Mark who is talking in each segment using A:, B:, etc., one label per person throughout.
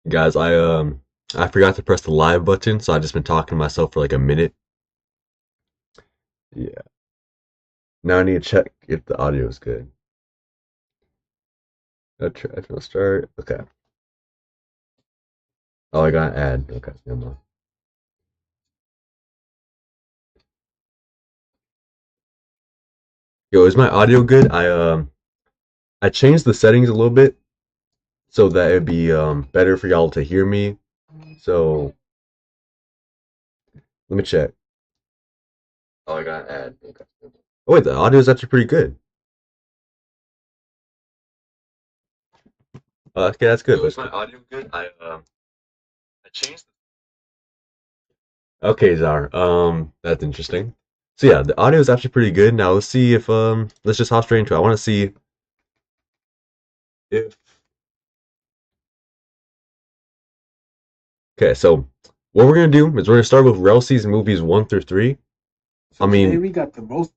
A: Guys, I forgot to press the live button, so I've just been talking to myself for like a minute. Yeah. Now I need to check if the audio is good. If it'll start. Okay. Oh, I got an ad. Okay, never mind. Yo, is my audio good? I changed the settings a little bit so that it'd be better for y'all to hear me. So let me check. Oh, I got an ad. Okay. Oh wait, the audio is actually pretty good. Okay, that's good. Yo, is my audio good? I changed. Okay, Czar. That's interesting. So yeah, the audio is actually pretty good. Now let's see if let's just hop straight into it. I want to see if okay. So what we're gonna do is we're gonna start with Rell Seas movies 1 through 3. I mean, we got the most.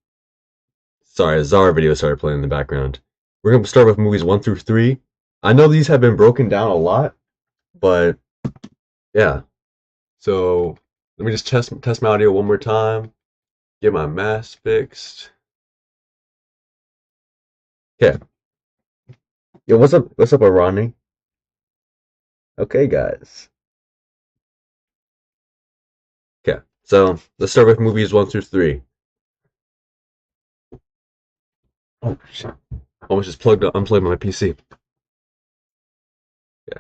A: Sorry, a Czar video started playing in the background. We're gonna start with movies 1 through 3. I know these have been broken down a lot, but yeah. So let me just test my audio one more time. Get my mask fixed. Okay. Yo, what's up? What's up, Arani? Okay, guys. Okay, so let's start with movies 1 through 3. Oh shit! Almost just unplugged my PC. Yeah.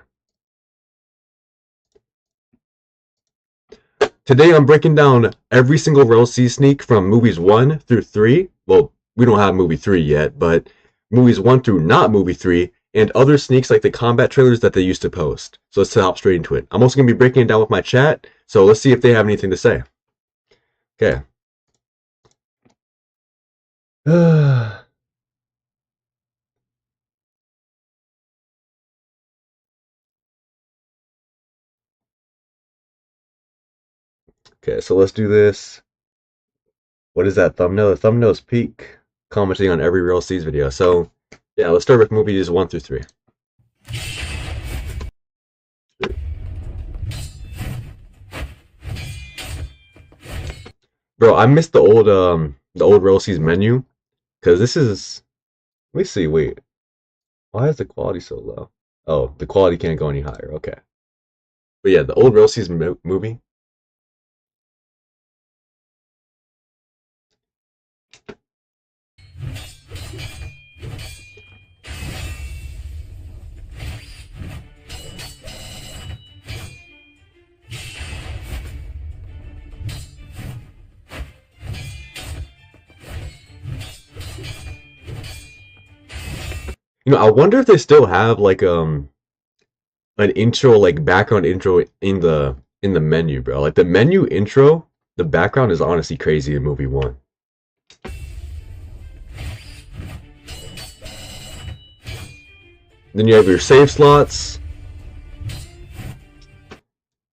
A: Today I'm breaking down every single Rell Seas Sneak from movies 1 through 3. Well, we don't have movie 3 yet, but movies 1 through not movie 3, and other sneaks like the combat trailers that they used to post. So let's hop straight into it. I'm also gonna be breaking it down with my chat, so let's see if they have anything to say. Okay. Okay, so let's do this. What is that thumbnail? The thumbnail's peak commenting on every Real Seas video. So yeah, let's start with movies 1 through 3. Bro, I missed the old Real Seas menu because this is. Let me see. Wait, why is the quality so low? Oh, the quality can't go any higher. Okay, but yeah, the old Real Seas movie. I wonder if they still have like an intro, like background intro in the menu, bro. Like the menu intro, the background is honestly crazy in movie 1. Then you have your save slots.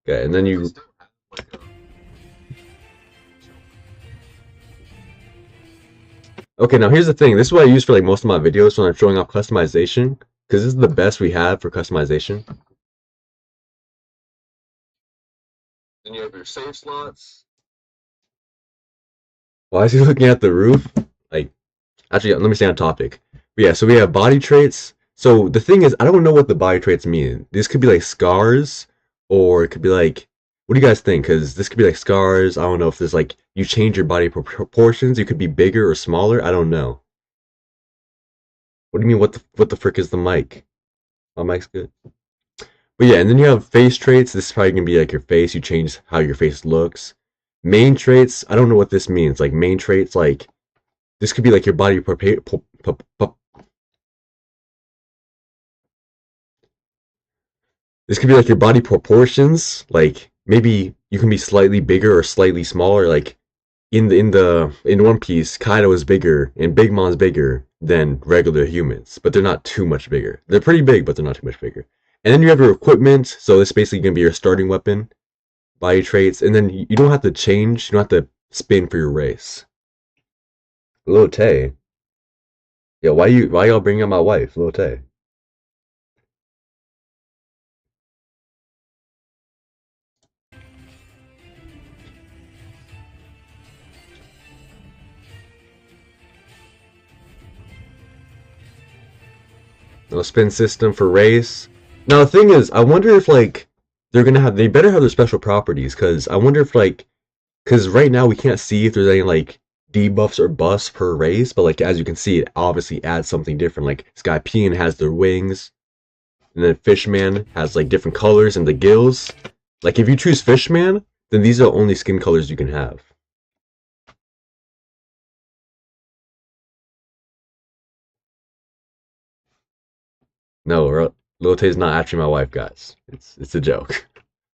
A: Okay, and then you. Okay, now here's the thing. This is what I use for like most of my videos when I'm showing off customization, because this is the best we have for customization. Then you have your save slots. Why is he looking at the roof? Like, actually, let me stay on topic. But yeah, so we have body traits. So the thing is, I don't know what the body traits mean. This could be like scars, or it could be like, what do you guys think? Because this could be like scars. I don't know if there's like you change your body proportions. You could be bigger or smaller. I don't know. What do you mean? What the frick is the mic? My mic's good. But yeah, and then you have face traits. This is probably gonna be like your face. You change how your face looks. Main traits. I don't know what this means. Like main traits, like this could be like your body this could be like your body proportions. Like maybe you can be slightly bigger or slightly smaller. Like in One Piece, Kaido is bigger and Big Mom's bigger than regular humans, but they're not too much bigger. They're pretty big, but they're not too much bigger. And then you have your equipment, so it's basically gonna be your starting weapon, body traits, and then you don't have to change. You don't have to spin for your race. Lil Tay, yeah, why y'all bringing up my wife, Lil Tay? No spin system for race. Now the thing is, I wonder if like they better have their special properties because I wonder if like because right now we can't see if there's any like debuffs or buffs per race, but like as you can see, it obviously adds something different. Like Skypean has their wings, and then Fishman has like different colors and the gills. Like if you choose Fishman, then these are the only skin colors you can have. No, Lotte is not actually my wife, guys. It's a joke.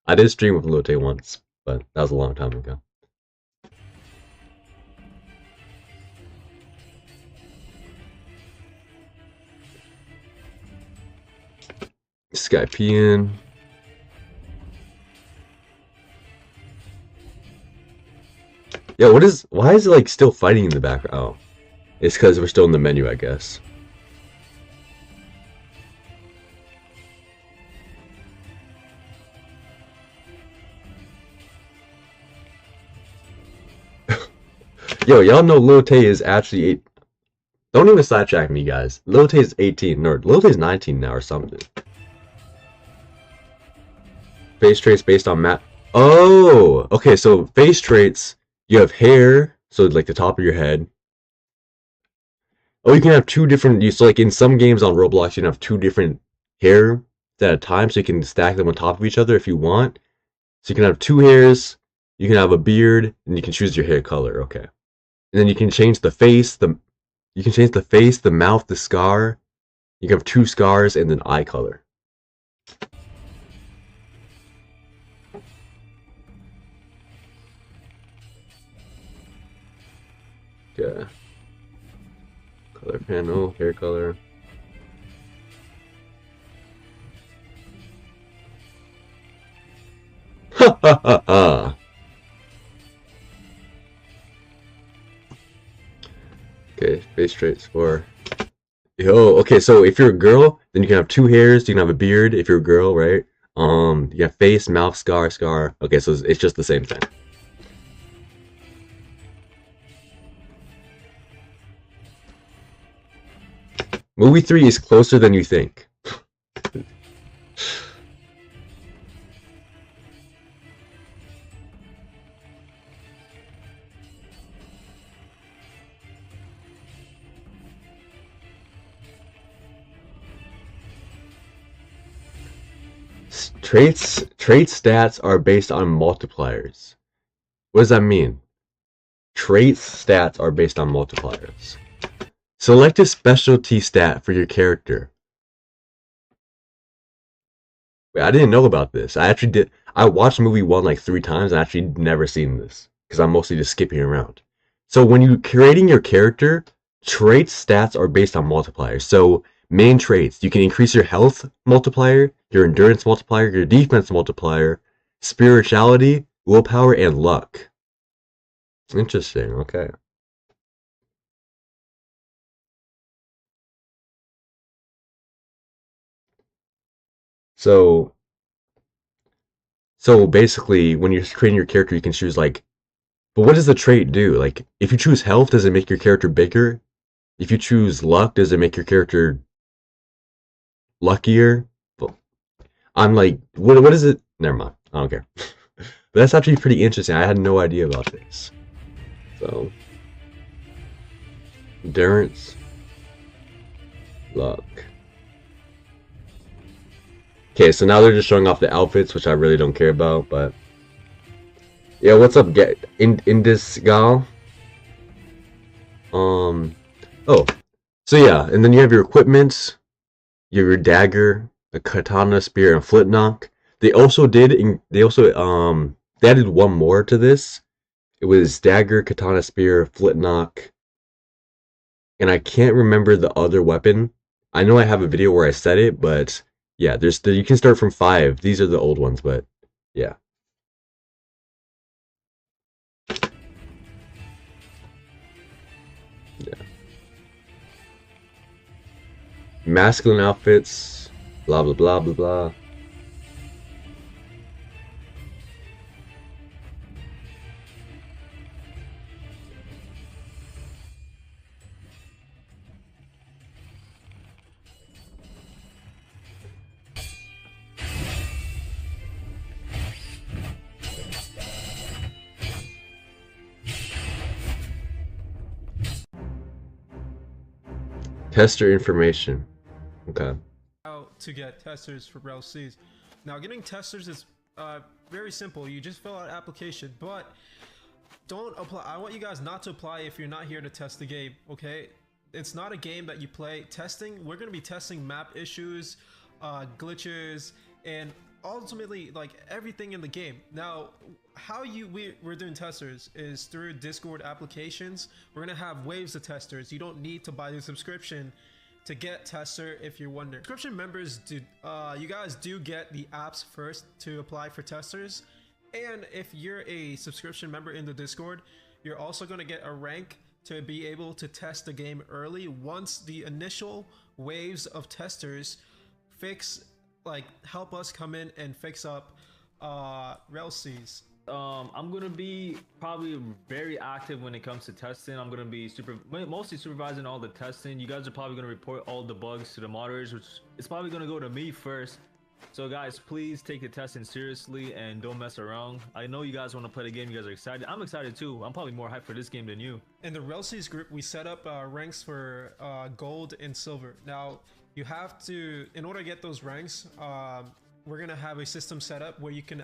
A: I did stream with Lotte once, but that was a long time ago. Skypean. Yeah, why is it like still fighting in the background? Oh, it's because we're still in the menu, I guess. Yo, y'all know Lil Tay is actually eight. Don't even sidetrack me, guys. Lil Tay is 18. No, Lil Tay is 19 now or something. Face traits based on map. Oh, okay. So face traits, you have hair, so like the top of your head. Oh, you can have two different. So like in some games on Roblox, you can have two different hair at a time, so you can stack them on top of each other if you want. So you can have two hairs, you can have a beard, and you can choose your hair color. Okay, and then you can change the face. You can change the face, the mouth, the scar. You can have two scars and then eye color. Okay. Color panel, hair color. Ha ha ha ha. Okay, face traits for. Yo, okay, so if you're a girl, then you can have two hairs, you can have a beard if you're a girl, right? You have face, mouth, scar, scar. Okay, so it's just the same thing. Movie 3 is closer than you think. Trait stats are based on multipliers. What does that mean? Trait stats are based on multipliers. Select a specialty stat for your character. Wait, I didn't know about this. I actually did. I watched movie 1 like 3 times and I actually never seen this because I'm mostly just skipping around. So when you're creating your character, trait stats are based on multipliers. So main traits, you can increase your health multiplier, your endurance multiplier, your defense multiplier, spirituality, willpower, and luck. Interesting. Okay. So so basically, when you're creating your character, you can choose like, but what does the trait do? Like, if you choose health, does it make your character bigger? If you choose luck, does it make your character luckier? Well, I'm like, what is it? Never mind. I don't care. But that's actually pretty interesting. I had no idea about this. So, endurance, luck. Okay, so now they're just showing off the outfits, which I really don't care about. But yeah, what's up? Get in this gal. Oh, so yeah, and then you have your equipment. You have your dagger, a katana, spear, and flintlock. They added one more to this. It was dagger, katana, spear, flintlock, and I can't remember the other weapon. I know I have a video where I said it, but yeah, you can start from 5. These are the old ones, but yeah. Yeah. Masculine outfits, blah blah blah blah blah. Tester information. Okay.
B: How to get testers for Rell Seas. Now, getting testers is very simple. You just fill out an application, but don't apply. I want you guys not to apply if you're not here to test the game, okay? It's not a game that you play. Testing, we're going to be testing map issues, glitches, and ultimately like everything in the game. Now, how we're doing testers is through Discord applications. We're going to have waves of testers. You don't need to buy the subscription to get tester if you're wondering. Subscription members do you guys do get the apps first to apply for testers, and if you're a subscription member in the Discord, you're also going to get a rank to be able to test the game early once the initial waves of testers help us come in and fix up Rell Seas.
C: I'm gonna be probably very active when it comes to testing. I'm gonna be mostly supervising all the testing. You guys are probably gonna report all the bugs to the moderators, which is probably gonna go to me first. So guys, please take the testing seriously and don't mess around. I know you guys want to play the game. You guys are excited. I'm excited too. I'm probably more hyped for this game than you.
B: In the Rell Seas group, we set up ranks for gold and silver. Now, you have to, in order to get those ranks, we're gonna have a system set up where you can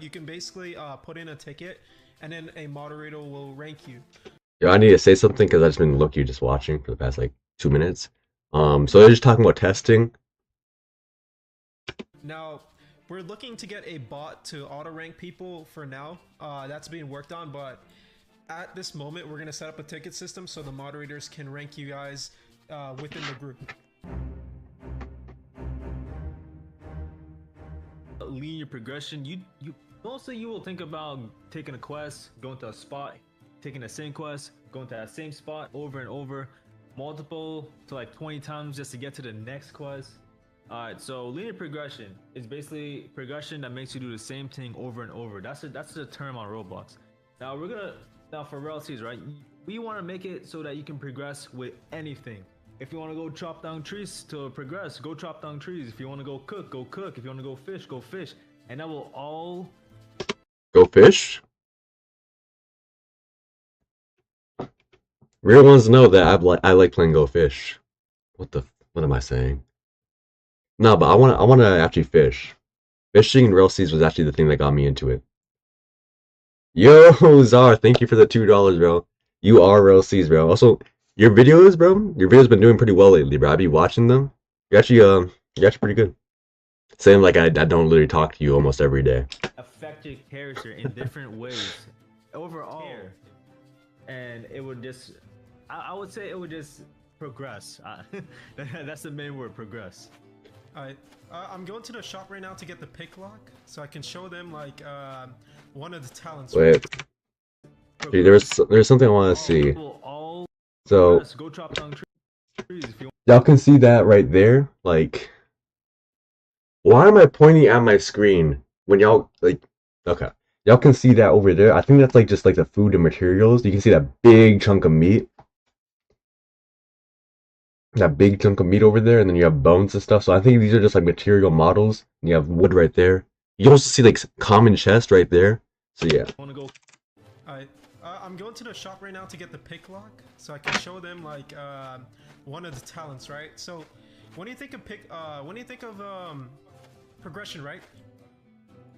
B: you can basically put in a ticket, and then a moderator will rank you.
A: Yo, I need to say something because I've just been low-key just watching for the past like 2 minutes. So they're just talking about testing.
B: Now, we're looking to get a bot to auto rank people for now. That's being worked on, but at this moment, we're gonna set up a ticket system so the moderators can rank you guys within the group.
C: Linear progression. You mostly you will think about taking a quest, going to a spot, taking the same quest, going to that same spot over and over, multiple to like 20 times just to get to the next quest. Alright, so linear progression is basically progression that makes you do the same thing over and over. That's the term on Roblox. Now for Rell Seas, right? We want to make it so that you can progress with anything. If you want to go chop down trees to progress, go chop down trees. If you want to go cook, go cook. If you want to go fish, go fish. And that will all...
A: Go fish? Real ones know that I like playing go fish. What am I saying? No, but I wanna actually fish. Fishing in Rell Seas was actually the thing that got me into it. Yo, Zar, thank you for the $2, bro. You are Rell Seas, bro. Also, your videos, bro. Your videos been doing pretty well lately, bro. I be watching them. You're actually pretty good. Same like I don't literally talk to you almost every day.
C: Affect your character in different ways overall, and it would just, I would say it would just progress. That's the main word, progress.
B: Alright, I'm going to the shop right now to get the picklock so I can show them like one of the talents.
A: Wait, hey, there's something I want to see. So y'all can see that right there. Like, why am I pointing at my screen when y'all like? Okay, y'all can see that over there. I think that's like just like the food and materials. You can see that big chunk of meat. That big chunk of meat over there, and then you have bones and stuff. So I think these are just like material models. And you have wood right there. You also see like common chest right there. So yeah.
B: Alright, I'm going to the shop right now to get the picklock so I can show them like one of the talents, right? So when you think of progression, right?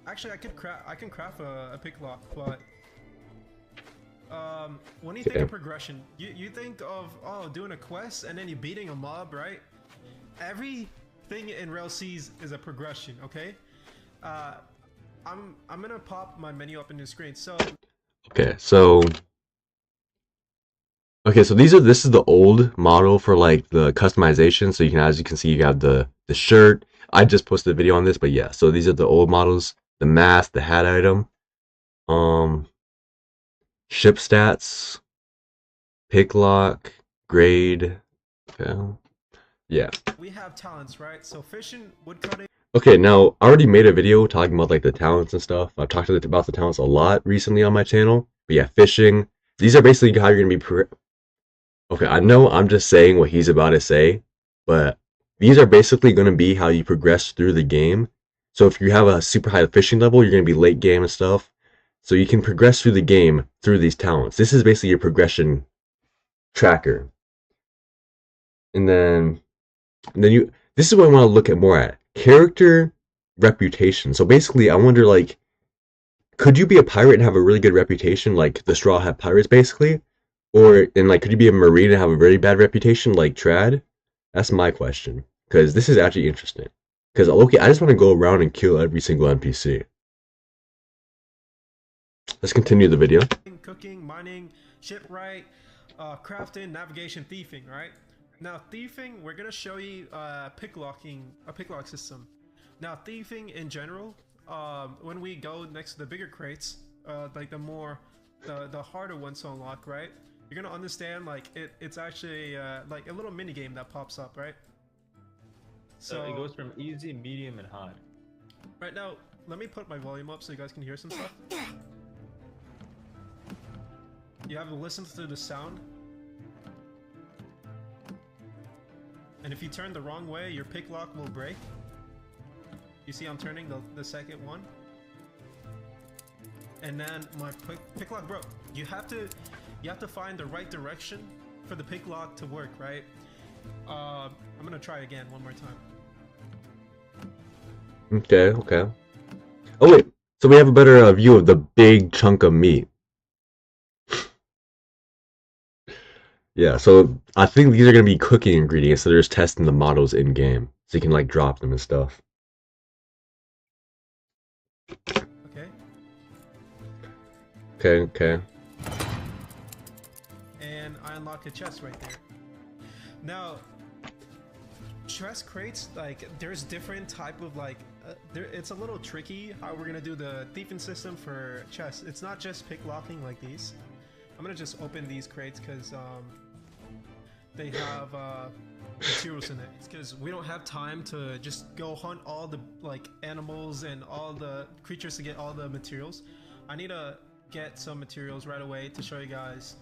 B: Actually, I can craft a picklock, but when you think of progression, you think of doing a quest and then you beating a mob, right? Everything in Rell Seas is a progression, okay? I'm gonna pop my menu up in the screen. So
A: this is the old model for like the customization. So you can, as you can see, you have the shirt. I just posted a video on this, but yeah. So these are the old models: the mask, the hat item, ship stats, picklock, grade. Okay. Yeah.
B: We have talents, right? So fishing, woodcutting.
A: Okay, now I already made a video talking about like the talents and stuff. I've talked about the talents a lot recently on my channel. But yeah, fishing. These are basically how you're gonna be. Okay, I know I'm just saying what he's about to say, but these are basically gonna be how you progress through the game. So if you have a super high fishing level, you're gonna be late game and stuff. So you can progress through the game through these talents. This is basically your progression tracker. and then you. This is what I want to look at more at character, reputation. So basically, I wonder like, could you be a pirate and have a really good reputation, like the Straw Hat Pirates, basically, or and like, could you be a marine and have a very bad reputation, like Trad? That's my question, because this is actually interesting. Because okay, I just want to go around and kill every single NPC. Let's continue the video.
B: Cooking, mining, shipwright, crafting, navigation, thieving, right? Now thieving, we're gonna show you picklocking, a picklock system. Now thieving in general, when we go next to the bigger crates, like the harder ones to unlock, right? You're gonna understand like it's actually like a little mini game that pops up, right?
C: So it goes from easy, medium, and hard.
B: Right now, let me put my volume up so you guys can hear some stuff. You have to listen to the sound. And if you turn the wrong way, your picklock will break. You see I'm turning the second one. And then my picklock broke. You have to find the right direction for the picklock to work, right? I'm gonna try again one more time.
A: Okay. Oh wait, so we have a better view of the big chunk of meat. Yeah, so I think these are gonna be cooking ingredients, so they're just testing the models in game, so you can like drop them and stuff. Okay.
B: And I unlock a chest right there. Now, chest crates, like there's different type of like, it's a little tricky how we're gonna do the thieving system for chests. It's not just picklocking like these. I'm gonna just open these crates because they have materials in it. It's because we don't have time to just go hunt all the like animals and all the creatures to get all the materials. I need to get some materials right away to show you guys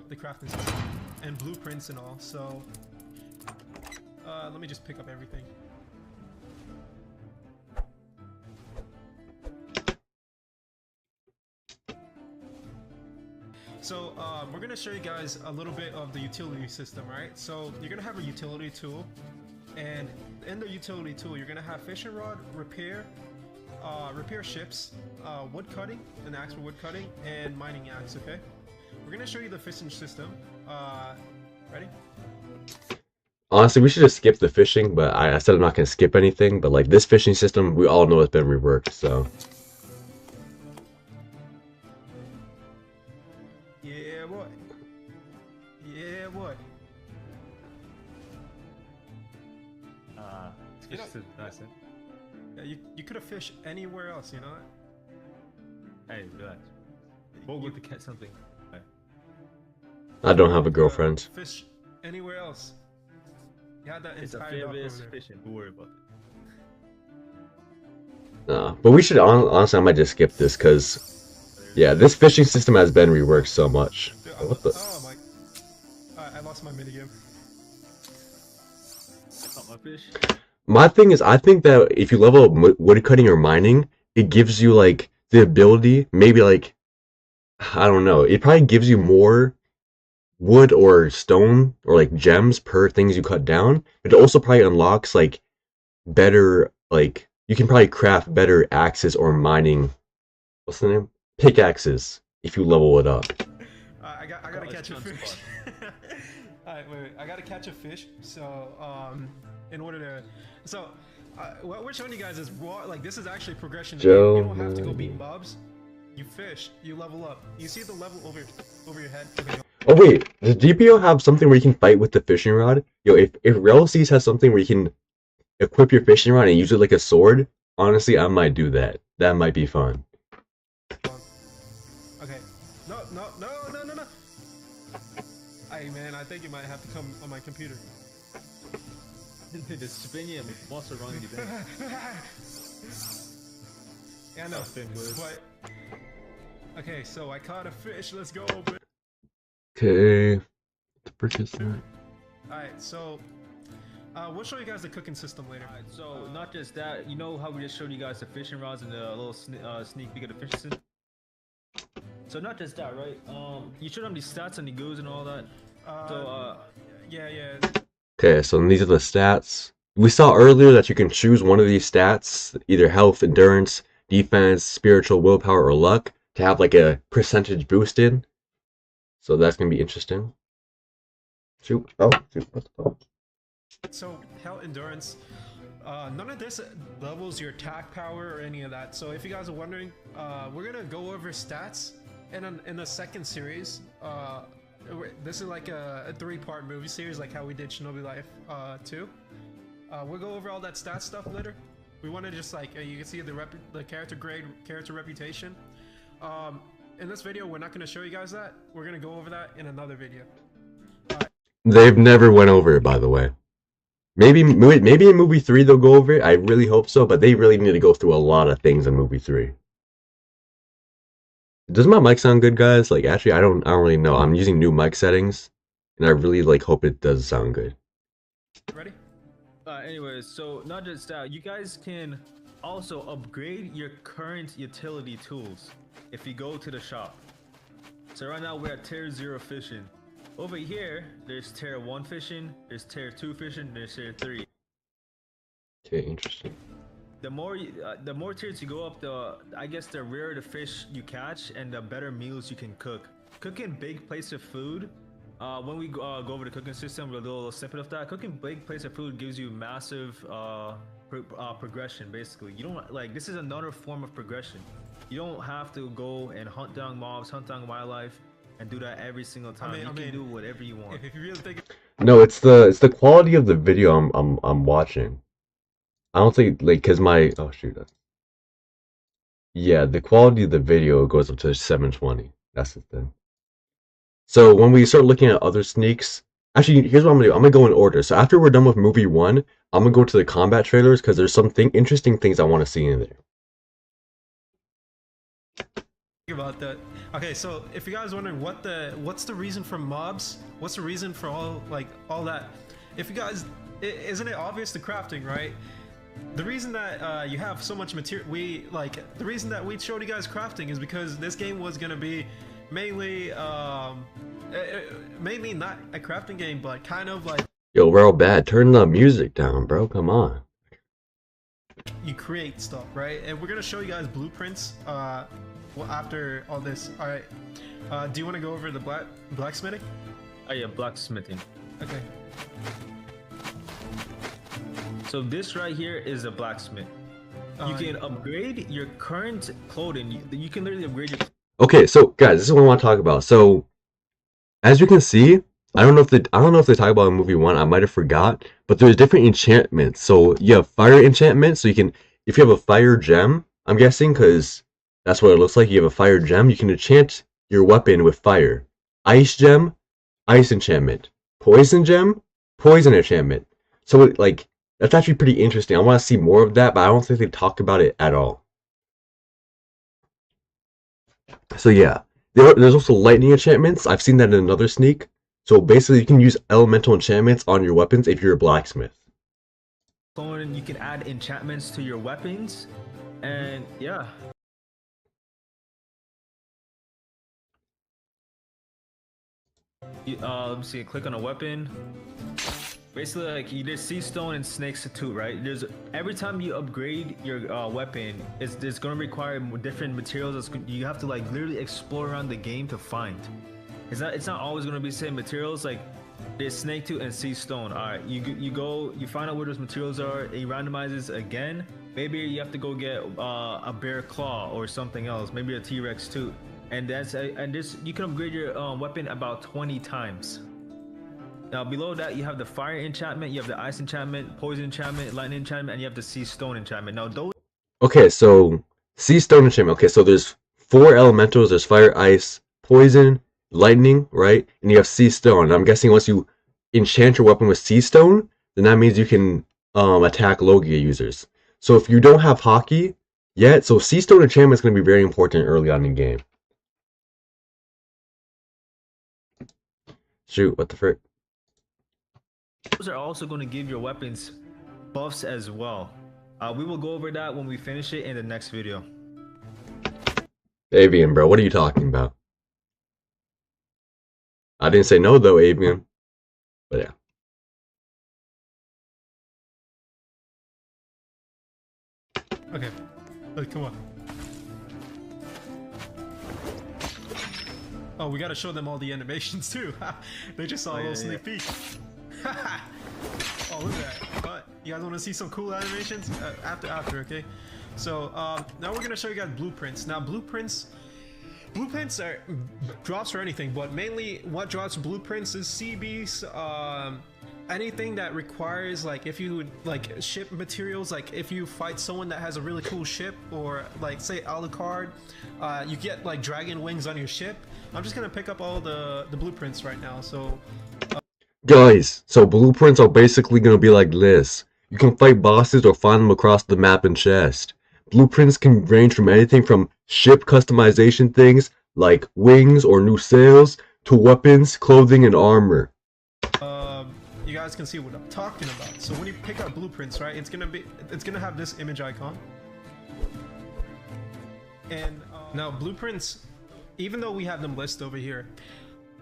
B: the crafting system and blueprints and all. So let me just pick up everything. So we're gonna show you guys a little bit of the utility system, right? So you're gonna have a utility tool, and in the utility tool, you're gonna have fishing rod, repair ships, wood cutting, an axe for wood cutting, and mining axe. Okay, we're gonna show you the fishing system. Ready?
A: Honestly, we should just skip the fishing, but I said I'm not gonna skip anything. But like this fishing system, we all know it's been reworked, so.
B: Yeah, boy.
C: It's just nice.
B: Yeah, you could have fished anywhere else, you know that?
C: Hey, relax. We'll go to catch something. Right.
A: I don't have a girlfriend.
B: Fish anywhere else. You had that
C: It's a
B: entire
C: fair-based fishing. Don't worry about it.
A: No, but we should honestly, I might just skip this because, yeah, this fishing system has been reworked so much.
B: Dude,
A: What the?
B: Oh my! I lost my minigame.
C: I caught my fish.
A: My thing is, I think that if you level up wood cutting or mining, it gives you like the ability, maybe like, I don't know, it probably gives you more wood or stone or like gems per things you cut down. But it also probably unlocks like better, like you can probably craft better axes or mining, what's the name? Pickaxes if you level it up.
B: I gotta catch a fish. Alright, wait, I gotta catch a fish. So, in order to, so what we're showing you guys is raw. Like this is actually progression. You don't have to go beating bobs. You fish, you level up. You see the level over your head.
A: Oh wait, does DPO have something where you can fight with the fishing rod? Yo, if Rell Seas has something where you can equip your fishing rod and use it like a sword, honestly, I might do that. That might be fun.
B: Okay. No. Hey man, I think you might have to come on my computer.
C: The spinning monster running you down.
B: Yeah, I know. But okay, so I caught a fish. Let's go.
A: Okay. To purchase that.
B: Alright, so we'll show you guys the cooking system later.
C: Alright, so not just that, you know how we just showed you guys the fishing rods and the little sneak peek of the fishing system? So not just that, right? You showed them the stats and the goods and all that.
B: Yeah.
A: Okay, so these are the stats. We saw earlier that you can choose one of these stats, either health, endurance, defense, spiritual, willpower, or luck, to have like a percentage boost in. So that's gonna be interesting. Shoot. Oh, shoot. What the fuck?
B: So health, endurance. None of this levels your attack power or any of that. So if you guys are wondering, we're gonna go over stats in the second series. This is like a 3-part movie series, like how we did Shinobi Life 2. We'll go over all that stat stuff later. We want to just like you can see the character grade, character reputation. In this video, we're not going to show you guys that. We're going to go over that in another video.
A: They've never went over it, by the way. Maybe in movie 3 they'll go over it. I really hope so, but they really need to go through a lot of things in movie 3. Does my mic sound good, guys? Like, actually, I don't really know. I'm using new mic settings, and I really like hope it does sound good.
B: Ready?
C: Anyways, so not just that, you guys can also upgrade your current utility tools if you go to the shop. So right now we're at tier 0 fishing. Over here, there's tier 1 fishing, there's tier 2 fishing, there's tier 3.
A: Okay, interesting.
C: The more tiers you go up, I guess the rarer the fish you catch and the better meals you can cook. Cooking big plates of food, when we go over the cooking system, with a little snippet of that, cooking big plates of food gives you massive progression. Basically, you don't like this is another form of progression. You don't have to go and hunt down mobs, hunt down wildlife, and do that every single time. You can do whatever you want.
B: If you really think
A: No, it's the quality of the video I'm watching. I don't think like cause my oh shoot. Yeah, the quality of the video goes up to 720. That's the thing. So when we start looking at other sneaks, actually here's what I'm gonna do. I'm gonna go in order. So after we're done with movie 1, I'm gonna go to the combat trailers because there's some interesting things I want to see in there.
B: about that. Okay, so if you guys are wondering what's the reason for mobs, what's the reason for all that, if you guys, isn't it obvious the crafting, right? The reason that you have so much material, the reason that we showed you guys crafting is because this game was gonna be mainly mainly not a crafting game, but kind of like
A: Yo, Rell bad. Turn the music down, bro. Come on.
B: you create stuff, right? And we're gonna show you guys blueprints well, after all this. All right. Do you want to go over the blacksmithing?
C: Oh yeah, blacksmithing.
B: Okay.
C: So this right here is a blacksmith. You can upgrade your current clothing. You can literally upgrade your.
A: Okay, so guys, this is what I want to talk about. So, as you can see, I don't know if they talk about it in movie 1. I might have forgot, but there's different enchantments. So you have fire enchantment. So you can, if you have a fire gem, I'm guessing, because that's what it looks like. You have a fire gem. You can enchant your weapon with fire. Ice gem, ice enchantment. Poison gem, poison enchantment. So like that's actually pretty interesting. I want to see more of that, but I don't think they talk about it at all. So yeah, there's also lightning enchantments. I've seen that in another sneak. So basically, you can use elemental enchantments on your weapons if you're a blacksmith.
C: You can add enchantments to your weapons, and yeah. Let me see. Click on a weapon. Basically, like there's sea stone and snakes too, right? There's every time you upgrade your weapon, it's gonna require different materials. You have to like literally explore around the game to find. It's not always gonna be the same materials. Like there's snake tooth and sea stone. All right, you find out where those materials are. It randomizes again. Maybe you have to go get a bear claw or something else. Maybe a T-Rex tooth. And this you can upgrade your weapon about 20 times. Now below that you have the fire enchantment, you have the ice enchantment, poison enchantment, lightning enchantment, and you have the sea stone enchantment. Now those.
A: Okay, so sea stone enchantment. Okay, so there's 4 elementals. There's fire, ice, poison, lightning, right? And you have sea stone. I'm guessing once you enchant your weapon with sea stone, then that means you can attack Logia users. So if you don't have Haki yet, so sea stone enchantment is going to be very important early on in the game. Shoot, what the frick?
C: Those are also going to give your weapons buffs as well. We will go over that when we finish it in the next video.
A: Avian, bro, what are you talking about? I didn't say no though, Avian. But yeah.
B: Okay. Look, come on. Oh, we gotta show them all the animations too. They just saw a little sneak peek. Oh, look at that. But you guys want to see some cool animations? After, okay? So, now we're gonna show you guys blueprints. Now, blueprints are drops for anything, but mainly what drops blueprints is CBs, anything that requires, like, if you like ship materials, like if you fight someone that has a really cool ship, or like say Alucard, you get like dragon wings on your ship. I'm just gonna pick up all the blueprints right now. So
A: Guys, so blueprints are basically gonna be like this. You can fight bosses or find them across the map and chest. Blueprints can range from anything from ship customization things like wings or new sails to weapons, clothing, and armor.
B: you guys can see what I'm talking about. So when you pick up blueprints, right, it's gonna have this image icon. And now blueprints, even though we have them listed over here,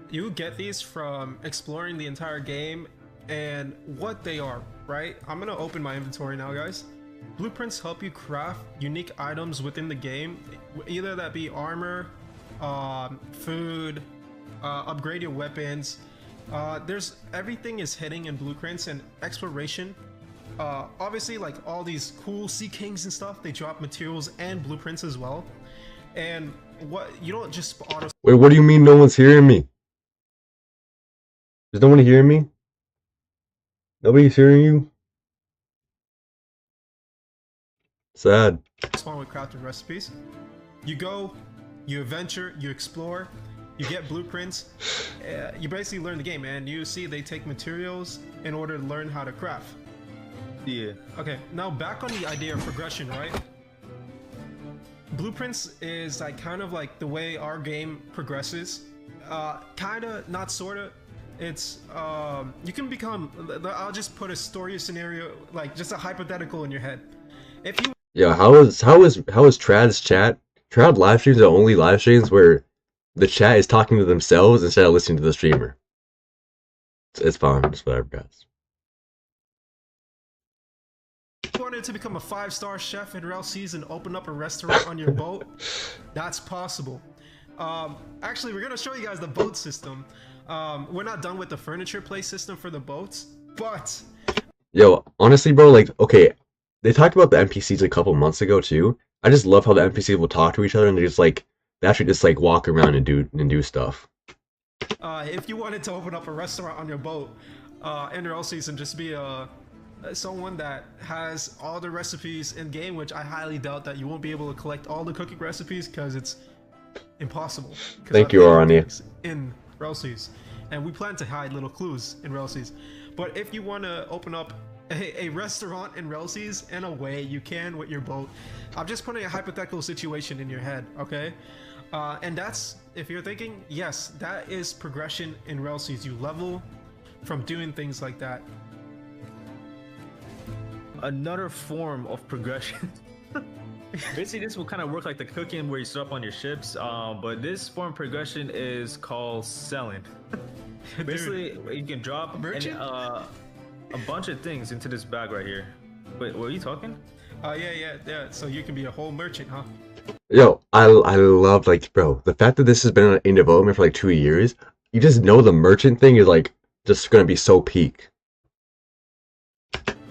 B: you get these from exploring the entire game and what they are, right? I'm gonna open my inventory now, guys. Blueprints help you craft unique items within the game, either that be armor, food, upgrade your weapons. There's everything is hidden in blueprints and exploration. Obviously, like all these cool sea kings and stuff, they drop materials and blueprints as well. And what you don't just auto.
A: Wait, what do you mean no one's hearing me? Is no one hearing me? Nobody's hearing you? Sad.
B: Spawn with crafted recipes. You go, you adventure, you explore, you get blueprints. You basically learn the game, and you see they take materials in order to learn how to craft.
C: Yeah.
B: Okay, now back on the idea of progression, right? Blueprints is like kind of like the way our game progresses. Kinda, not sorta. It's you can become. I'll just put a story scenario, like just a hypothetical in your head. If you
A: Yeah, how is Trad's chat? Trad live streams are only live streams where the chat is talking to themselves instead of listening to the streamer. It's fine, it's whatever, guys.
B: wanted to become a 5-star chef in Rell Seas and open up a restaurant on your boat, that's possible. Actually, we're gonna show you guys the boat system. We're not done with the furniture place system for the boats, but
A: Yo, honestly, bro, like, okay, they talked about the NPCs a couple months ago too. I just love how the NPCs will talk to each other and they actually just like walk around and do stuff.
B: if you wanted to open up a restaurant on your boat in Rell Seas and just be someone that has all the recipes in game, which I highly doubt that you won't be able to collect all the cooking recipes because it's impossible.
A: Thank you, Arani.
B: In Rell Seas, and we plan to hide little clues in Rell Seas. But if you want to open up a restaurant in Rell Seas, in a way you can with your boat. I'm just putting a hypothetical situation in your head, okay? And that's, if you're thinking, yes, that is progression in Rell Seas. You level from doing things like that.
C: Another form of progression. Basically, this will kind of work like the cooking where you set up on your ships, but this form of progression is called selling. Basically, you can drop a bunch of things into this bag right here. Wait, what are you talking?
B: Yeah. So you can be a whole merchant, huh?
A: Yo, I love, like, bro, the fact that this has been in development for like 2 years, you just know the merchant thing is like just gonna be so peak.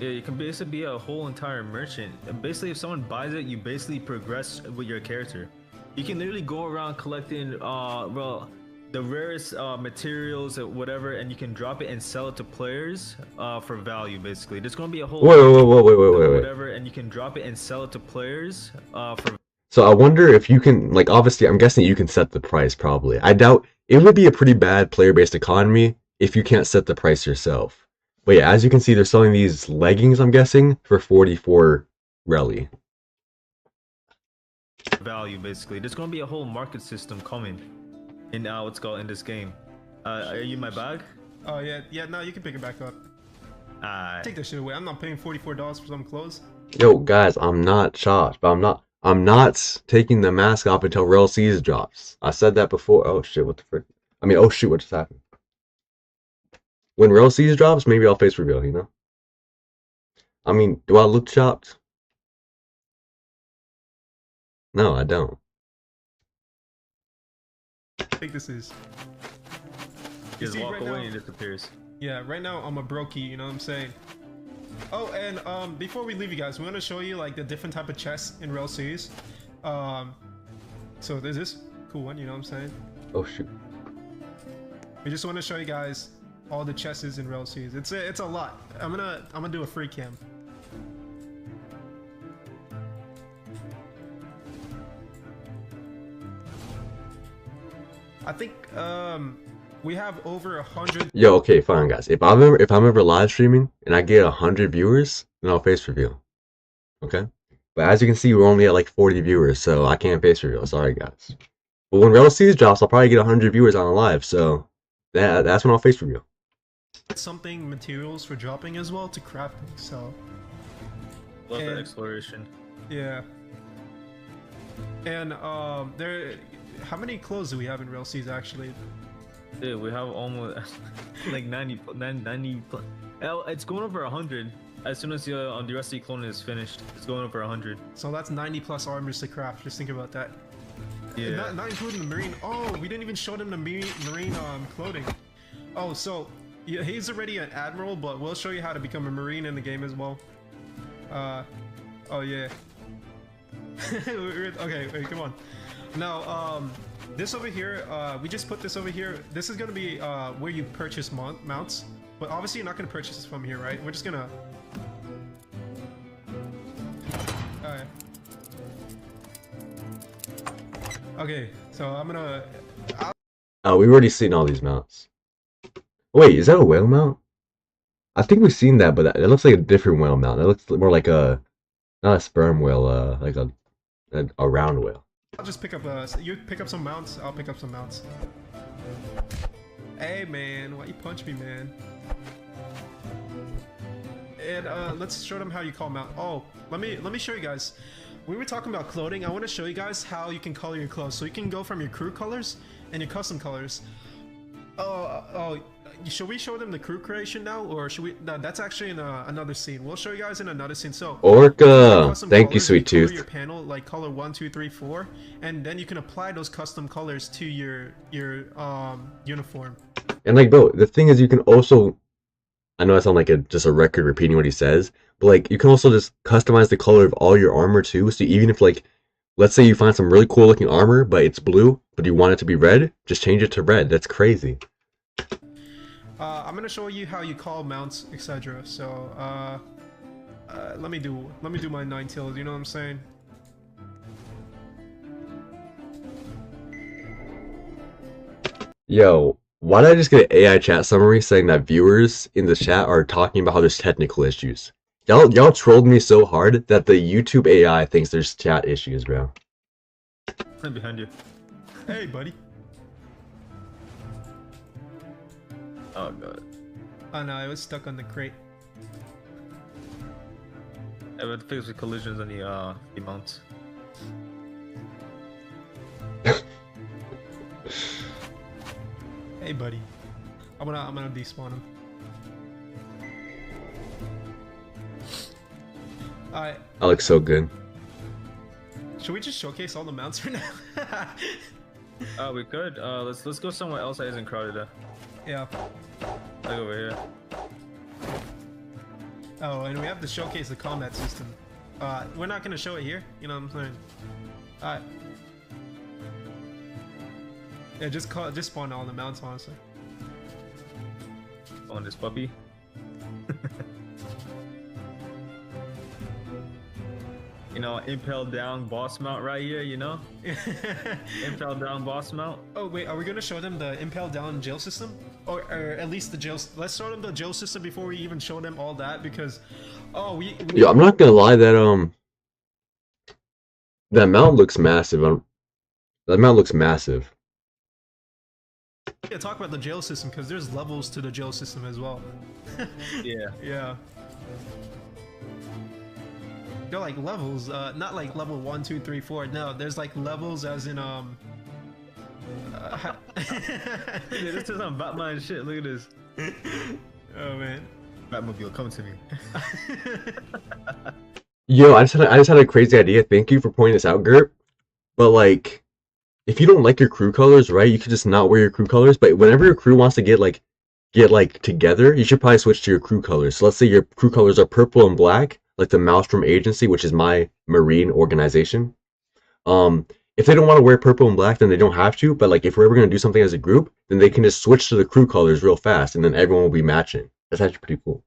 C: Yeah, you can basically be a whole entire merchant. And basically, if someone buys it, you basically progress with your character. You can literally go around collecting, well, the rarest materials or whatever, and you can drop it and sell it to players for value. Basically, there's gonna be a whole
A: Wait.
C: whatever, and you can drop it and sell it to players for.
A: So I wonder if you can, like, obviously, I'm guessing you can set the price probably. I doubt it would be a pretty bad player-based economy if you can't set the price yourself. But yeah, as you can see, they're selling these leggings, I'm guessing, for 44 Relly.
C: Value, basically. There's gonna be a whole market system coming in what's called in this game. Are you in my bag?
B: Oh yeah. No, you can pick it back up. Take that shit away. I'm not paying $44 for some clothes.
A: Yo, guys, I'm not shocked, but I'm not taking the mask off until Rell Seas drops. I said that before. Oh shit, what the frick? I mean, oh shoot, what just happened? When Rell Seas drops, maybe I'll face reveal, you know? I mean, do I look shocked? No, I don't.
B: I think this is.
C: You just
B: see,
C: walk
B: right
C: away
B: now-
C: and it disappears.
B: Yeah, right now I'm a brokey, you know what I'm saying? Oh, and before we leave you guys, we want to show you like the different type of chests in Rell Seas. So there's this cool one, you know what I'm saying?
A: Oh shoot.
B: We just want to show you guys all the chests in Rell Seas. It's a lot. I'm gonna do a free cam. I think we have over 100.
A: Yo, okay, fine, guys. If I'm ever live streaming and I get 100 viewers, then I'll face reveal. Okay. But as you can see, we're only at like 40 viewers, so I can't face reveal. Sorry, guys. But when Rell Seas drops, I'll probably get 100 viewers on live, so that's when I'll face reveal.
B: Something materials for dropping as well to crafting. So
C: Love
B: And-
C: that exploration.
B: yeah. And there, how many clothes do we have in Rell Seas actually?
C: Dude, we have almost like 90. It's going over 100. As soon as the rest of the clothing is finished, it's going over 100.
B: So that's 90 plus armors to craft. Just think about that.
C: Yeah.
B: And not including the marine. Oh, we didn't even show them the marine clothing. Oh, so yeah, he's already an admiral, but we'll show you how to become a marine in the game as well. Oh yeah. Okay, wait, come on. Now, this over here, we just put this over here. This is gonna be where you purchase mounts, but obviously you're not gonna purchase this from here, right? We're just gonna. Alright. Okay, so I'm gonna.
A: Oh, we've already seen all these mounts. Wait, is that a whale mount? I think we've seen that, but that looks like a different whale mount. That looks more like not a sperm whale, like a round whale.
B: I'll just pick up you pick up some mounts, I'll pick up some mounts. Hey man, why you punch me, man? And let's show them how you call mount. Oh, let me show you guys. We were talking about clothing. I want to show you guys how you can color your clothes. So you can go from your crew colors and your custom colors. Should we show them the crew creation now, or should we? No, that's actually in another scene. We'll show you guys in another scene. So
A: Orca,
B: custom
A: thank you,
B: colors,
A: sweet
B: color
A: tooth.
B: Your panel like color 1, 2, 3, 4, and then you can apply those custom colors to your uniform.
A: And like, bro, the thing is, you can also, I know I sound like just a record repeating what he says, but like, you can also just customize the color of all your armor too. So even if like, let's say you find some really cool looking armor, but it's blue, but you want it to be red, just change it to red. That's crazy.
B: I'm gonna show you how you call mounts, etc. So let me do my 9 tails. You know what I'm saying?
A: Yo, why did I just get an AI chat summary saying that viewers in the chat are talking about how there's technical issues? Y'all trolled me so hard that the YouTube AI thinks there's chat issues, bro.
C: I'm behind you.
B: Hey, buddy.
C: Oh god.
B: Oh no, I was stuck on the crate.
C: I would fix the collisions on the mounts.
B: Hey, buddy. I'm gonna despawn him. Alright,
A: That looks so good.
B: should we just showcase all the mounts for now?
C: We could. Let's go somewhere else that isn't crowded.
B: Yeah.
C: Like over here.
B: Oh, and we have to showcase the combat system. We're not gonna show it here. You know what I'm saying? Alright. Yeah, just spawn all the mounts, honestly.
C: On this puppy. You know, impel down boss mount right here, you know? Impel down boss mount.
B: Oh wait, are we gonna show them the impel down jail system, or at least the jail? Let's show them the jail system before we even show them all that, because we
A: Yo, I'm not gonna lie, that mount looks massive. That mount looks massive.
B: yeah, talk about the jail system because there's levels to the jail system as well.
C: Yeah.
B: Yeah. They're like levels, not like level 1, 2, 3, 4. No, there's like levels as in
C: Yeah, this is on Batman shit. Look at this.
B: Oh man.
C: Batmobile, come to me.
A: Yo, I just had a crazy idea. Thank you for pointing this out, Gert. But like, if you don't like your crew colors, right, you could just not wear your crew colors. But whenever your crew wants to get together, you should probably switch to your crew colors. So let's say your crew colors are purple and black, like the Maelstrom Agency, which is my marine organization. If they don't want to wear purple and black, then they don't have to. But like, if we're ever gonna do something as a group, then they can just switch to the crew colors real fast, and then everyone will be matching. That's actually pretty cool.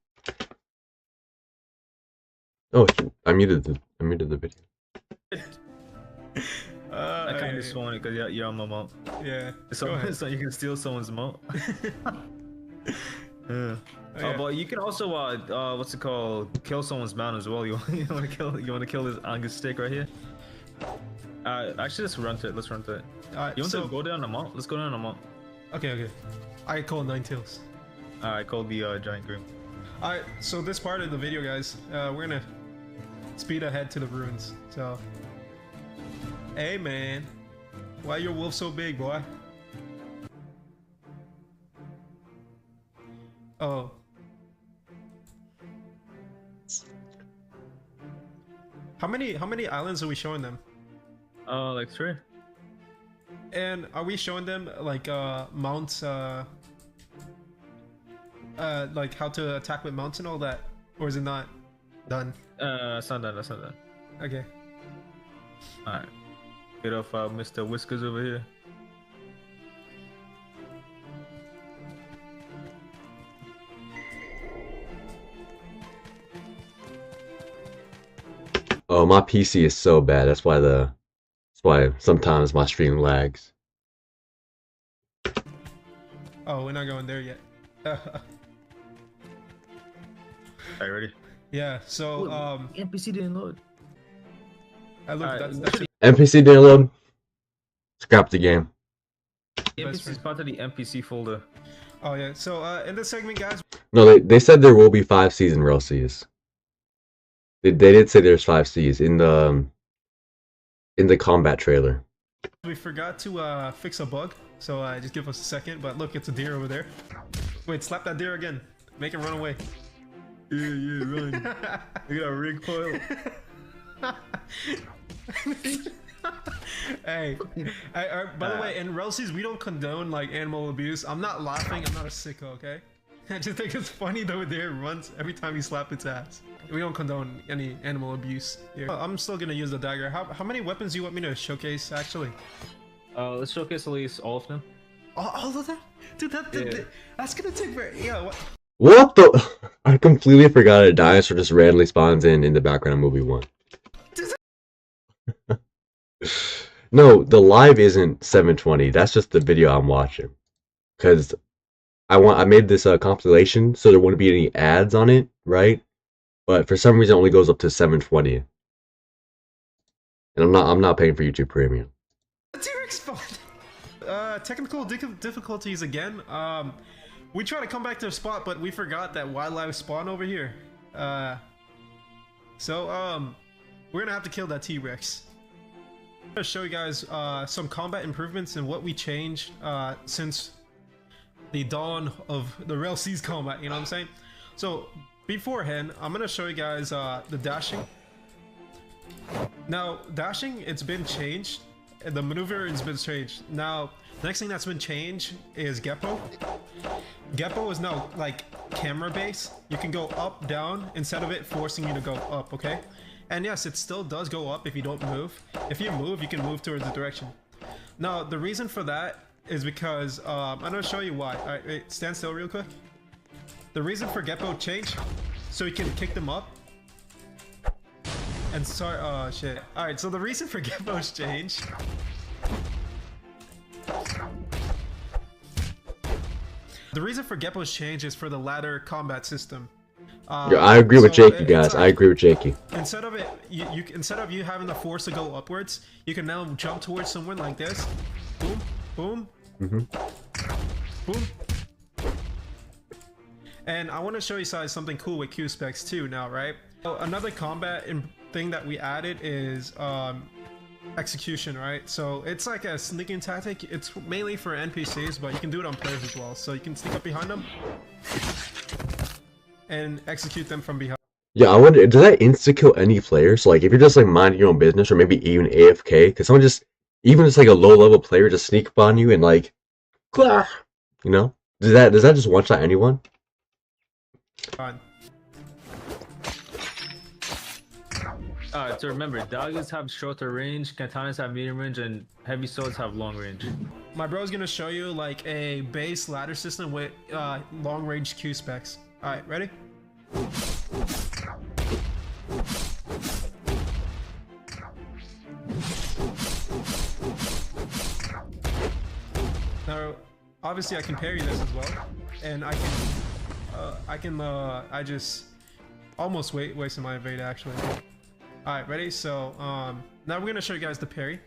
A: Oh, I muted the video.
C: I kind of just want it because you're on my mount.
B: Yeah.
C: So you can steal someone's mount. Yeah. But you can also what's it called? Kill someone's mount as well. You want to kill this Angus steak right here? Actually, let's run to it. Let's run to it. You want to go down the mount? Let's go down the mount.
B: Okay. I call Ninetales.
C: I call the giant grim.
B: Alright, so this part of the video, guys, we're gonna speed ahead to the ruins. So, hey man, why your wolf so big, boy? Oh. How many islands are we showing them?
C: Like 3.
B: And are we showing them like mounts, like how to attack with mounts and all that, or is it not done?
C: It's not done. That's not done.
B: Okay.
C: All right. Get off Mr. Whiskers over here.
A: Oh, my PC is so bad. That's why sometimes my stream lags.
B: Oh, we're not going there yet.
C: Are you ready?
B: Yeah. So
C: NPC didn't load.
B: That's
A: NPC didn't load. Scrap the game.
C: NPC is part of the NPC folder.
B: Oh yeah. So in this segment, guys.
A: No, they said there will be 5 Cs in Rell Seas. They did say there's 5 Cs in the combat trailer.
B: We forgot to fix a bug, so just give us a second. But look, it's a deer over there. Wait, slap that deer again. Make him run away.
C: Yeah, run. We got a rig coil.
B: Hey, by the way, in Rell Seas, we don't condone like animal abuse. I'm not laughing. I'm not a sicko, okay? I just think it's funny though. The deer runs every time you slap its ass. We don't condone any animal abuse here. I'm still gonna use the dagger. How many weapons do you want me to showcase, actually?
C: Let's showcase at least all of them.
B: All of them? Dude, that's gonna take very... Yeah,
A: What the? I completely forgot a dinosaur just randomly spawns in the background of movie 1. No, the live isn't 720. That's just the video I'm watching. Because I made this compilation so there wouldn't be any ads on it, right? But for some reason it only goes up to 720. And I'm not paying for YouTube Premium.
B: T-Rex spawn. Technical difficulties again. We tried to come back to the spot, but we forgot that wildlife spawn over here. So we're gonna have to kill that T-Rex. I'm gonna show you guys some combat improvements and what we changed since the dawn of the Rell Seas combat, you know what I'm saying? So beforehand, I'm gonna show you guys the dashing. Now, dashing, it's been changed. The maneuver has been changed. Now, the next thing that's been changed is Geppo. Geppo is now like camera based. You can go up, down, instead of it forcing you to go up, okay? And yes, it still does go up if you don't move. If you move, you can move towards the direction. Now, the reason for that is because, I'm gonna show you why. Alright, wait, stand still real quick. The reason for Geppo changed, so you can kick them up. And sorry, oh shit. Alright, so the reason for Geppo's change. The reason for Geppo's change is for the ladder combat system.
A: Yeah, I agree with Jakey, guys. I agree with Jakey.
B: Instead of it, instead of you having the force to go upwards, you can now jump towards someone like this. Boom, boom, boom. And I want to show you guys something cool with Q specs too now, right? So another combat thing that we added is execution, right? So it's like a sneaking tactic. It's mainly for NPCs, but you can do it on players as well. So you can sneak up behind them and execute them from behind.
A: Yeah, I wonder, does that insta-kill any player? So like, if you're just like minding your own business, or maybe even AFK, could someone just even just like a low level player just sneak up on you and like, "Clah," you know, does that just one shot anyone?
B: Fine.
C: So remember, daggers have shorter range, katanas have medium range, and heavy swords have long range.
B: My bro's gonna show you like a base ladder system with long range Q specs. All right, ready? Now, obviously, I can parry this as well, and I just almost wasted my evade actually. All right, ready? So now we're gonna show you guys the parry,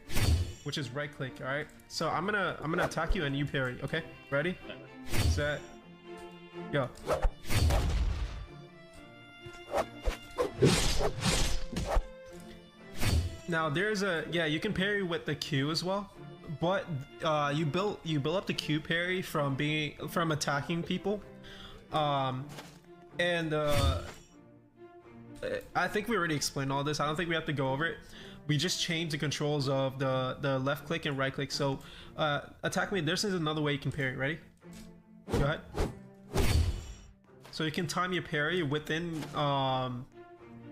B: which is right click. All right. So I'm gonna attack you and you parry. Okay. Ready? Set. Go. Now there's you can parry with the Q as well, but you build up the Q parry from attacking people, and I think we already explained all this. I don't think we have to go over it. We just changed the controls of the left click and right click. So attack me. This is another way you can parry. Ready? Go ahead. So you can time your parry within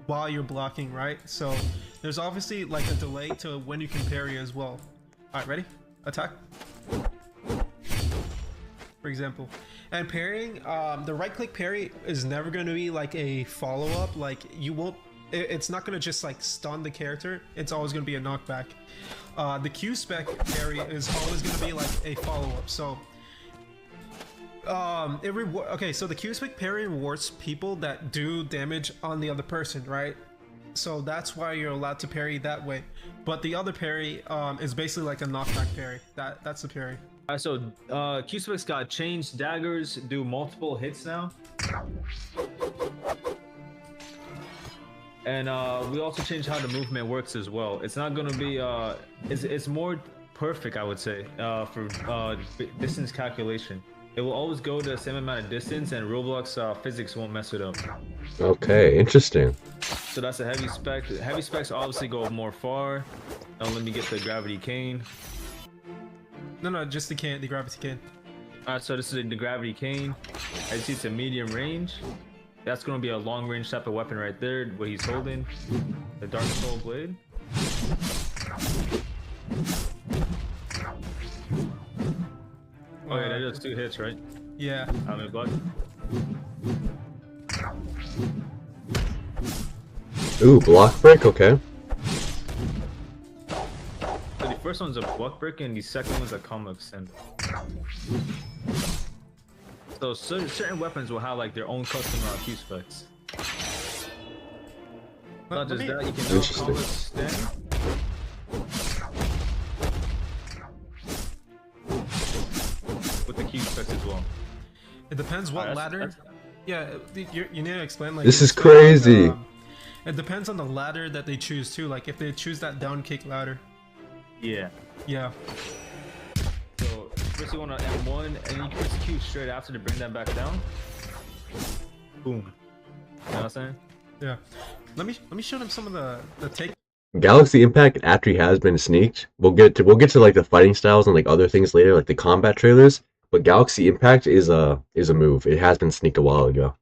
B: while you're blocking, right? So there's obviously like a delay to when you can parry as well. All right, ready? Attack. For example, and parrying, the right click parry is never going to be like a follow-up. Like you won't, it's not going to just like stun the character. It's always going to be a knockback. The Q spec parry is always going to be like a follow-up. So okay, so the Q spec parry rewards people that do damage on the other person, right? So that's why you're allowed to parry that way. But the other parry is basically like a knockback parry. That's the parry.
C: Alright, so Q specs got changed. Daggers do multiple hits now. And we also changed how the movement works as well. It's not gonna be it's more perfect, I would say, for distance calculation. It will always go the same amount of distance, and Roblox physics won't mess it up.
A: Okay, interesting.
C: So that's a heavy spec. Heavy specs obviously go more far. Now let me get the gravity cane.
B: No, just the gravity cane.
C: Alright, so this is the gravity cane. As you see, it's a medium range. That's going to be a long range type of weapon right there, what he's holding. The Dark Soul Blade. Oh yeah, that does 2 hits, right?
B: Yeah.
C: I'm in blood.
A: Ooh, block break, okay.
C: So the first one's a block break and the second one's a combo extender. So certain weapons will have like their own custom Q specs. Not just that, you can now combo extend. With the Q specs as well.
B: It depends what ladder. Yeah, you need to explain like
A: this is crazy.
B: It depends on the ladder that they choose too. Like if they choose that down kick ladder.
C: Yeah.
B: Yeah.
C: So first you want to M1 and you can press Q straight after to bring that back down. Boom. You know what I'm saying?
B: Yeah. Let me show them some of the take.
A: Galaxy Impact after he has been sneaked. We'll get to like the fighting styles and like other things later, like the combat trailers. But Galaxy Impact is a move. It has been sneaked a while ago.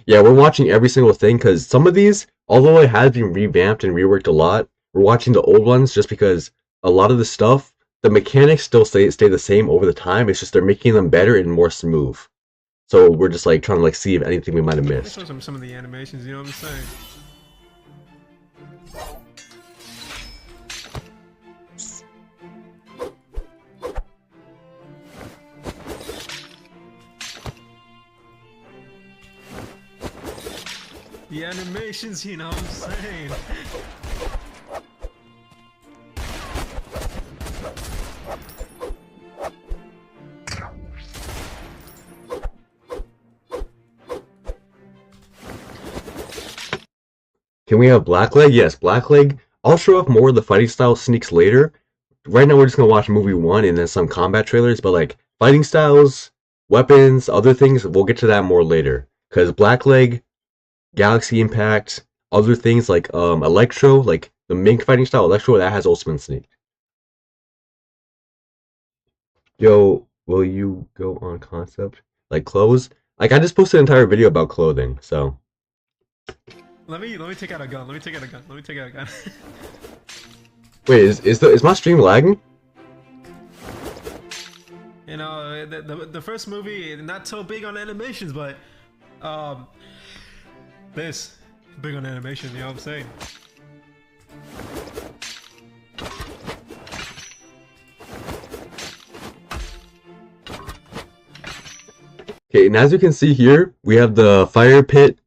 A: Yeah, we're watching every single thing because some of these, although it has been revamped and reworked a lot, we're watching the old ones just because a lot of the stuff, the mechanics still stay the same over the time. It's just they're making them better and more smooth. So we're just like trying to like see if anything we might have missed.
B: Show some of the animations. You know what I'm saying? The animations, you know what I'm saying?
A: Can we have Blackleg? Yes, Blackleg. I'll show off more of the fighting style sneaks later. Right now we're just gonna watch movie 1 and then some combat trailers, but like fighting styles, weapons, other things, we'll get to that more later. Because Blackleg, Galaxy Impact, other things like Electro, like The mink fighting style electro that has ultimate sneak. Yo, will you go on concept like clothes? Like I just posted an entire video about clothing, so.
B: Let me take out a gun. Let me take out a gun. Let me take out a gun.
A: Wait, is my stream lagging?
B: You know, the first movie not so big on animations, but this big on animations. You know what I'm saying?
A: Okay, and as you can see here, we have the fire pit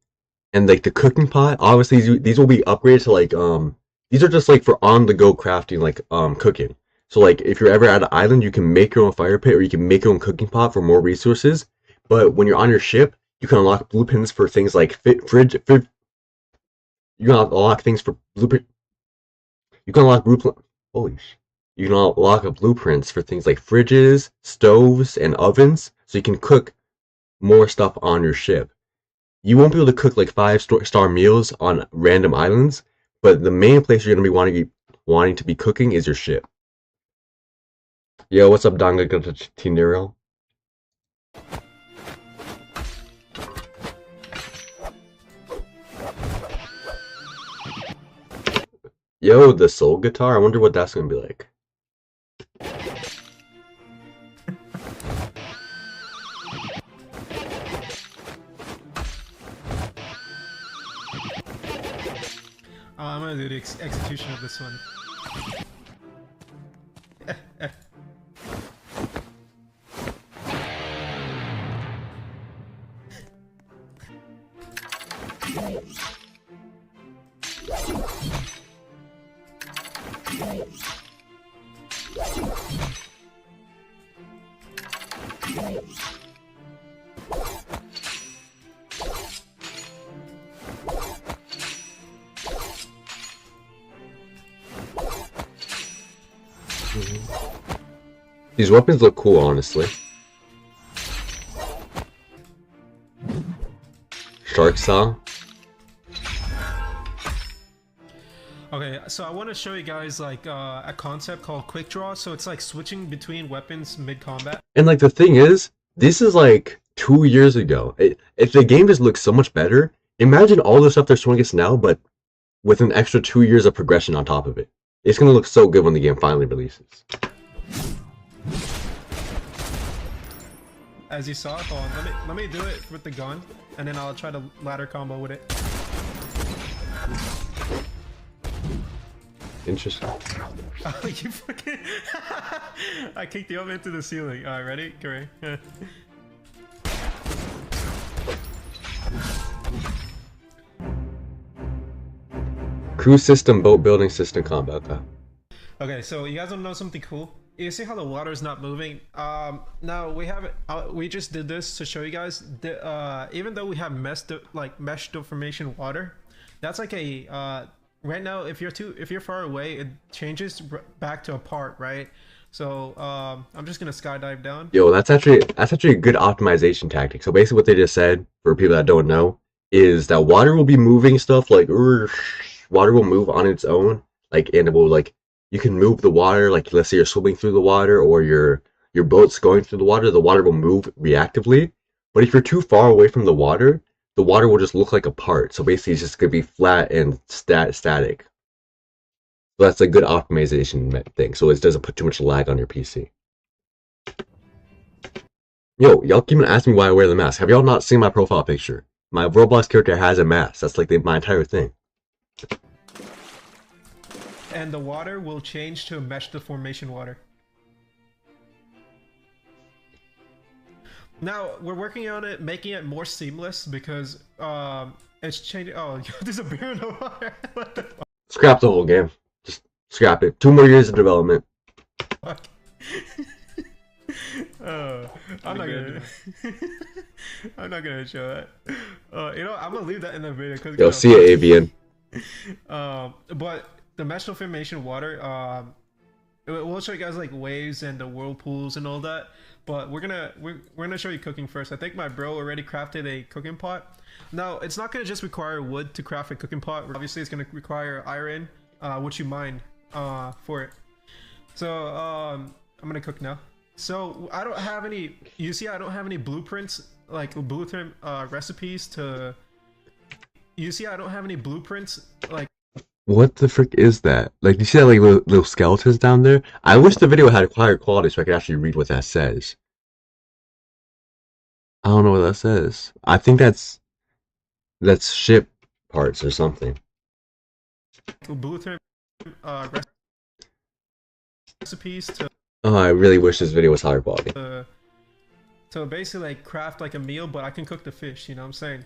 A: and like the cooking pot. Obviously, these will be upgraded to like these are just like for on the go crafting, like cooking. So like if you're ever at an island, you can make your own fire pit or you can make your own cooking pot for more resources. But when you're on your ship, you can unlock blueprints for things like fridge. You can unlock things for blueprint. You can unlock blueprint. Holy sh! You can unlock blueprints for things like fridges, stoves, and ovens, so you can cook more stuff on your ship. You won't be able to cook like 5-star meals on random islands, but the main place you're gonna be wanting to be cooking is your ship. Yo, what's up, Danga Tinero? Yo, the soul guitar. I wonder what that's gonna be like.
B: I'm gonna do the execution of this one.
A: These weapons look cool, honestly. Shark saw.
B: Okay, so I want to show you guys like a concept called quick draw. So it's like switching between weapons mid-combat.
A: And like the thing is, this is like 2 years ago. If the game just looks so much better, imagine all the stuff they're showing us now, but with an extra 2 years of progression on top of it. It's gonna look so good when the game finally releases.
B: As you saw, hold on, let me do it with the gun, and then I'll try to ladder combo with it.
A: Interesting.
B: Oh, you fucking... I kicked you up into the ceiling. Alright, ready? Come here.
A: Crew system, boat building system, combat.
B: Okay, so you guys want to know something cool? You see how the water is not moving? Now we have it. We just did this to show you guys. Even though we have mesh deformation water, that's like a right now. If you're far away, it changes back to apart, right? So I'm just gonna skydive down.
A: Yo, that's actually a good optimization tactic. So basically, what they just said for people that don't know is that water will be moving stuff like water will move on its own, like, and it will like. You can move the water, like let's say you're swimming through the water or your boat's going through the water will move reactively. But if you're too far away from the water will just look like a part. So basically it's just gonna be flat and static. So that's a good optimization thing. So it doesn't put too much lag on your PC. Yo, y'all keep asking me why I wear the mask. Have y'all not seen my profile picture? My Roblox character has a mask. That's like my entire thing.
B: And the water will change to mesh deformation water. Now we're working on it, making it more seamless because it's changing. Oh, there's a bear in the water. What the fuck?
A: Scrap the whole game. Just scrap it. 2 more years of development.
B: Fuck. I'm not gonna. I'm not gonna show that. You know, I'm gonna leave that in the video because.
A: Yo, see ya, Avian.
B: But the mesh deformation water, we'll show you guys like waves and the whirlpools and all that. But we're gonna show you cooking first. I think my bro already crafted a cooking pot. Now it's not gonna just require wood to craft a cooking pot. Obviously, it's gonna require iron, what you mine for it. So I'm gonna cook now. So I don't have any. You see, I don't have any blueprints, like blueprint recipes to. You see, I don't have any blueprints like.
A: What the frick is that? Like, you see that like little skeletons down there? I wish the video had higher quality so I could actually read what that says. I don't know what that says. I think that's ship parts or something.
B: Blueprint recipes to.
A: Oh, I really wish this video was higher quality.
B: To basically like craft like a meal, but I can cook the fish. You know what I'm saying?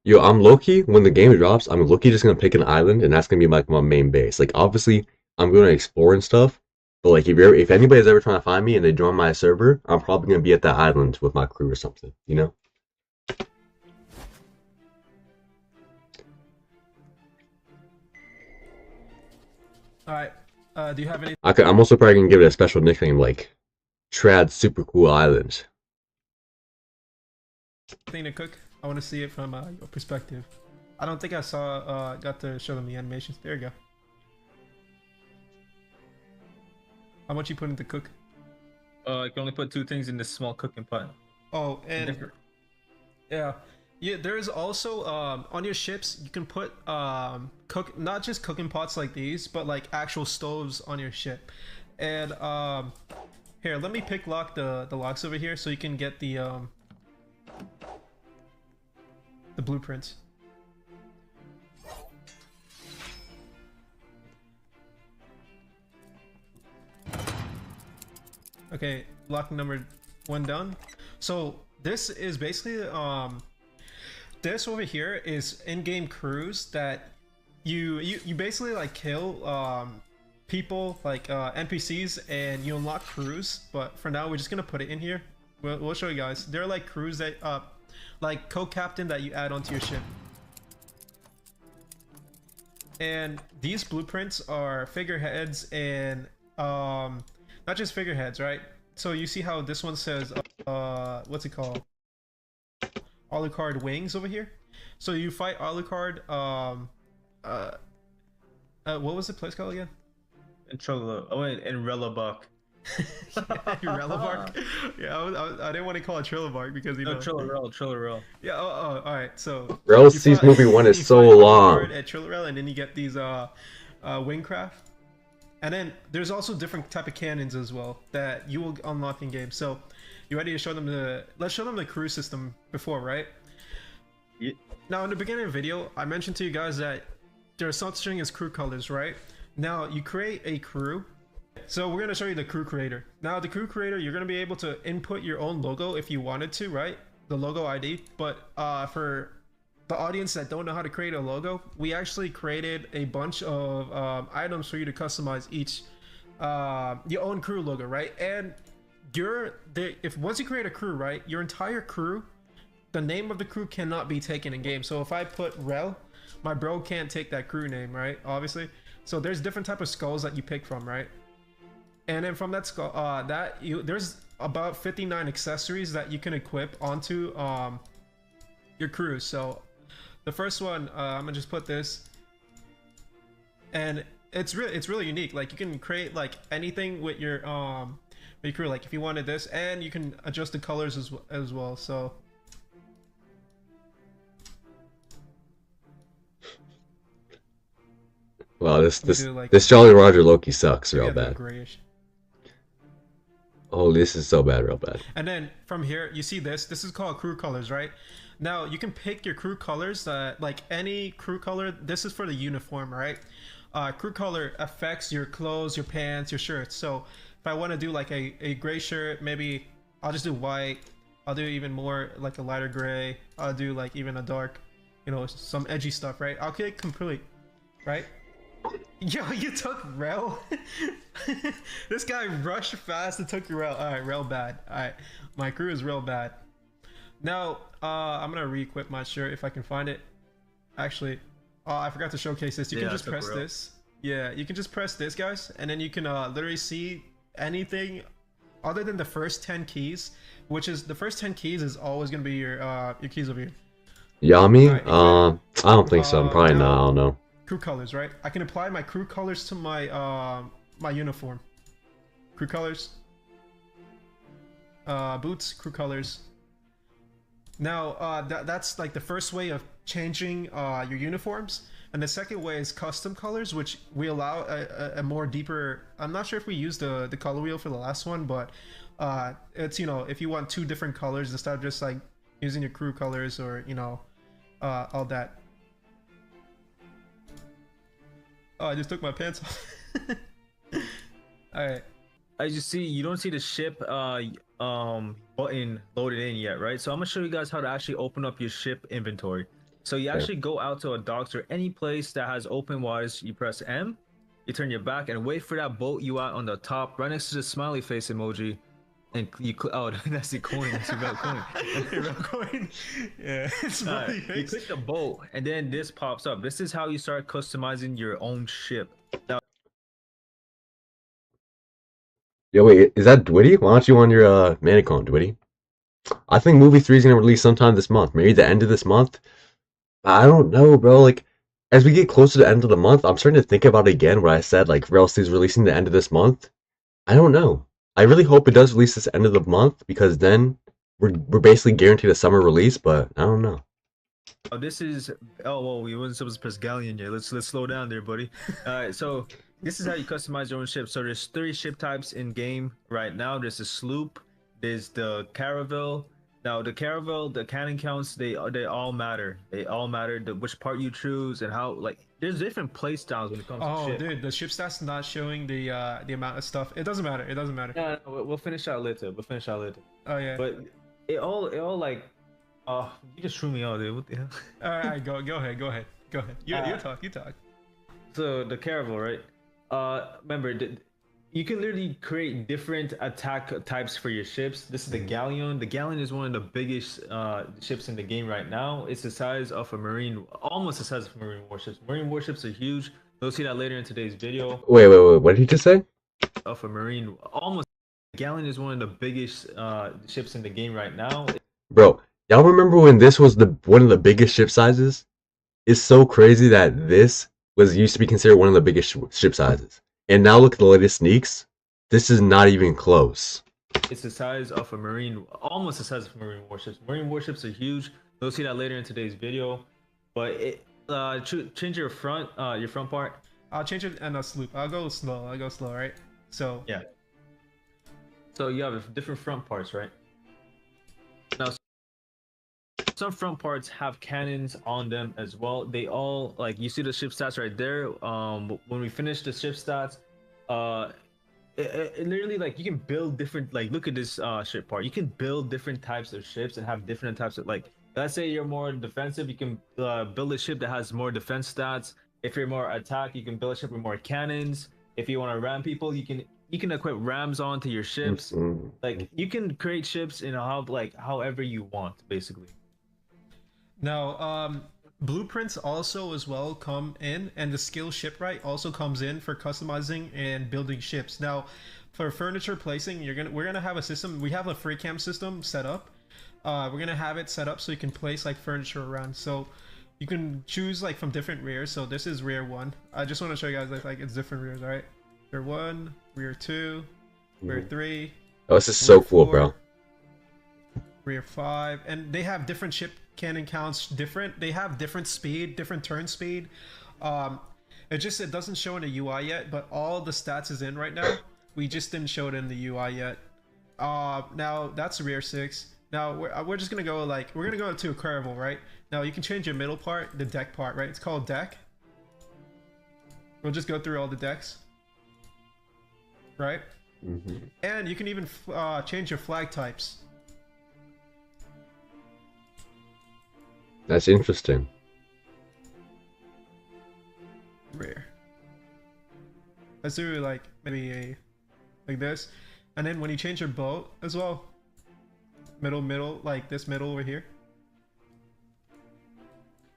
A: Yo, I'm low-key, when the game drops, I'm low-key just gonna pick an island, and that's gonna be like my main base. Like, obviously, I'm gonna explore and stuff, but like, if anybody's ever trying to find me and they join my server, I'm probably gonna be at that island with my crew or something, you know?
B: All right. Do you have any?
A: I'm also probably gonna give it a special nickname like Trad Super Cool Island.
B: Thing to cook? I want to see it from your perspective. I don't think I saw got to show them the animations. There you go. How much you put into cook?
C: I can only put 2 things in this small cooking pot.
B: Oh, and yeah, there's also on your ships you can put not just cooking pots like these, but like actual stoves on your ship. And here, let me pick lock the locks over here so you can get the blueprints. Okay, lock number 1 done. So this is basically this over here is in-game crews that you basically like kill people like NPCs and you unlock crews. But for now we're just gonna put it in here. We'll show you guys. They're like crews that like co-captain that you add onto your ship. And these blueprints are figureheads and not just figureheads, right? So you see how this one says what's it called? Alucard wings over here. So you fight Alucard what was the place called again?
C: And Trello. Oh, and Rellabuck.
B: Rellabark. Yeah, I didn't want to call it Trillabark because you know.
C: Trillerell.
B: Yeah. Oh, all right. So
A: Rell Seas movie 1 is so long.
B: At Trillerell, and then you get these wingcraft, and then there's also different type of cannons as well that you will unlock in game. So you ready to show them let's show them the crew system before, right?
C: Yeah.
B: Now in the beginning of the video, I mentioned to you guys that there's such thing as crew colors, right? Now you create a crew. So we're going to show you the crew creator. Now the crew creator, you're going to be able to input your own logo if you wanted to, right? The logo ID. But for the audience that don't know how to create a logo, we actually created a bunch of items for you to customize each your own crew logo, right? And if once you create a crew, right, your entire crew, the name of the crew cannot be taken in game. So if I put Rell, my bro can't take that crew name, right? Obviously. So there's different type of skulls that you pick from, right? And then from that skull, there's about 59 accessories that you can equip onto your crew. So the first one, I'm gonna just put this, and it's really unique. Like you can create like anything with your crew. Like if you wanted this, and you can adjust the colors as well. So
A: wow, this Jolly Roger Loki sucks real bad.
B: Grayish.
A: Oh, this is so bad, real bad.
B: And then from here, you see this. This is called crew colors, right? Now you can pick your crew colors. Like any crew color. This is for the uniform, right? Crew color affects your clothes, your pants, your shirts. So if I want to do like a gray shirt, maybe I'll just do white. I'll do even more like a lighter gray. I'll do like even a dark, you know, some edgy stuff, right? I'll click complete, right? Yo, you took Rell? This guy rushed fast and took your Rell. Alright, Rell bad. Alright, my crew is real bad. Now, I'm gonna re-equip my shirt if I can find it. Actually, I forgot to showcase this. You can just press this. Yeah, you can just press this, guys, and then you can literally see anything other than the first 10 keys, which is the first 10 keys is always gonna be your keys over here.
A: Yami?
B: All right, equip.
A: I don't think so. I'm probably not. I
B: Now
A: don't know.
B: crew colors, right? I can apply my crew colors to my my uniform. Crew colors. Boots, crew colors. Now, that's like the first way of changing your uniforms. And the second way is custom colors, which we allow a more deeper. I'm not sure if we used the color wheel for the last one, but it's, you know, if you want two different colors instead of just like using your crew colors or, you know, all that. Oh, I just took my pants off. All right.
C: As you see, you don't see the ship button loaded in yet, right? So I'm gonna show you guys how to actually open up your ship inventory. So you actually go out to a docks or any place that has open waters. You press M, you turn your back and wait for that boat you out on the top, right next to the smiley face emoji, and you click. Oh, that's the coin. That's your Rell coin.
B: Rell coin. Yeah, it's smiley face.
C: You click the boat, and then this pops up. This is how you start customizing your own ship. Now,
A: Yo, wait, is that Dwitty? Why don't you on your Manicon, Dwitty? I think movie 3 is gonna release sometime this month. Maybe the end of this month. I don't know, bro. Like, as we get closer to the end of the month, I'm starting to think about it again. Where I said like Rell Seas releasing the end of this month. I don't know. I really hope it does release this end of the month because then we're basically guaranteed a summer release. But I don't know.
C: this is well, we wasn't supposed to press galleon yet. Let's slow down there, buddy. All right, so this is how you customize your own ship. So there's 3 ship types in game right now. There's the sloop, there's the caravel. Now the caravel, the cannon counts, they all matter. They all matter. Which part you choose and how, like, there's different play styles when it comes to ship.
B: Oh, dude, the ship stats not showing the amount of stuff. It doesn't matter. It doesn't matter.
C: No, we'll finish out later.
B: Oh yeah.
C: But it all like, you just threw me out, dude. What the hell?
B: All right, go ahead. You talk.
C: So the caravel, right? Remember, you can literally create different attack types for your ships. This is the galleon. The galleon is one of the biggest ships in the game right now. It's the size of a marine, almost the size of marine warships. Marine warships are huge. You'll see that later in today's video.
A: Wait. What did he just say?
C: Of a marine, almost. The galleon is one of the biggest ships in the game right now.
A: Bro, y'all remember when this was one of the biggest ship sizes? It's so crazy that this was used to be considered one of the biggest ship sizes. And now look at the latest sneaks. This is not even close.
C: It's the size of a marine, almost the size of marine warships. Marine warships are huge. You'll see that later in today's video. But change your front part.
B: I'll change it and a sloop. I'll go slow, right? So
C: yeah. So you have different front parts, right? Now, some front parts have cannons on them as well. They all, like, you see the ship stats right there. When we finish the ship stats, it literally, like, you can build different, like, look at this ship part. You can build different types of ships and have different types of, like, let's say you're more defensive, you can build a ship that has more defense stats. If you're more attack, you can build a ship with more cannons. If you want to ram people, you can equip rams onto your ships. Like, you can create ships in however you want, basically.
B: now, blueprints also as well come in, and the skill shipwright also comes in for customizing and building ships. Now, for furniture placing, we're gonna have a system. We have a free cam system set up. We're gonna have it set up so you can place like furniture around. So you can choose like from different rears. So this is rear 1. I just want to show you guys like it's different rears, all right? Rear 1, rear 2, rear 3.
A: Oh, this is so cool,
B: 4,
A: bro.
B: Rear 5, and they have different ship cannon counts. They have different speed, different turn speed. It doesn't show in the UI yet, but all the stats is in right now. We just didn't show it in the UI yet. Now that's rear 6. Now we're just gonna go we're gonna go to a caravel, right? Now you can change your middle part, the deck part, right? It's called deck. We'll just go through all the decks, right? And you can even change your flag types.
A: That's interesting.
B: Rear. Let's do maybe like this, and then when you change your boat as well, middle, like this middle over here.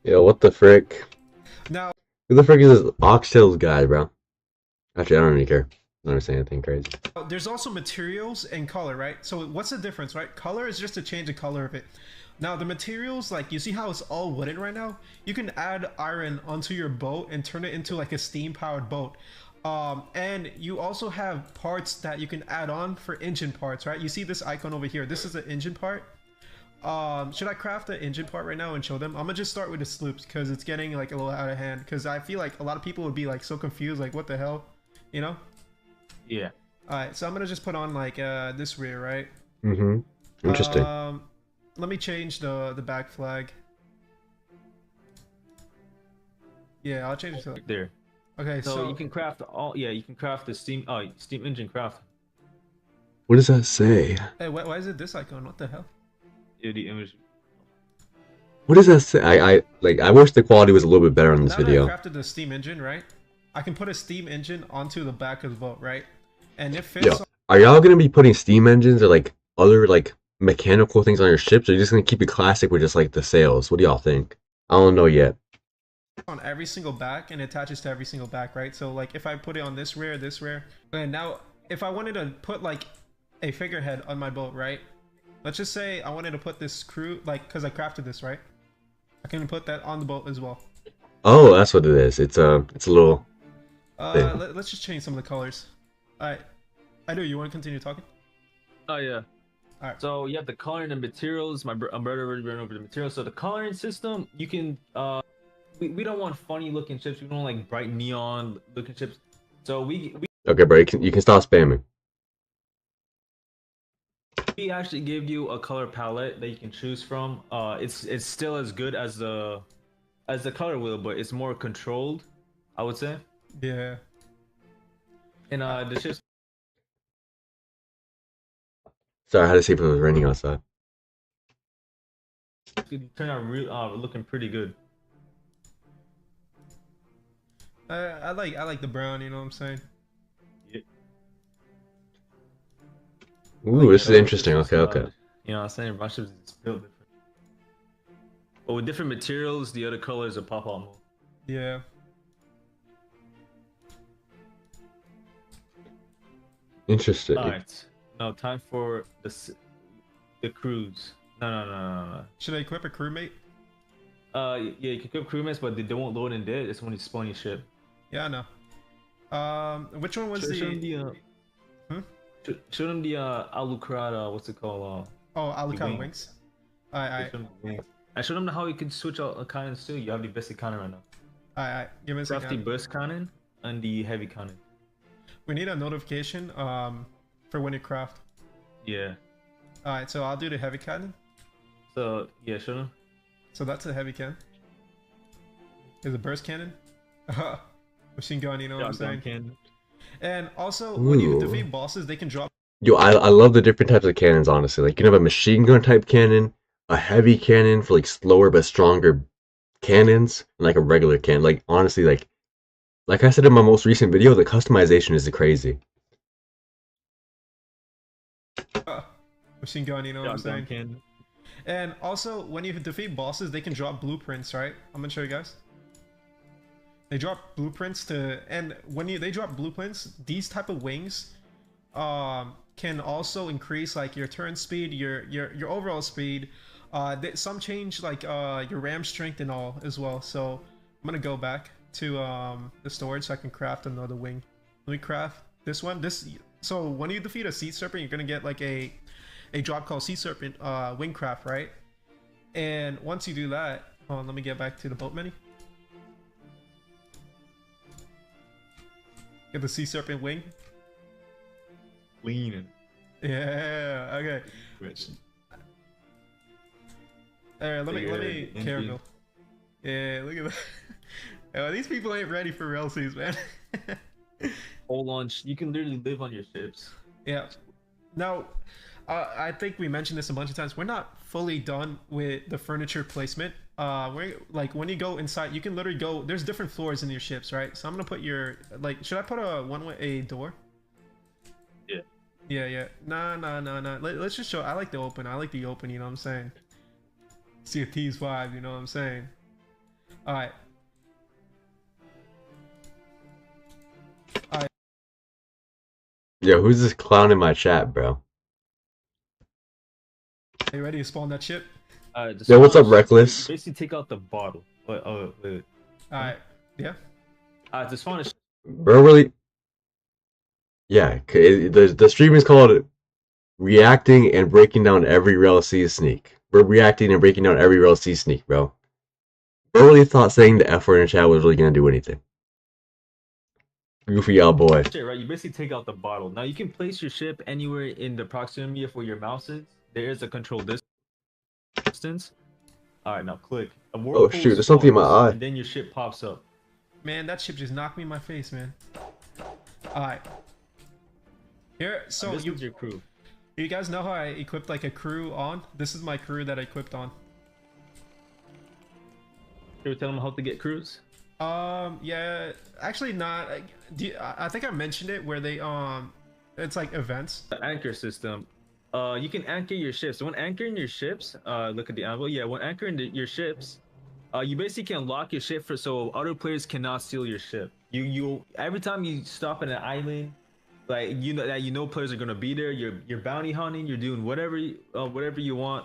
A: Yo, what the frick?
B: Now,
A: Who the frick is this Oxtails guy, bro? Actually, I don't really care. I don't say anything crazy.
B: there's also materials and color, right? So what's the difference, right? Color is just to change the color of it. Now the materials, like you see how it's all wooden right now? You can add iron onto your boat and turn it into like a steam powered boat. And you also have parts that you can add on for engine parts, right? You see this icon over here. This is the engine part. Should I craft the engine part right now and show them? I'm gonna just start with the sloops because it's getting like a little out of hand. Because I feel like a lot of people would be like so confused, like what the hell, you know?
C: Yeah.
B: All right, so I'm gonna just put on like this rear, right?
A: Mm-hmm. Interesting.
B: Let me change the back flag. Yeah, I'll change it to
C: There.
B: okay.
C: So you can craft you can craft the steam engine craft.
A: What does that say?
B: Hey, why is it this icon? What the hell?
C: Yeah, the image.
A: What does that say? I wish the quality was a little bit better on this
B: Now
A: video.
B: that I crafted the steam engine, right? I can put a steam engine onto the back of the boat, right? And it fits.
A: Yo, are y'all gonna be putting steam engines or like other like mechanical things on your ships, or are you just gonna keep it classic with just like the sails? What do y'all think? I don't know yet.
B: On every single back and it attaches to every single back, right? So like if I put it on this rear, and now if I wanted to put like a figurehead on my boat, right? Let's just say I wanted to put this crew, like, because I crafted this, right? I can put that on the boat as well.
A: Oh, that's what it is. It's a little thing.
B: Let's just change some of the colors. All right, I do. You want to continue talking?
C: Oh yeah.
B: All right.
C: So you have the coloring and materials. My brother already ran over the materials. So the coloring system, you can we don't want funny looking ships. We don't like bright neon looking ships. So we
A: Okay, bro, you can stop spamming.
C: actually give you a color palette that you can choose from. It's still as good as the color wheel, but it's more controlled, I would say.
B: Yeah.
C: And the ships.
A: Sorry, I had to see if it was raining outside.
C: Turn out looking pretty good.
B: I like the brown. You know what I'm saying?
C: Yeah.
A: Ooh, this is interesting. Okay, okay.
C: You know what I'm saying? My ships is built different. But with different materials, the other colors will pop out more.
B: Yeah.
A: Interesting.
C: Alright. Now time for the cruise. No.
B: Should I equip a crewmate?
C: Yeah, you can equip crewmates, but they won't load in there. It's when you spawn your ship.
B: Yeah, I know. Which one was
C: Show them show them the Alucard, what's it called?
B: Oh, Alucard wings. Alright.
C: I showed them how you can switch out cannons too. You have the basic cannon right now.
B: Alright. Give me a
C: Craft the
B: second.
C: burst cannon and the heavy cannon.
B: We need a notification for when you craft.
C: Yeah.
B: Alright, so I'll do the heavy cannon.
C: So yeah, show them.
B: So that's a heavy cannon. There's a burst cannon. Machine gun, you know what I'm saying?
C: Cannon.
B: And also, when you
A: Ooh.
B: defeat bosses, they can drop.
A: Yo, I love the different types of cannons, honestly. Like, you can have a machine gun type cannon, a heavy cannon for like slower but stronger cannons, and like a regular cannon. Like, honestly, like I said in my most recent video, the customization is crazy.
B: Machine gun, you know what I'm saying?
C: Cannon.
B: And also, when you defeat bosses, they can drop blueprints, right? I'm gonna show you guys. They drop blueprints to, and when they drop blueprints, these type of wings, can also increase like your turn speed, your overall speed. Some change like your ram strength and all as well. So I'm gonna go back to the storage so I can craft another wing. Let me craft this one. So when you defeat a sea serpent, you're gonna get like a drop called sea serpent wing craft, right? And once you do that, hold on, let me get back to the boat menu. Get the sea serpent wing.
C: Leaning.
B: Yeah. Okay. Alright, let me caramel. Yeah, look at that. Oh, these people ain't ready for Rell Seas, man.
C: Whole launch. You can literally live on your ships.
B: Yeah. Now, I think we mentioned this a bunch of times. We're not fully done with the furniture placement. We're like when you go inside, you can literally go. There's different floors in your ships, right? So I'm gonna put your like. Should I put a door?
C: Yeah.
B: Yeah. Nah. Let's just show. I like the open. I like the open. You know what I'm saying? See a T's vibe. You know what I'm saying? All right.
A: Yo, who's this clown in my chat, bro?
B: Are you ready to spawn that ship?
A: Yeah, what's up,
C: You
A: Reckless?
C: basically take out the bottle. Wait, wait.
B: All right. Yeah.
C: To spawn a ship,
A: Bro, really? Yeah, the stream is called reacting and breaking down every Rell Seas Sneak. We're reacting and breaking down every Rell Seas Sneak, bro. Bro really thought saying the F word in chat was really gonna do anything. Goofy out boy.
C: right? You basically take out the bottle. Now you can place your ship anywhere in the proximity of where your mouse is. There is a control distance. All right, now click. A
A: Oh
C: whirlpool
A: shoot, there's something in my
C: spawns,
A: eye.
C: and then your ship pops up.
B: Man, that ship just knocked me in my face, man. All right. Here, so
C: This is your crew.
B: you guys know how I equipped like a crew on? This is my crew that I equipped on.
C: Should we tell them how to get crews?
B: Yeah, actually not. I think I mentioned it where they it's like events.
C: The anchor system. You can anchor your ships. When anchoring your ships, look at the anvil. Yeah, when anchoring your ships, you basically can lock your ship so other players cannot steal your ship. You every time you stop at an island, like you know that players are gonna be there. You're bounty hunting. You're doing whatever you want.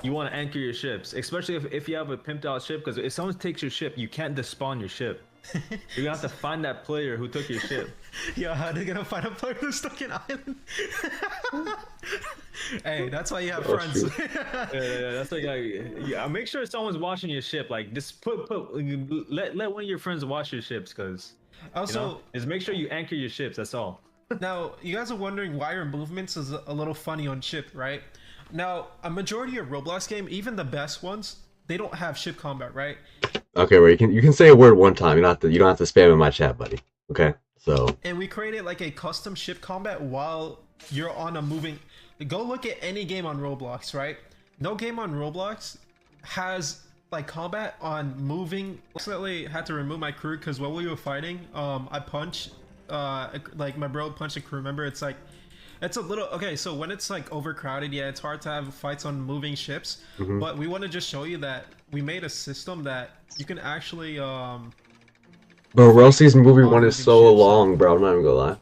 C: You want to anchor your ships, especially if you have a pimped out ship. Because if someone takes your ship, you can't despawn your ship. You're gonna have to find that player who took your ship.
B: Yo, how are they gonna find a player who's stuck in island? Hey, that's why you have friends.
C: Yeah, that's like, yeah. Make sure someone's watching your ship. Like, just let one of your friends watch your ships, because
B: Also,
C: just make sure you anchor your ships. That's all.
B: now you guys are wondering why your movements is a little funny on ship, right? Now, a majority of Roblox game, even the best ones, they don't have ship combat, right?
A: Okay, where you can say a word one time. You don't have to spam in my chat, buddy. Okay, so
B: And we created like a custom ship combat while you're on a moving. Go look at any game on Roblox, right? No game on Roblox has like combat on moving. Accidentally had to remove my crew because while we were fighting, I punched, like my bro punched a crew member. It's like, it's a little okay. So when it's like overcrowded, yeah, it's hard to have fights on moving ships. But we want to just show you that we made a system that you can actually
A: bro, Rell Seas movie one is
B: moving
A: so
B: ships.
A: long, bro. I'm not even gonna lie.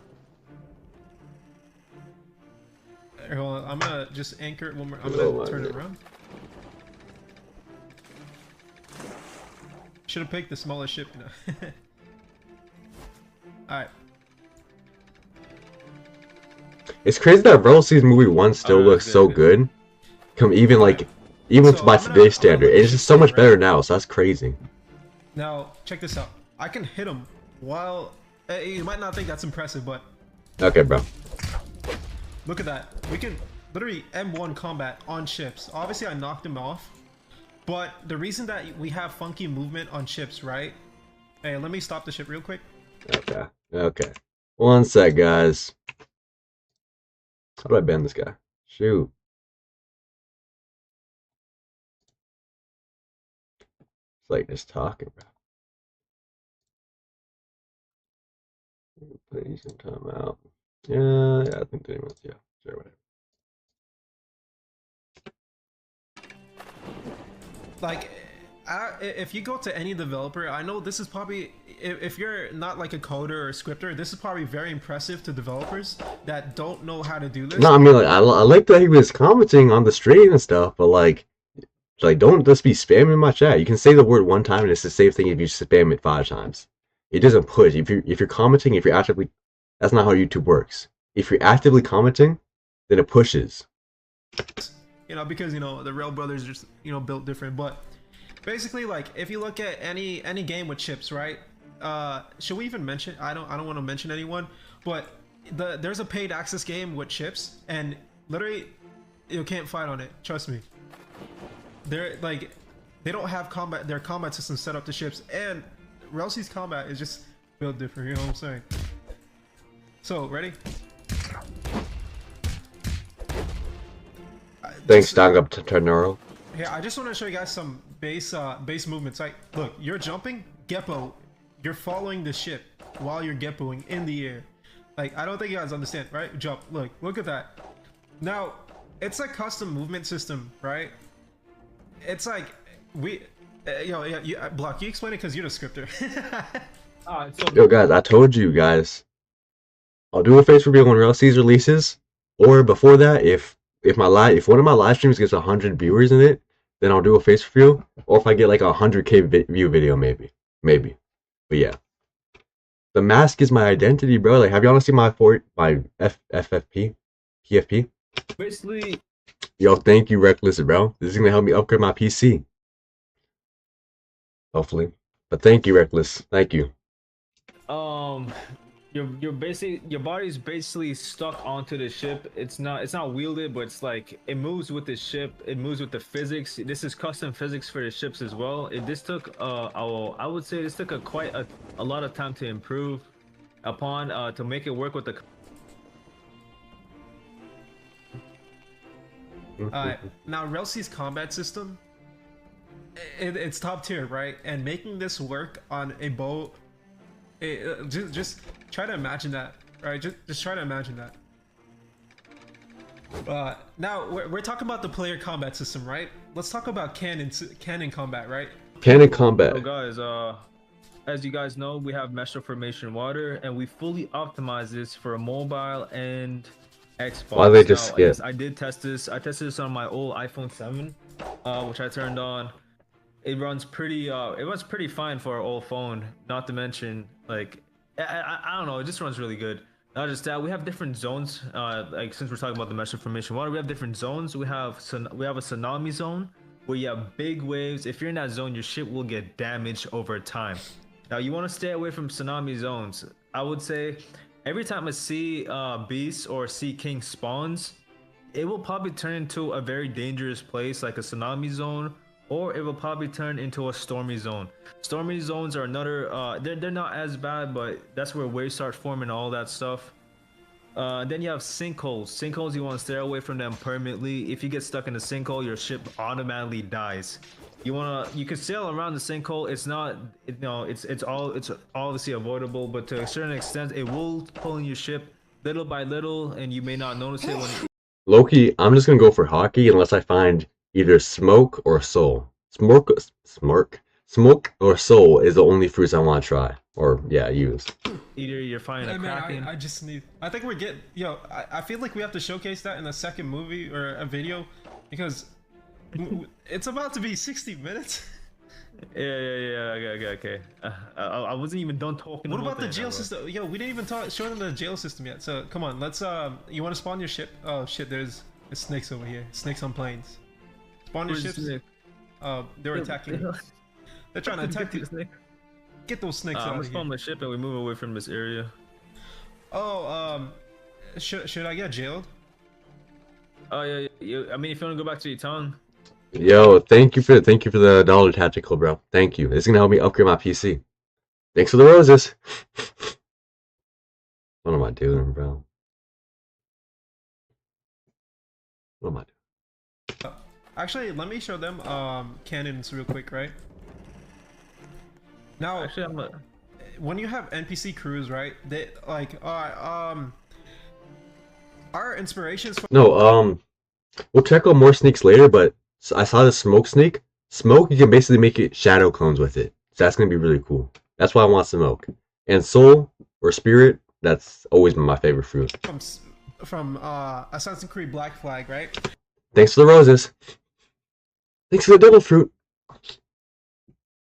B: Hold on, I'm gonna just anchor it one more. I'm
A: Oh
B: gonna
A: my
B: turn it
A: God.
B: around. Should have picked the smallest ship, you know. Alright.
A: It's crazy that Rell Seas movie one still looks so good. Even
B: So
A: by
B: I'm gonna-
A: today's
B: I'm gonna
A: standard,
B: let
A: it's
B: you
A: just so
B: see,
A: much
B: right?
A: better now. So that's crazy.
B: Now, check this out. I can hit him while... you might not think that's impressive, but
A: Okay, bro.
B: look at that. We can literally M1 combat on ships. Obviously, I knocked him off. But the reason that we have funky movement on ships, right? Hey, let me stop the ship real quick.
A: Okay. Okay. One sec, guys. How do I ban this guy? Shoot. It's like just talking, bro. Please some time out. Yeah, I think 30 minutes. Yeah, sure, whatever.
B: Like, if you go to any developer, I know this is probably, if you're not like a coder or a scripter, this is probably very impressive to developers that don't know how to do this.
A: No, I mean, like, I like that he was commenting on the stream and stuff, but like don't just be spamming my chat. You can say the word one time, and it's the same thing if you spam it 5 times. It doesn't push. If you're commenting, if you're actively, that's not how YouTube works. If you're actively commenting, then it pushes.
B: You know, because, you know, the Rell brothers are just, you know, built different. But basically, like, if you look at any game with chips, right? Should we even mention? I don't want to mention anyone, but there's a paid access game with chips, and literally, you can't fight on it. Trust me. They're like, they don't have combat. Their combat system set up to ships, and Rell Seas combat is just built different. You know what I'm saying? So ready?
A: Thanks, Stang Up to Ternaro.
B: Here, I just want to show you guys some base movements. Like, look, you're jumping, Geppo. You're following the ship while you're Geppoing in the air. Like, I don't think you guys understand, right? Jump. Look at that. Now, it's a custom movement system, right? It's like Block. You explain it because you're the scripter.
A: Yo, guys, I told you guys. I'll do a face reveal when Rell Seas releases, or before that, if one of my live streams gets 100 viewers in it, then I'll do a face reveal. Or if I get like a 100K view video, maybe. But yeah, the mask is my identity, bro. Like, have you honestly seen my FFP, PFP?
C: Basically,
A: Yo, thank you, Reckless, bro. This is gonna help me upgrade my PC. Hopefully. But thank you, Reckless. Thank you.
C: your body's basically stuck onto the ship. It's not wielded, but it's like it moves with the ship. It moves with the physics. This is custom physics for the ships as well. This took I would say this took quite a lot of time to improve upon to make it work with the.
B: Now Rell Seas combat system, it's top tier, right? And making this work on a boat, just try to imagine that, right? Just try to imagine that. Now we're talking about the player combat system, right? Let's talk about cannon combat, right?
A: Cannon combat.
C: So guys, as you guys know, we have mesh formation water, and we fully optimize this for mobile and Xbox.
A: Why they just skip?
C: I did test this. I tested this on my old iPhone 7, which I turned on. It runs pretty fine for our old phone. Not to mention, like, I don't know, it just runs really good. Not just that, we have different zones. Like, since we're talking about the mesh information water, we have different zones. We have a tsunami zone where you have big waves. If you're in that zone, your ship will get damaged over time. Now, you want to stay away from tsunami zones. I would say every time a sea beast or sea king spawns, it will probably turn into a very dangerous place like a tsunami zone, or it will probably turn into a stormy zone. Stormy zones are another, they're not as bad, but that's where waves start forming, all that stuff. Then you have sinkholes. Sinkholes, you want to stay away from them permanently. If you get stuck in a sinkhole, your ship automatically dies. You can sail around the sinkhole. It's not, it's obviously avoidable, but to a certain extent, it will pull in your ship little by little, and you may not notice it when.
A: Loki, I'm just gonna go for Haki unless I find either smoke or soul. Smoke or soul is the only fruits I want to try, or use.
C: Either you're finding a Kraken.
B: I think we're getting. I feel like we have to showcase that in a second movie or a video, because it's about to be 60 minutes.
C: Okay. I wasn't even done talking.
B: What about the jail system? Yo, we didn't even show them the jail system yet. So come on, let's. You want to spawn your ship? Oh shit, there's snakes over here. Snakes on planes. Spawn your ships. They're attacking. They're trying to attack you. Get those snakes out of here.
C: Let's spawn my ship and we move away from this area.
B: Oh, should I get jailed?
C: Oh yeah. I mean, if you want to go back to your town.
A: Yo, thank you for the dollar tactical, bro. Thank you. It's gonna help me upgrade my PC. Thanks for the roses. What am I doing, bro? What am I doing?
B: Actually, let me show them cannons real quick, right? Now,
C: actually,
B: when you have NPC crews, right? They like, our inspirations.
A: We'll check out more sneaks later, but I saw the smoke snake. Smoke, you can basically make it shadow clones with it. So that's gonna be really cool. That's why I want smoke. And soul or spirit, that's always been my favorite fruit.
B: From Assassin's Creed Black Flag, right?
A: Thanks for the roses. Thanks for the devil fruit.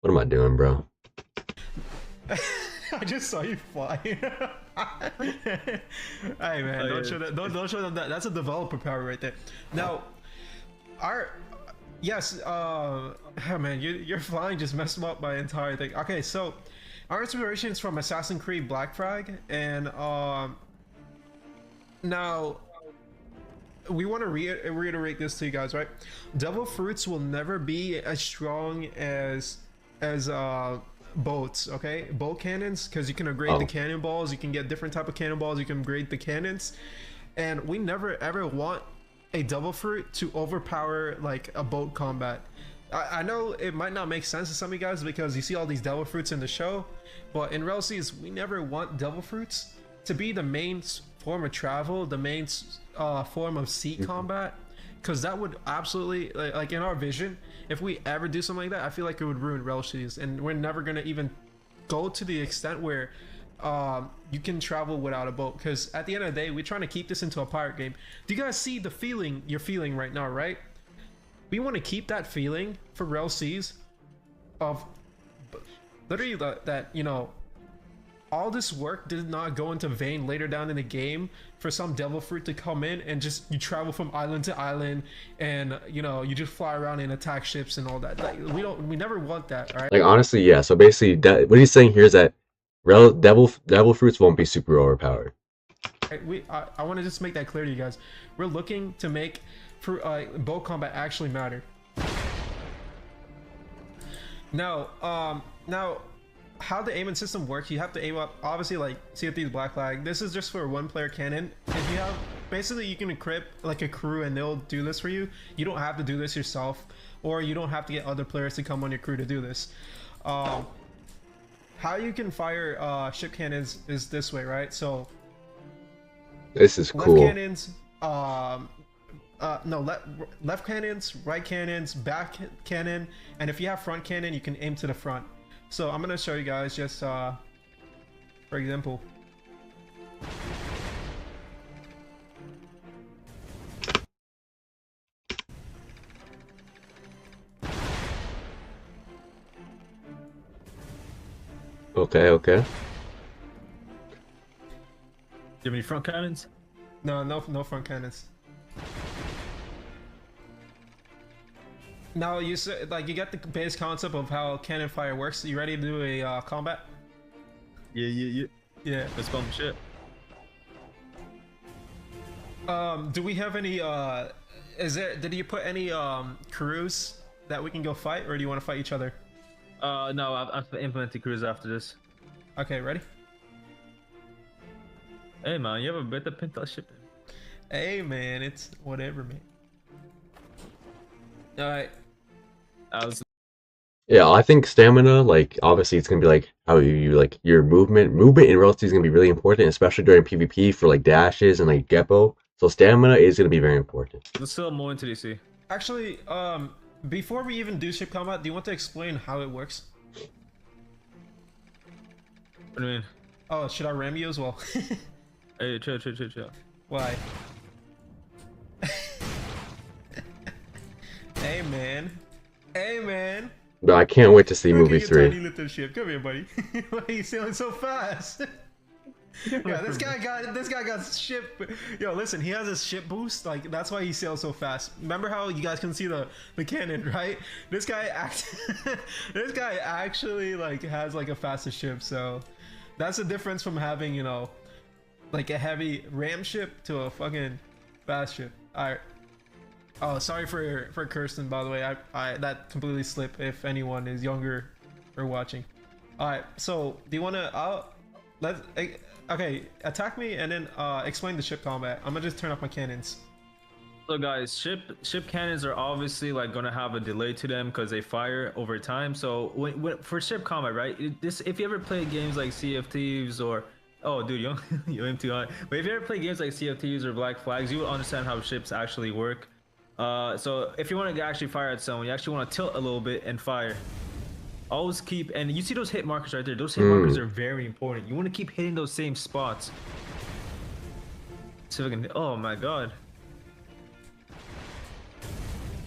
A: What am I doing, bro?
B: I just saw you fly. Hey man, don't show that. Don't show them that. That's a developer power right there. Now, man, your flying just messed up my entire thing. Okay, so our inspiration is from Assassin's Creed Black Flag, and now we want to reiterate this to you guys, right? Devil fruits will never be as strong as boats, okay? Bolt cannons, because you can upgrade the cannonballs. You can get different type of cannonballs. You can upgrade the cannons, and we never ever want a devil fruit to overpower like a boat combat. I know it might not make sense to some of you guys because you see all these devil fruits in the show, but in Rell Seas, we never want devil fruits to be the main form of travel, the main form of sea combat, because that would absolutely, like in our vision, if we ever do something like that, I feel like it would ruin Rell Seas, and we're never gonna even go to the extent where you can travel without a boat, because at the end of the day, we're trying to keep this into a pirate game. Do you guys see the feeling you're feeling right now, right? we want to keep that feeling for Rell Seas of literally that you know, all this work did not go into vain later down in the game for some devil fruit to come in and just you travel from island to island and you know you just fly around and attack ships and all that. Like we never want that, all right?
A: Like honestly, yeah. So basically, what he's saying here is that devil fruits won't be super overpowered.
B: I want to just make that clear to you guys. We're looking to make for bow combat actually matter. Now, how the aiming system works, you have to aim up, obviously, like, see if these black flag, this is just for a one player cannon. If you have, basically you can equip like a crew and they'll do this for you. You don't have to do this yourself, or you don't have to get other players to come on your crew to do this. How you can fire ship cannons is this way, right? So
A: this is cool.
B: Left cannons, left cannons, right cannons, back cannon, and if you have front cannon, you can aim to the front. So I'm gonna show you guys just for example.
A: Okay.
C: Do you have any front cannons?
B: No front cannons. Now you said, like, you get the base concept of how cannon fire works. You ready to do a combat?
C: Yeah. Let's bump shit.
B: Do we have any did you put any crews that we can go fight, or do you want to fight each other?
C: No, I've implemented crews after this.
B: Okay, ready?
C: Hey man, you have a better pinta ship.
B: Hey man, it's whatever, man. All right.
A: Yeah, I think stamina, like, obviously it's gonna be like how you like your movement in Rell Seas is gonna be really important, especially during PvP for like dashes and like Geppo. So stamina is gonna be very important.
C: Let's still more into DC.
B: Actually, before we even do ship combat, do you want to explain how it works?
C: What do you mean?
B: Oh, should I ram you as well?
C: Hey, chill.
B: Why? Hey man.
A: But I can't wait to see
B: Look
A: movie
B: at your
A: 3.
B: tiny little ship. Come here, buddy. Why are you sailing so fast? Yeah, this guy got ship. Yo, listen, he has a ship boost. Like, that's why he sails so fast. Remember how you guys can see the cannon, right? This guy actually like has like a faster ship. So that's the difference from having, you know, like a heavy ram ship to a fucking fast ship. All right. Oh, sorry for Kirsten, by the way. I that completely slipped. If anyone is younger or watching. All right. So do you want to? Okay, attack me and then explain the ship combat. I'm gonna just turn off my cannons.
C: So guys, ship cannons are obviously like gonna have a delay to them because they fire over time. So when for ship combat, right? If you ever play games like Sea of Thieves or dude, you aim too high. But if you ever play games like Sea of Thieves or Black Flags, you will understand how ships actually work. So if you want to actually fire at someone, you actually want to tilt a little bit and fire. Always keep, and you see those hit markers right there. Those hit markers are very important. You want to keep hitting those same spots. So we can, oh my god.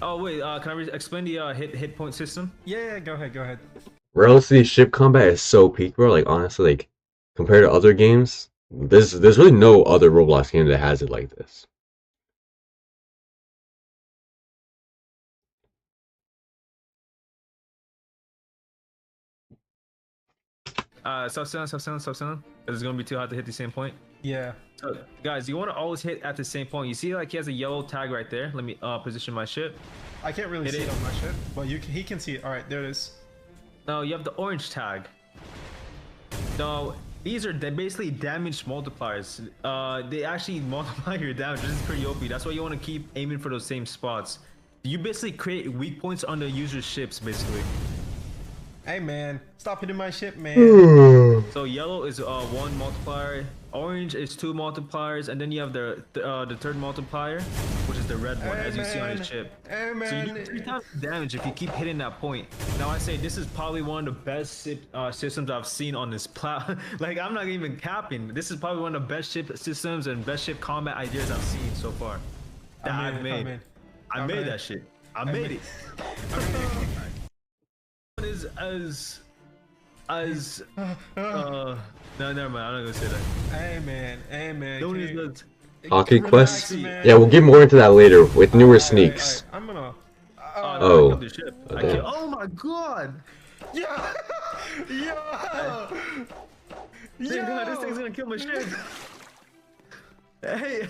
C: Oh wait, can I explain the hit point system?
B: Yeah, go ahead.
A: Rell Seas ship combat is so peak, bro. Like, honestly, like, compared to other games, there's really no other Roblox game that has it like this.
C: Stop selling. It's gonna be too hot to hit the same point.
B: Yeah.
C: So guys, you want to always hit at the same point. You see, like, he has a yellow tag right there. Let me position my ship.
B: I can't really see it on my ship, but he can see it. All right, there it is.
C: No, you have the orange tag. No, these are basically damage multipliers. They actually multiply your damage. This is pretty OP. That's why you want to keep aiming for those same spots. You basically create weak points on the user's ships, basically.
B: Hey man, stop hitting my ship, man.
C: So yellow is 1 multiplier, orange is 2 multipliers, and then you have the third multiplier, which is the red one, as you see on his chip.
B: Hey man.
C: So you do 3 times damage if you keep hitting that point. Now I say this is probably one of the best systems I've seen on this plat. Like, I'm not even capping. This is probably one of the best ship systems and best ship combat ideas I've seen so far. That I've made. I made that shit. I made it. Is as no, never mind. I'm not gonna say that.
B: Hey man.
C: No one
B: can you-
C: is that.
A: Hockey
B: Relax,
A: quest?
B: man.
A: Yeah, we'll get more into that later with newer sneaks.
B: I'm gonna.
A: Oh.
C: I killed the ship. I
A: Okay.
C: killed, oh my god!
B: Yeah. Yeah.
C: Thank God, this thing's gonna kill my ship. Hey.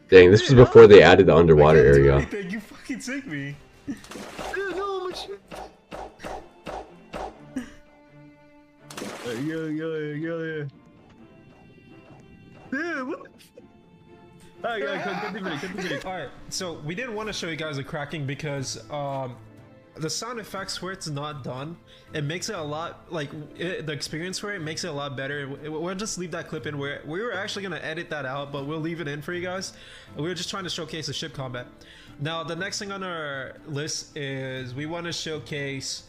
A: Dang, this was before they added the underwater area.
B: Anything. You fucking take me.
C: Dude, no, my ship. Yeah. Dude, what the Alright, continue.
B: Alright, so we didn't want to show you guys the cracking because the sound effects where it's not done, it makes it a lot, like, the experience for it makes it a lot better. We'll just leave that clip in where we were actually going to edit that out, but we'll leave it in for you guys. We were just trying to showcase the ship combat. Now, the next thing on our list is we want to showcase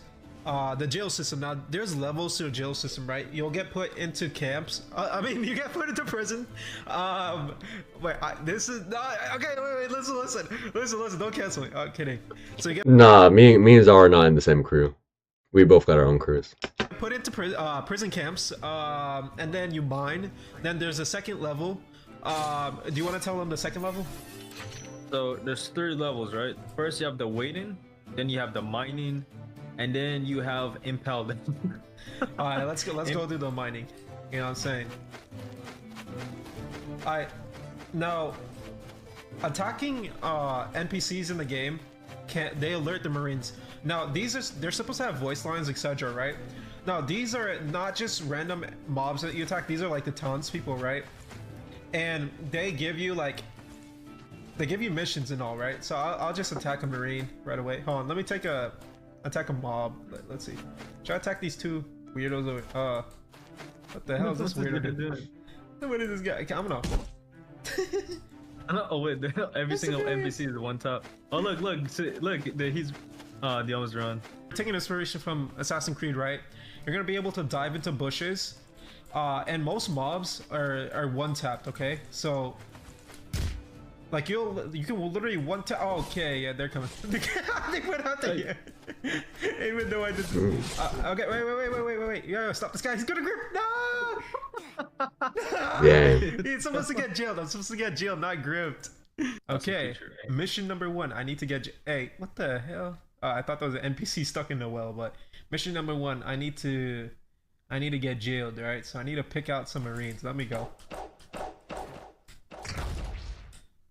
B: the jail system. Now, there's levels to the jail system, right? You'll get put into camps. You get put into prison. This is not okay. Wait. Listen. Don't cancel me. Kidding. So you get
A: Nah, me and Zara are not in the same crew. We both got our own crews.
B: put into prison camps, and then you mine. Then there's a second level. Do you want to tell them the second level?
C: So there's 3 levels, right? First you have the waiting, then you have the mining, and then you have impaled.
B: All right, let's go do the mining. You know what I'm saying? All right, now attacking NPCs in the game they alert the Marines. Now they're supposed to have voice lines, etc. Right? Now these are not just random mobs that you attack. These are like the townspeople, right? And they give you missions and all, right? So I'll just attack a Marine right away. Hold on, let me attack a mob. Let's see. Should I attack these 2 weirdos over? What the hell is this weirdo doing? What is this guy? I'm gonna.
C: Oh wait, every single NPC is one top. Oh look, he's the almost run.
B: Taking inspiration from Assassin's Creed, right? You're gonna be able to dive into bushes, and most mobs are one tapped. Okay, so like you can literally one tap. Oh, okay, yeah, they're coming. They went out there. Even though I did. Okay, wait. Yeah, stop this guy. He's gonna grip. No.
A: Yeah.
B: He's supposed to get jailed. I'm supposed to get jailed, not gripped. Okay, mission number 1. I need to get. Hey, what the hell? I thought that was an NPC stuck in the well, but mission number 1. I need to get jailed, right? So I need to pick out some Marines. Let me go.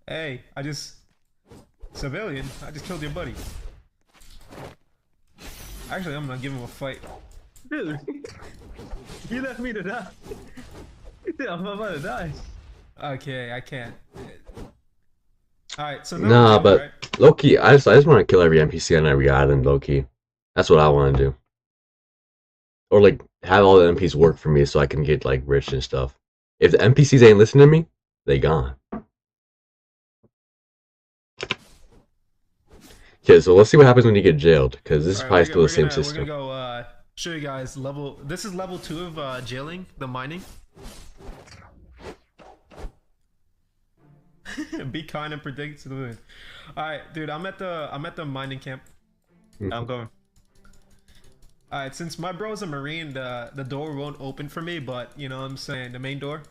B: Hey, civilian. I just killed your buddy. Actually, I'm gonna give him a fight.
C: Dude, you left me to die. I'm about to die.
B: Okay, I can't. Alright, so
A: Nah, but
B: right?
A: low-key, I just want to kill every NPC on every island, low-key. That's what I want to do. Or like have all the NPCs work for me so I can get like rich and stuff. If the NPCs ain't listening to me, they gone. Okay, so let's see what happens when you get jailed, because this is probably still the same system.
B: We're gonna go show you guys level. This is level 2 of jailing, the mining. Be kind and predict to the moon. All right, dude, I'm at the mining camp.
C: I'm going.
B: All right, since my bro's a Marine, the door won't open for me, but you know what I'm saying, the main door.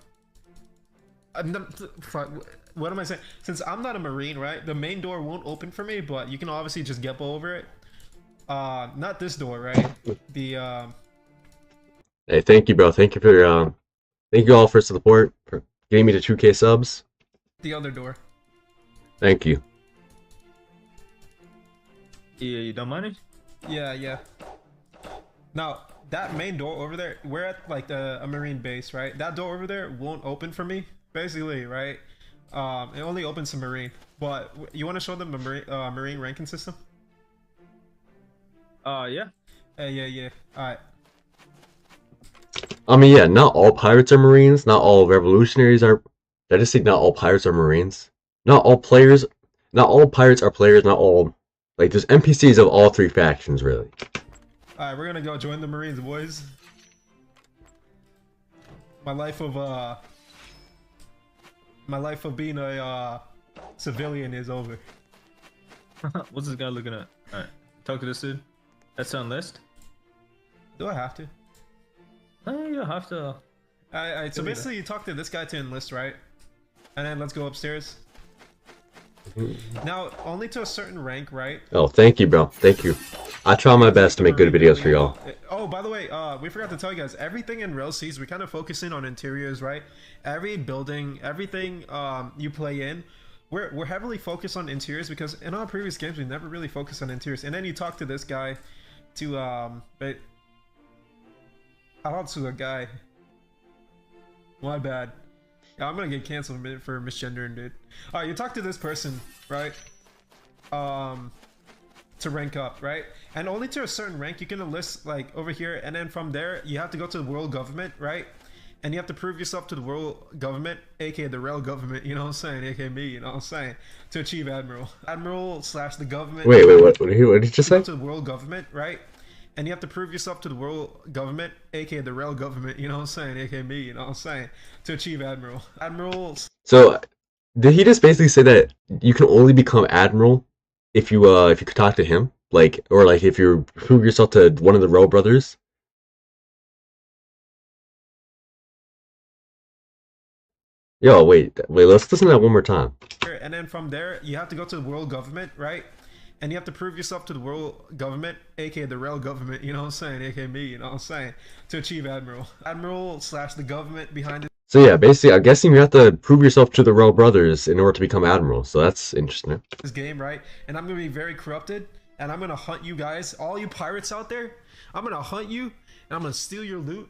B: What am I saying? Since I'm not a Marine, right? The main door won't open for me, but you can obviously just get over it. Not this door, right? The
A: Hey, thank you, bro. Thank you for thank you all for support, for getting me to 2K subs.
B: the other door.
A: Thank you.
C: Yeah, you don't mind it?
B: Yeah. Now that main door over there, we're at like a Marine base, right? That door over there won't open for me, basically, right? It only opens to Marine. But you want to show them the Marine ranking system?
C: Yeah.
B: Yeah. All right.
A: I mean, yeah, not all pirates are Marines. Not all revolutionaries are. Did I just say not all pirates are Marines? Not all players. Not all pirates are players. Not all. Like, there's NPCs of all 3 factions, really.
B: All right, we're gonna go join the Marines, boys. My life of being a civilian is over.
C: What's this guy looking at? Alright. Talk to this dude. That's on list.
B: Do I have to?
C: No, you don't have to.
B: Alright, so basically you talk to this guy to enlist, right? And then let's go upstairs. Now, only to a certain rank, right?
A: Oh, thank you, bro. Thank you. I try my best to make good videos for y'all.
B: Oh, by the way, we forgot to tell you guys, everything in Rell Seas, we're kind of focusing on interiors, right? Every building, everything you play in, we're heavily focused on interiors because in our previous games, we never really focused on interiors. And then you talk to this guy to, but out to a guy. My bad. Yeah, I'm gonna get canceled for misgendering, dude. Alright, you talk to this person, right? To rank up, right? And only to a certain rank, you can enlist like over here, and then from there, you have to go to the world government, right? And you have to prove yourself to the world government, aka the Rell government, you know what I'm saying? Aka me, you know what I'm saying? To achieve admiral. Admiral slash the government.
A: Wait, what did you just say?
B: Go to the world government, right? And you have to prove yourself to the world government, aka the Rell government, you know what I'm saying? Aka me, you know what I'm saying? To achieve admiral. Admirals.
A: So, did he just basically say that you can only become admiral if you could talk to him, like, or like if you prove yourself to one of the Rell brothers? Yo, wait, let's listen to that one more time.
B: And then from there, you have to go to the world government, right? And you have to prove yourself to the world government, aka the Rell government, you know what I'm saying? Aka me, you know what I'm saying? To achieve admiral. Admiral slash the government behind it.
A: So yeah, basically, I'm guessing you have to prove yourself to the Rell brothers in order to become admiral. So that's interesting.
B: This game, right? And I'm gonna be very corrupted, and I'm gonna hunt you guys, all you pirates out there. I'm gonna hunt you, and I'm gonna steal your loot,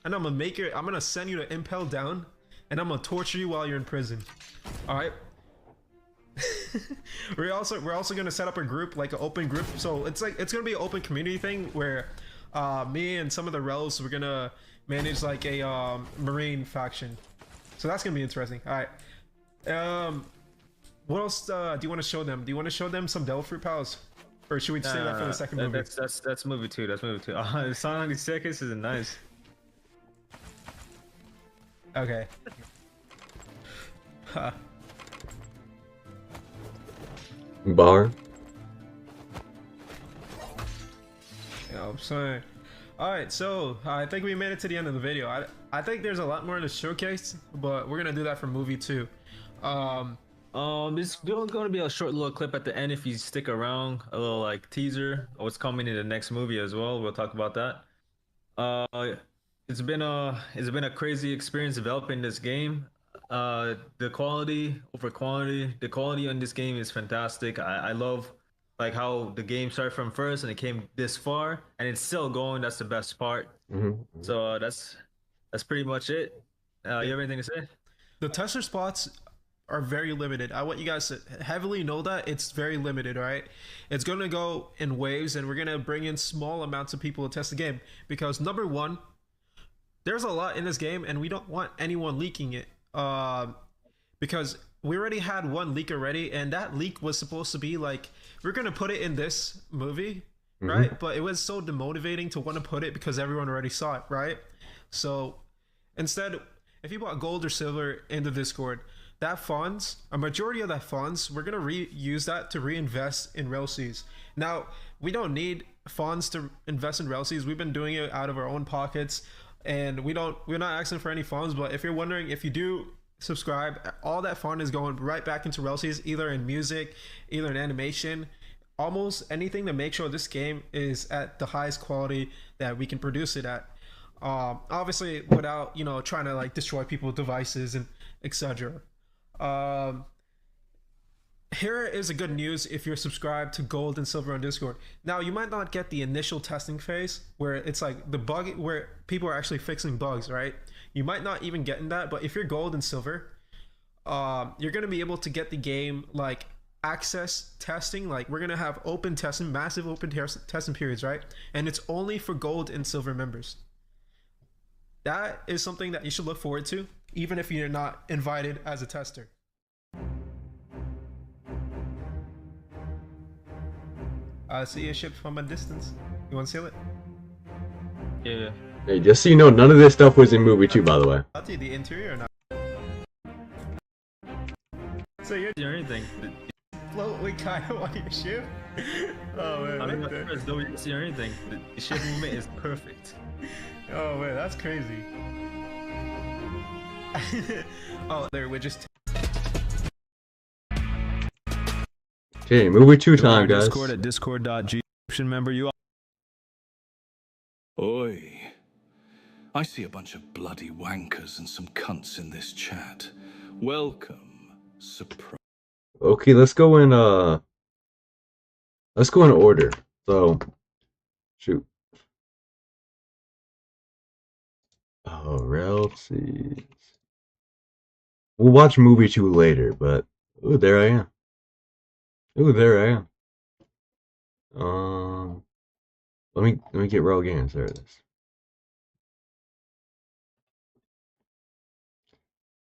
B: and I'm gonna send you to impel down, and I'm gonna torture you while you're in prison. All right. we're also gonna set up a group, like an open group. So it's gonna be an open community thing where me and some of the Rells, we're gonna manage like a marine faction. So that's gonna be interesting. All right. What else do you want to show them? Do you want to show them some Devil Fruit Palace, or should we save that for the second movie?
C: That's movie 2. That's movie 2. Song 90 seconds is nice.
B: Okay.
A: Bar.
B: Yeah, I'm saying. Alright, so I think we made it to the end of the video. I think there's a lot more to showcase, but we're gonna do that for movie 2.
C: This is going to be a short little clip at the end if you stick around, a little like teaser of what's coming in the next movie as well. We'll talk about that. It's been a crazy experience developing this game. The quality over quantity, the quality on this game is fantastic. I love like how the game started from first and it came this far and it's still going. That's the best part. So that's pretty much it. You have anything to say?
B: The tester spots are very limited. I want you guys to heavily know that it's very limited, all right? It's going to go in waves, and we're going to bring in small amounts of people to test the game because number one, there's a lot in this game and we don't want anyone leaking it. Because we already had one leak already, and that leak was supposed to be like, we're gonna put it in this movie, right? But it was so demotivating to want to put it because everyone already saw it, right? So instead, if you bought gold or silver in the Discord, that funds, a majority of that funds, we're gonna reuse that to reinvest in Rell Seas. Now, we don't need funds to invest in Rell Seas. We've been doing it out of our own pockets, and we're not asking for any funds. But if you're wondering, if you do subscribe, all that fund is going right back into Rell Seas, either in music, either in animation, almost anything to make sure this game is at the highest quality that we can produce it at. Obviously without, you know, trying to like destroy people's devices and etc. Here is a good news if you're subscribed to gold and silver on Discord. Now, you might not get the initial testing phase where it's like the bug, where people are actually fixing bugs, right? You might not even get in that, but if you're gold and silver, you're going to be able to get the game like access testing. Like, we're going to have open testing, massive open testing periods, right? And it's only for gold and silver members. That is something that you should look forward to, even if you're not invited as a tester. I see a ship from a distance. You want to seal it?
C: Yeah.
A: Hey, just so you know, none of this stuff was in movie 2, by the way.
B: I'll tell you the interior or not. So you're
C: Or anything.
B: float with kind of on your ship? Oh man,
C: I'm
B: what
C: not
B: the?
C: press WC or anything. The shift movement is perfect.
B: Oh man, that's crazy. Oh, there we just
A: Okay, movie 2
B: join our
A: time,
B: Discord
A: guys.
B: at discord.g. Member you.
D: Oi. I see a bunch of bloody wankers and some cunts in this chat. Welcome. Surprise.
A: Okay, let's go in order. So, shoot. Oh, Rell Seas. We'll watch movie 2 later, but ooh, there I am. Ooh, there I am. Let me get Rell Games. There it is.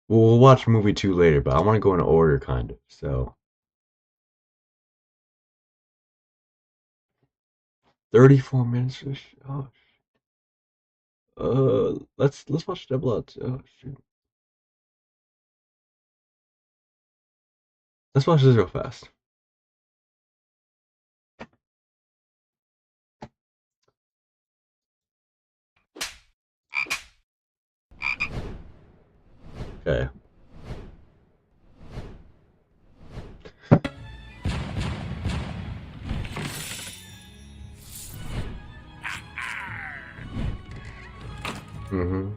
A: We'll watch movie 2 later, but I want to go in order, kind of. So, 34 minutes. Oh, let's watch Double Out. Oh shoot. Let's watch this real fast. Okay. Mm-hmm.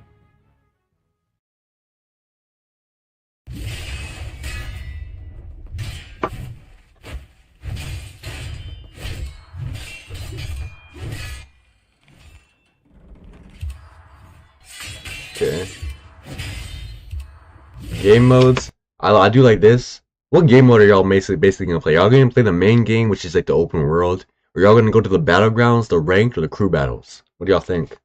A: Okay. Game modes. I do like this. What game mode are y'all basically gonna play? Y'all gonna play the main game, which is like the open world, or y'all gonna go to the battlegrounds, the ranked, or the crew battles? What do y'all think?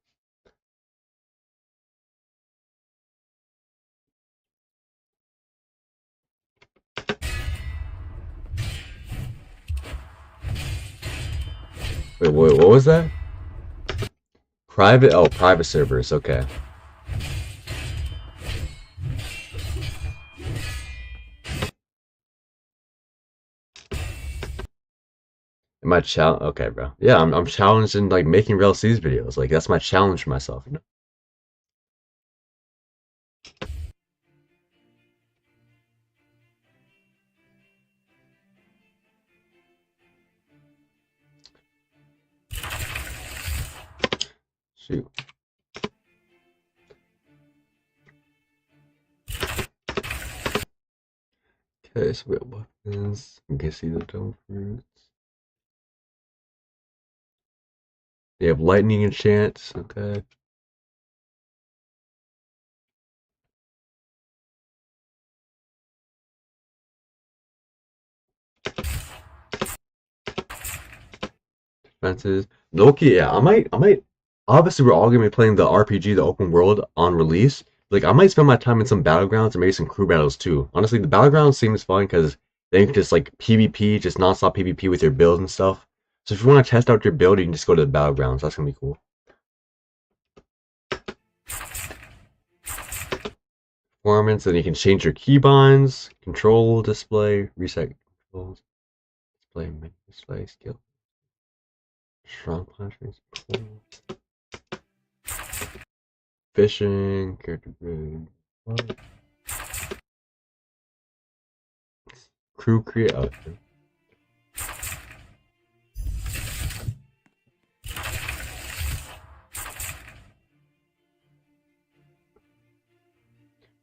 A: Wait, what was that? Private? Oh, private servers. Okay. Am I challenge? Okay, bro. Yeah, I'm challenged in like making Rell Seas videos. Like that's my challenge for myself. You know? Shoot. Okay, so we have weapons. You can see the dumb fruits. They have lightning enchants. Okay. Defenses. Loki, yeah, I might. Obviously, we're all gonna be playing the RPG, the open world, on release. Like, I might spend my time in some battlegrounds or maybe some crew battles too. Honestly, the battlegrounds seems fun because then you can just like PvP, just non-stop PvP with your build and stuff. So if you want to test out your build, you can just go to the battlegrounds. That's gonna be cool. Performance, and you can change your keybinds, control display, reset controls, display skill, strong punches, fishing, character grid, crew create. Okay.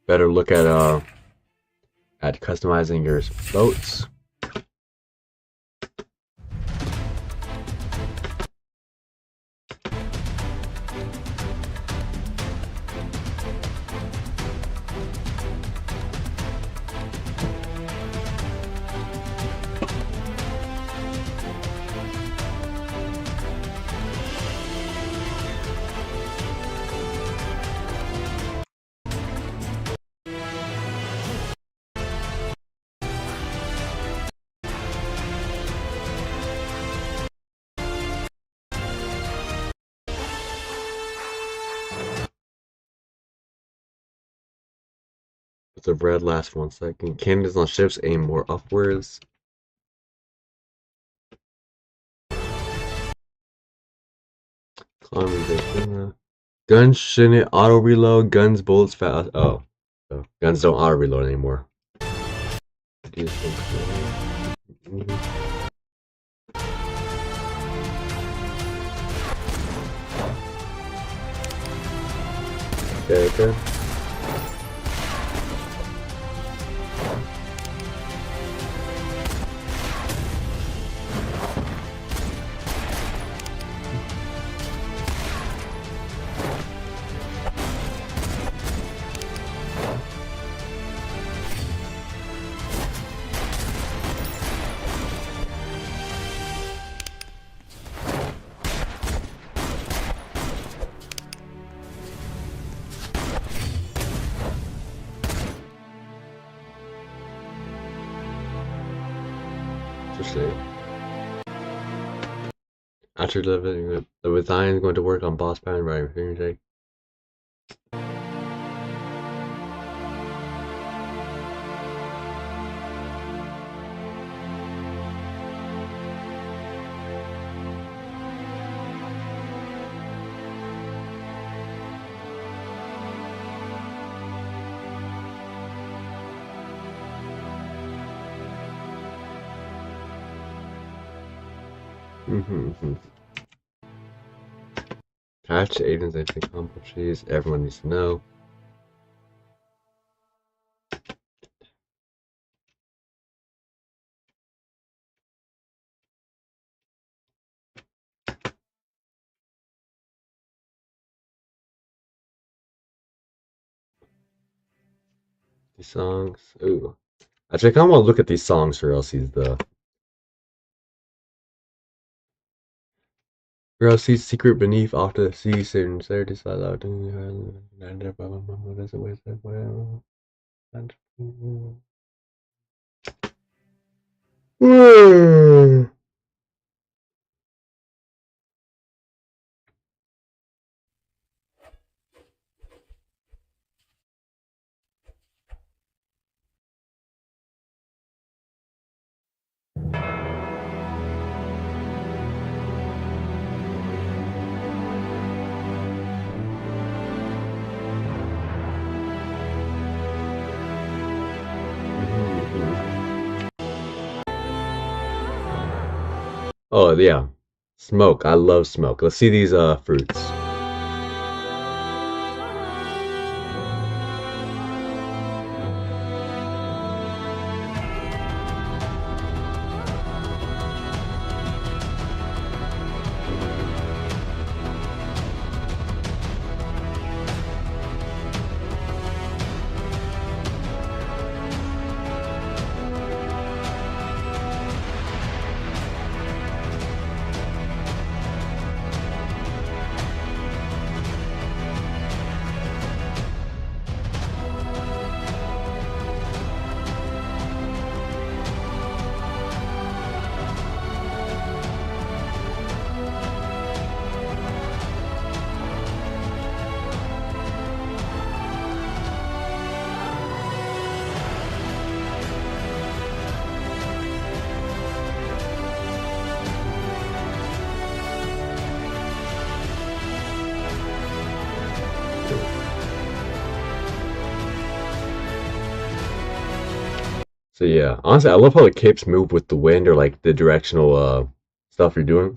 A: Better look at customizing your boats. With the red last 1 second. Cannons on ships aim more upwards. Guns shouldn't auto reload. Guns bullets fast. Oh, so guns don't auto reload anymore. Okay. Interesting. After the Rethine is going to work on boss pound right here. Patch Aiden's instant combo cheese. Everyone needs to know. These songs. Ooh. Actually, I kind of want to look at these songs for LC's the Rell Seas secret beneath off the sea, certain certain out. Oh yeah, smoke. I love smoke. Let's see these fruits. So yeah, honestly, I love how the capes move with the wind or like the directional stuff you're doing.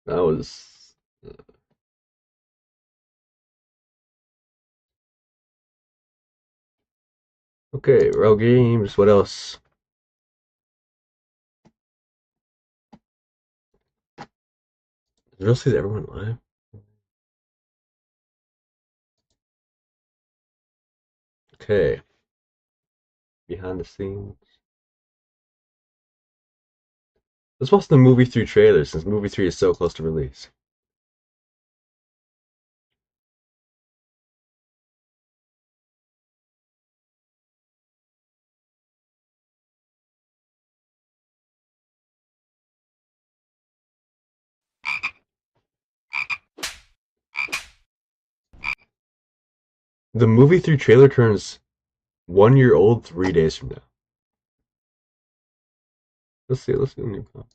A: That was okay. Rail games. What else? Did Rail Seas everyone live? Okay. Behind the scenes. Let's watch the movie 3 trailer since movie 3 is so close to release. The movie 3 trailer turns 1 year old 3 days from now. Let's see the new cop.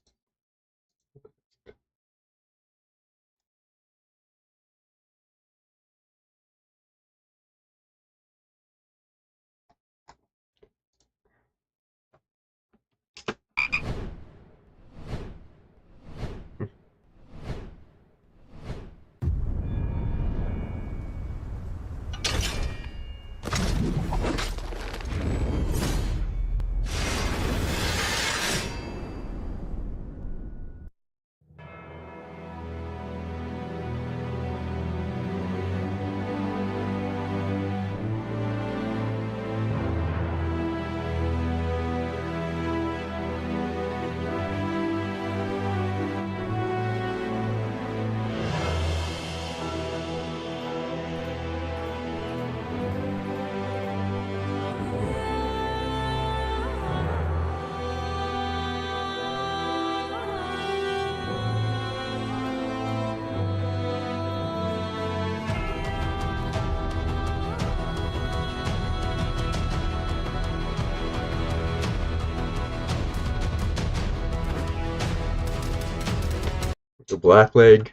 A: The black leg.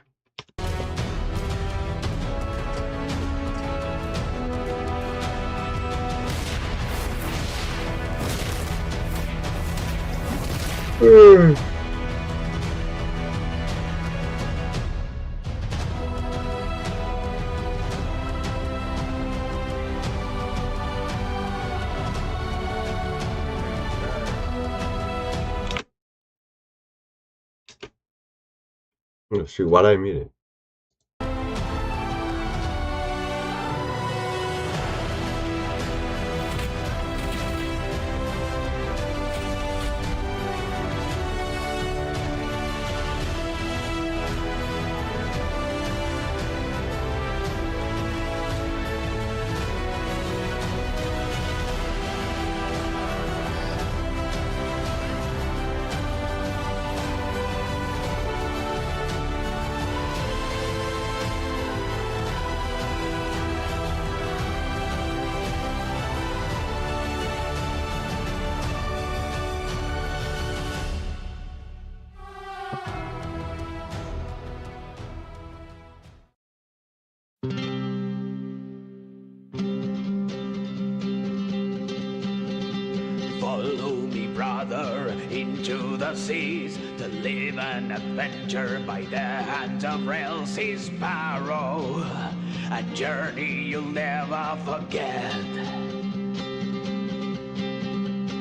A: Oh, shoot, why did I mute it?
E: Follow me, brother, into the seas to live an adventure by the hands of Rell Seas Sparrow. A journey you'll never forget.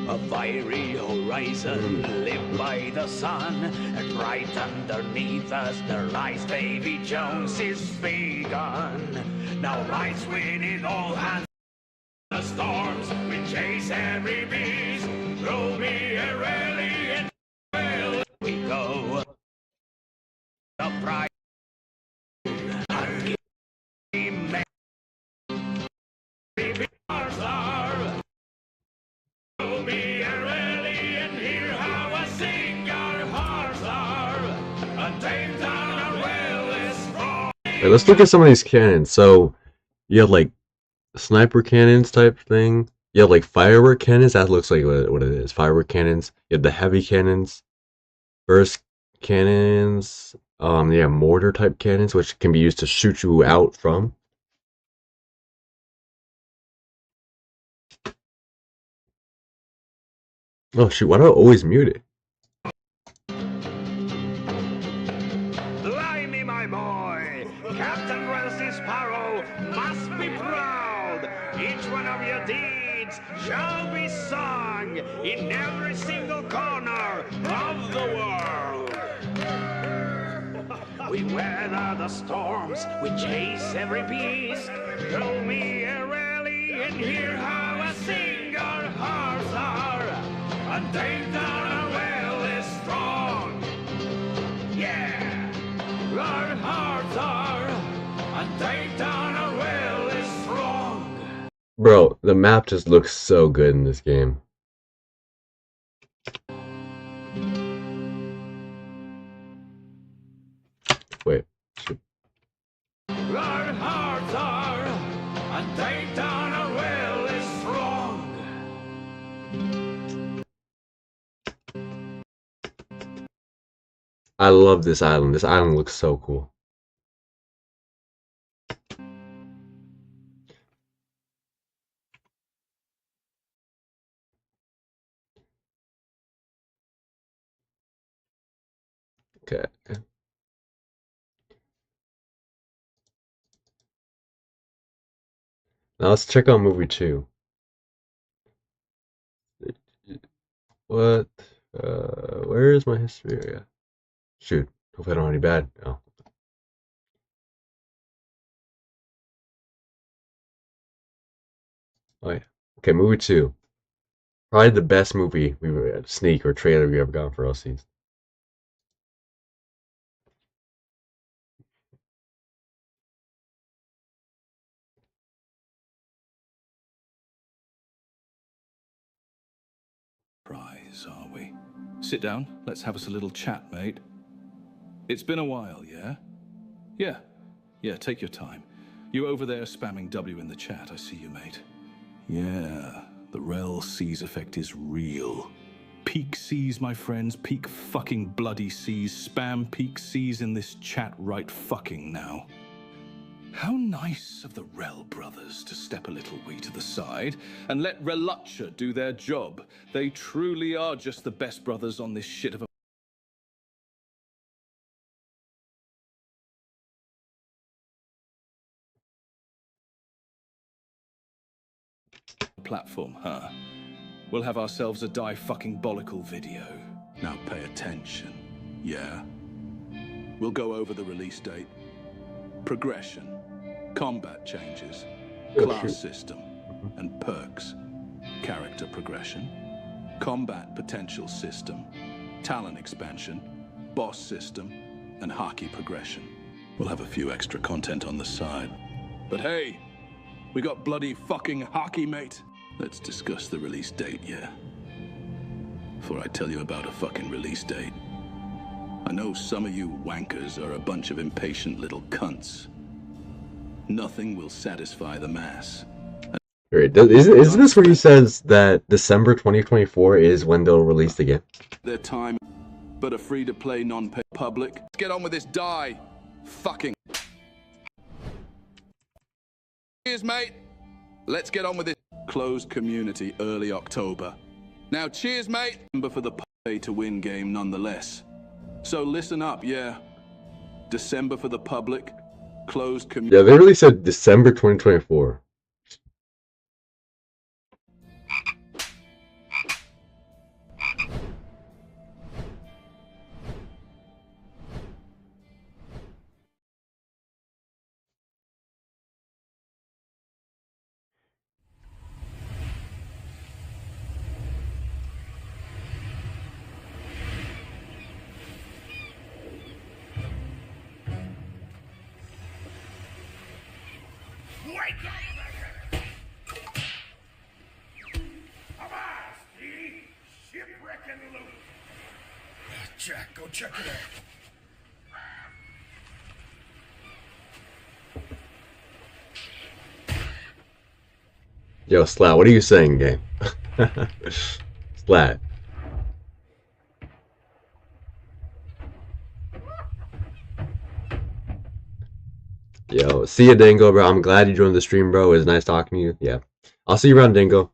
E: A fiery horizon lit by the sun, and right underneath us there lies Davy Jones's begun. Now rise winning all hands. The storms, we chase every beast. Throw me a rally and well we go. The pride are. Throw me a rally and hear how I sing our hearts are. A tame down a well is strong.
A: Alright, let's look at some of these cannons. So you have like sniper cannons type thing. You have like firework cannons. That looks like what it is. Firework cannons. You have the heavy cannons, burst cannons. Yeah, mortar type cannons, which can be used to shoot you out from. Oh shoot! Why do I always mute it?
E: Blimey, my boy! Captain Rell Seas Sparrow must be proud. Each one of your deeds shall be sung in every single corner of the world. We weather the storms, we chase every beast. Throw me a rally and hear how I sing our hearts are. And take down a well is strong. Yeah! Our hearts are, and they down a will is strong.
A: Bro, the map just looks so good in this game. Wait.
E: Our hearts are, and they down a will is strong.
A: I love this island. This island looks so cool. Okay. Now let's check out movie 2. What? Where is my history? Yeah. Shoot. Hope I don't have any bad. Oh. Oh yeah. Okay, movie 2. Probably the best movie sneak or trailer we ever got for Rell Seas.
D: Prize, are we? Sit down. Let's have us a little chat, mate. It's been a while, yeah? Yeah, take your time. You over there spamming W in the chat, I see you, mate. Yeah, the Rell Seas effect is real. Peak seas, my friends, peak fucking bloody seas. Spam peak seas in this chat right fucking now. How nice of the Rell brothers to step a little way to the side and let Relutcha do their job. They truly are just the best brothers on this shit of a platform, huh? We'll have ourselves a die-fucking-bollical video. Now pay attention, yeah? We'll go over the release date, progression, combat changes, class system, and perks, character progression, combat potential system, talent expansion, boss system, and Haki progression. We'll have a few extra content on the side. But hey, we got bloody fucking Haki, mate. Let's discuss the release date, yeah? Before I tell you about a fucking release date, I know some of you wankers are a bunch of impatient little cunts. Nothing will satisfy the mass.
A: Wait, isn't this where he says that December 2024 is when they'll release the game?
D: Their time, but a free-to-play non-pay public. Let's get on with this die. Fucking. Cheers, mate. Let's get on with this. Closed community early October. Now, cheers, mate. Remember for the pay-to-win game nonetheless. So listen up, yeah. December for the public. Closed community.
A: Yeah, they really said December 2024.
F: Jack, go check it out.
A: Yo, Slat, what are you saying, game? Slat. Yo, see ya, Dingo, bro. I'm glad you joined the stream, bro. It was nice talking to you. Yeah. I'll see you around, Dingo.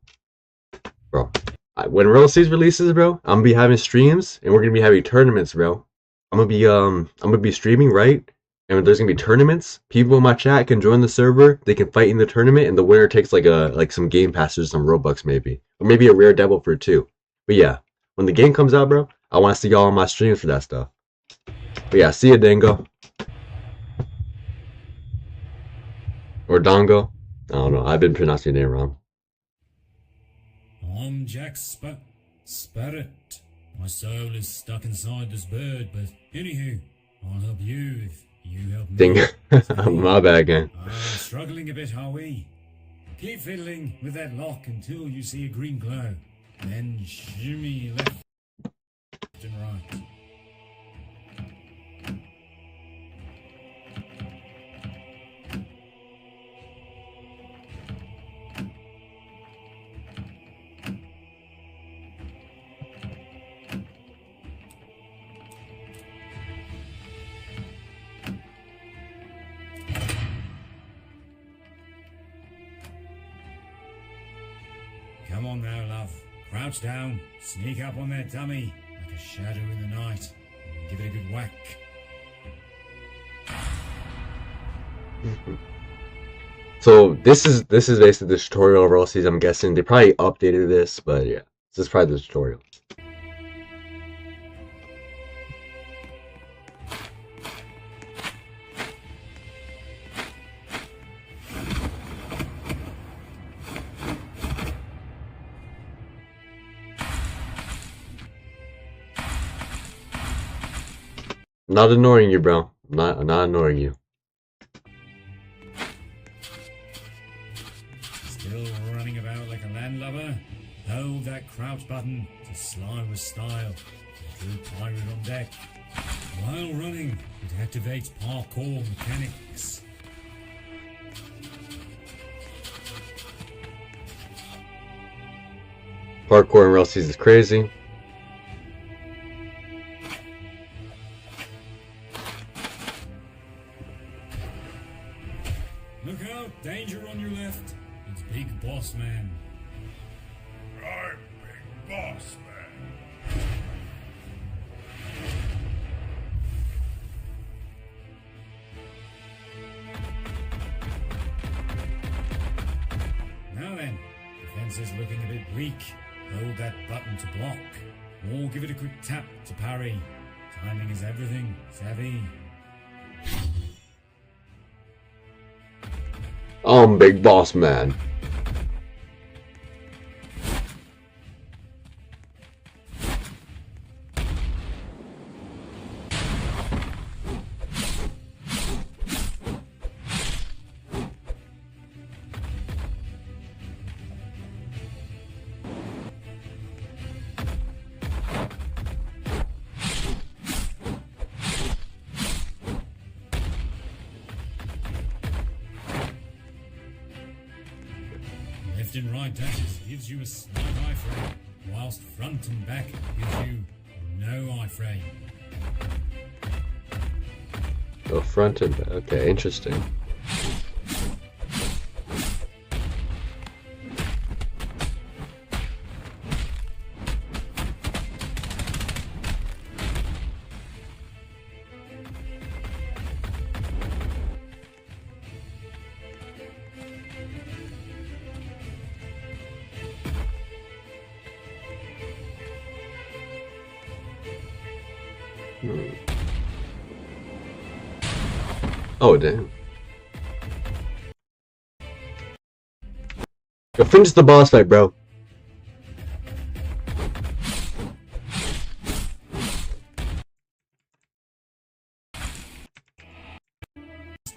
A: Bro. When Rell Seas releases, bro, I'm gonna be having streams and we're gonna be having tournaments, bro. I'm gonna be streaming, right? And there's gonna be tournaments. People in my chat can join the server. They can fight in the tournament, and the winner takes like some game passes, some Robux maybe, or maybe a rare devil for 2. But yeah, when the game comes out, bro, I want to see y'all on my streams for that stuff. But yeah, see ya, Dingo. Or Dongo. I don't know. I've been pronouncing your name wrong.
F: I'm Jack Sparrett. My soul is stuck inside this bird, but anywho, I'll help you if you help me.
A: Ding. My bad again.
F: Struggling a bit, are we? Keep fiddling with that lock until you see a green glow. Then shimmy left and right. Come on now, love. Crouch down, sneak up on that dummy like a shadow in the night, and give it a good whack.
A: So this is basically the tutorial of Rell Seas. I'm guessing they probably updated this, but yeah, this is probably the tutorial. Not ignoring you, bro. Not ignoring you.
F: Still running about like a landlubber? Hold that crouch button to slide with style. True pirate on deck. While running, it activates parkour mechanics.
A: Parkour in Rell Seas is crazy.
F: Look out! Danger on your left! It's Big Boss Man.
G: I'm Big Boss Man.
F: Now then, defense is looking a bit weak. Hold that button to block. Or give it a quick tap to parry. Timing is everything, savvy.
A: I'm Big Boss Man.
F: Left and right dashes gives you a slight iframe, whilst front and back gives you no iframe.
A: Oh, front and back. Okay, interesting. Oh, damn. Yo, finish the boss fight, bro.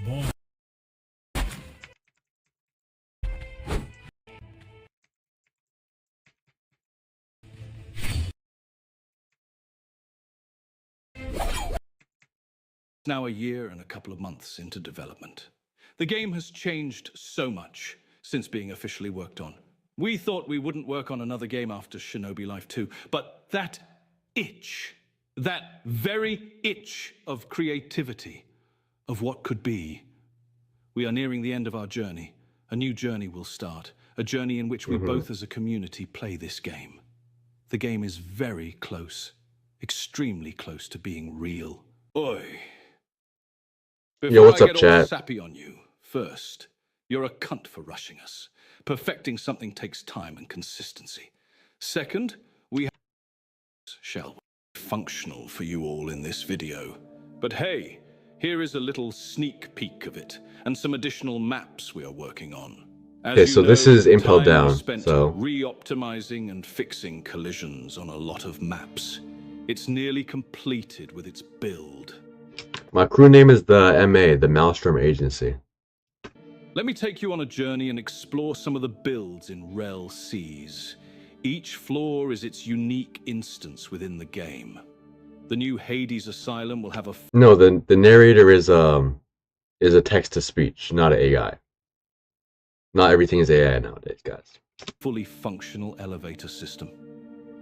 F: Boy.
D: Now a year and a couple of months into development. The game has changed so much since being officially worked on. We thought we wouldn't work on another game after Shinobi Life 2, but that itch, that very itch of creativity, of what could be. We are nearing the end of our journey. A new journey will start, a journey in which we both as a community play this game. The game is very close, extremely close to being real. Oi. Before
A: Yo, what's
D: I
A: up,
D: get all
A: chat?
D: sappy on you, first, you're a cunt for rushing us. Perfecting something takes time and consistency. Second, we have shall be functional for you all in this video. But hey, here is a little sneak peek of it, and some additional maps we are working on. As
A: Okay,
D: you
A: so this
D: know,
A: is Impel
D: time
A: Down,
D: was spent
A: so-
D: re-optimizing and fixing collisions on a lot of maps. It's nearly completed with its build.
A: My crew name is the MA, the Maelstrom Agency.
D: Let me take you on a journey and explore some of the builds in Rell Seas. Each floor is its unique instance within the game. The new Hades Asylum will have a
A: No, the narrator is a text to speech, not an AI. Not everything is AI nowadays, guys.
D: fully functional elevator system.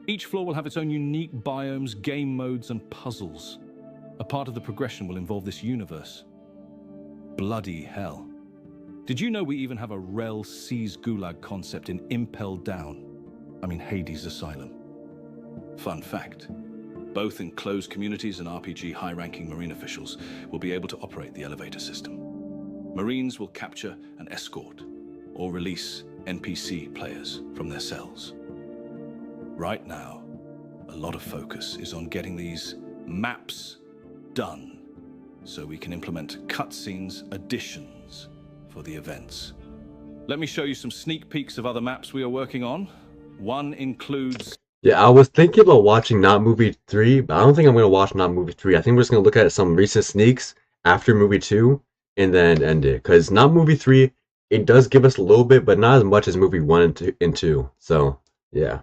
D: Each floor will have its own unique biomes, game modes, and puzzles. A part of the progression will involve this universe. Bloody hell. Did you know we even have a Rell Seas Gulag concept in Hades Asylum? Fun fact. Both enclosed communities and RPG high-ranking Marine officials will be able to operate the elevator system. Marines will capture and escort or release NPC players from their cells. Right now, a lot of focus is on getting these maps done so we can implement cutscenes, additions for the events. Let me show you some sneak peeks of other maps we are working on. One includes...
A: Yeah, I was thinking about watching Not Movie 3, but I don't think I'm going to watch Not Movie 3. I think we're just going to look at some recent sneaks after Movie 2 and then end it. Because Not Movie 3, it does give us a little bit, but not as much as Movie 1 and 2. So, yeah.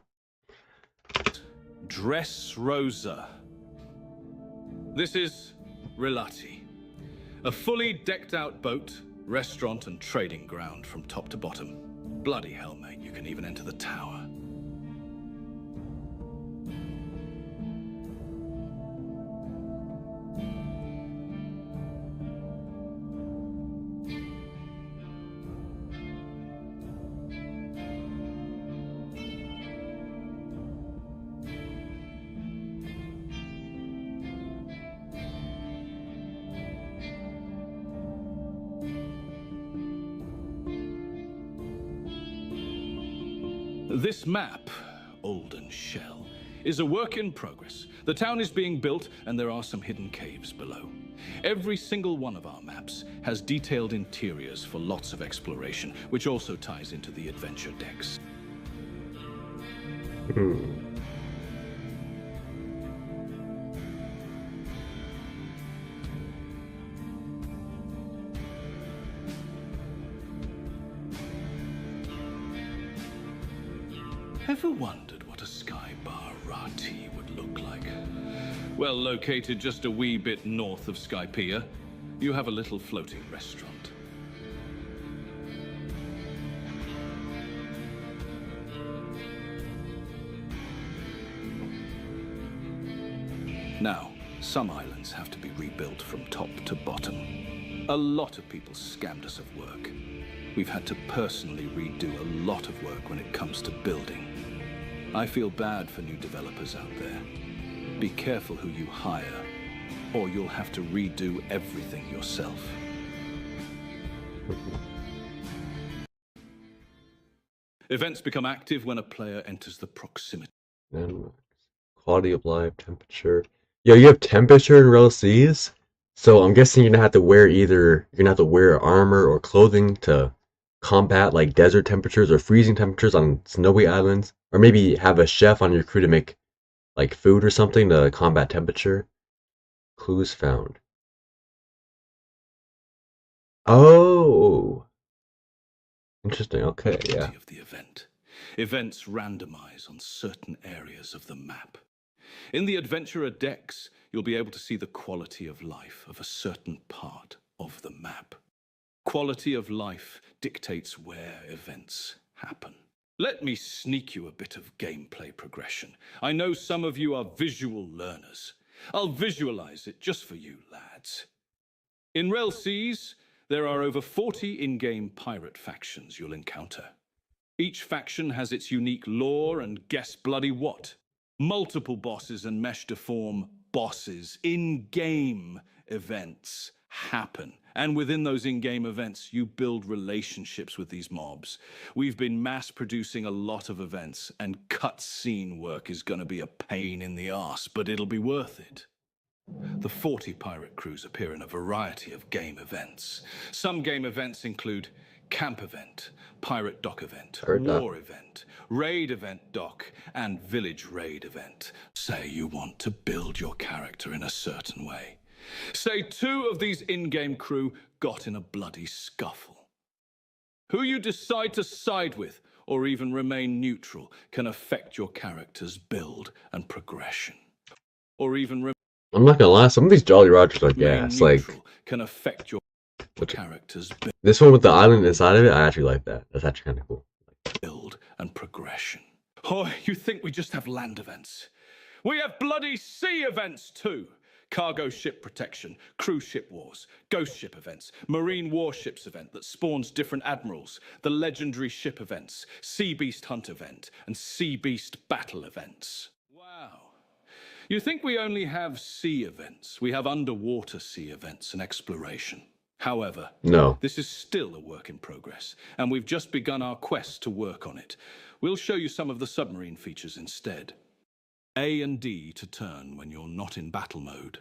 D: Dressrosa. This is Relati, a fully decked out boat, restaurant and trading ground from top to bottom. Bloody hell, mate, you can even enter the tower. This map, Olden Shell, is a work in progress. The town is being built and there are some hidden caves below. Every single one of our maps has detailed interiors for lots of exploration, which also ties into the adventure decks. Ever wondered what a sky bar Rati would look like? Well, located just a wee bit north of Skypiea, you have a little floating restaurant. Now, some islands have to be rebuilt from top to bottom. A lot of people scammed us of work. We've had to personally redo a lot of work when it comes to building. I feel bad for new developers out there. Be careful who you hire, or you'll have to redo everything yourself. Events become active when a player enters the proximity.
A: Quality of life, temperature. Yo, you have temperature in Rell Seas? So I'm guessing you're gonna have to wear armor or clothing to combat like desert temperatures or freezing temperatures on snowy islands, or maybe have a chef on your crew to make like food or something to combat temperature. Clues found. Oh, interesting. Okay, yeah.
D: Of the event. Events randomize on certain areas of the map. In the adventurer decks, you'll be able to see the quality of life of a certain part of the map. Quality of life dictates where events happen. Let me sneak you a bit of gameplay progression. I know some of you are visual learners. I'll visualize it just for you, lads. In Rell Seas, there are over 40 in-game pirate factions you'll encounter. Each faction has its unique lore and guess bloody what. Multiple bosses and mesh to form bosses. In-game events happen. And within those in-game events, you build relationships with these mobs. We've been mass-producing a lot of events, and cutscene work is going to be a pain in the arse, but it'll be worth it. The 40 pirate crews appear in a variety of game events. Some game events include camp event, pirate dock event, war event, raid event dock, and village raid event. Say you want to build your character in a certain way. Say 2 of these in-game crew got in a bloody scuffle. Who you decide to side with, or even remain neutral, can affect your character's build and progression. Or even
A: I'm not gonna lie, some of these Jolly Rogers are
D: remain
A: gas. Like
D: neutral, can affect your character's
A: this one with the island inside of it, I actually like that. That's actually kind of cool.
D: build and progression. Oh, you think we just have land events? We have bloody sea events too. Cargo ship protection, cruise ship wars, ghost ship events, marine warships event that spawns different admirals, the legendary ship events, sea beast hunt event, and sea beast battle events. Wow. You think we only have sea events? We have underwater sea events and exploration. However,
A: No.
D: this is still a work in progress, and we've just begun our quest to work on it. We'll show you some of the submarine features instead. A and D to turn when you're not in battle mode.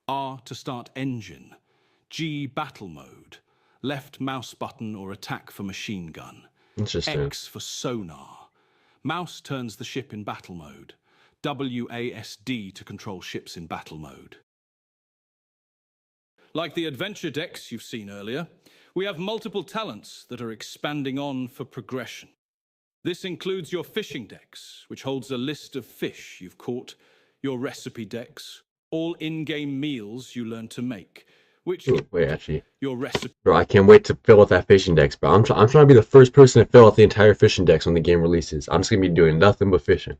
D: R to start engine. G battle mode. Left mouse button or attack for machine gun.
A: Interesting.
D: X for sonar. Mouse turns the ship in battle mode. WASD to control ships in battle mode. Like the adventure decks you've seen earlier, we have multiple talents that are expanding on for progression. This includes your fishing decks, which holds a list of fish you've caught, your recipe decks, all in-game meals you learn to make, which
A: Ooh, wait, actually,
D: your recipe
A: bro, I can't wait to fill out that fishing decks, bro. I'm trying to be the first person to fill out the entire fishing decks when the game releases. I'm just gonna be doing nothing but fishing.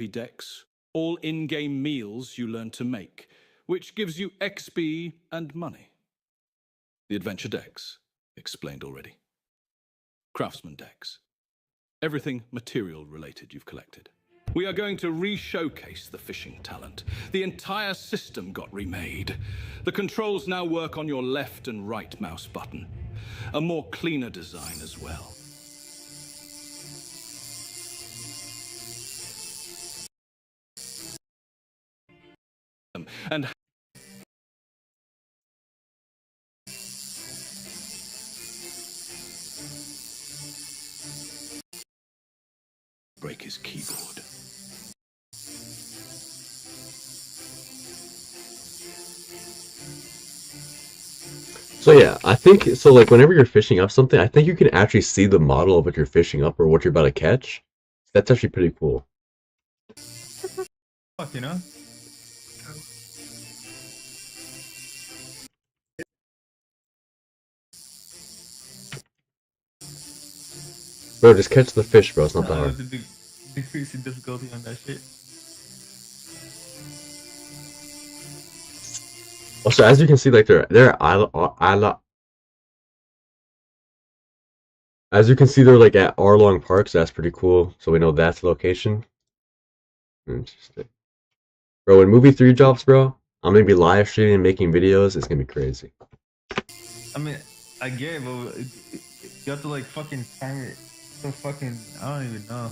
D: decks, all in-game meals you learn to make, which gives you XP and money. The adventure decks, explained already. Craftsman decks. Everything material related you've collected. We are going to re-showcase the fishing talent. The entire system got remade. The controls now work on your left and right mouse button. A more cleaner design as well. And break his keyboard.
A: So yeah, I think so. Like whenever you're fishing up something, I think you can actually see the model of what you're fishing up or what you're about to catch. That's actually pretty cool.
C: Fuck, you know?
A: Bro, just catch the fish, bro. It's not that hard.
C: Decreasing difficulty on that shit.
A: Also, as you can see, like they're as you can see, they're like at Arlong Park, so that's pretty cool. So we know that's the location. Interesting. Bro, when movie 3 drops, bro, I'm gonna be live streaming and making videos. It's gonna be crazy.
C: I mean, I get it, but you have to like fucking time it. So fucking, I don't even know.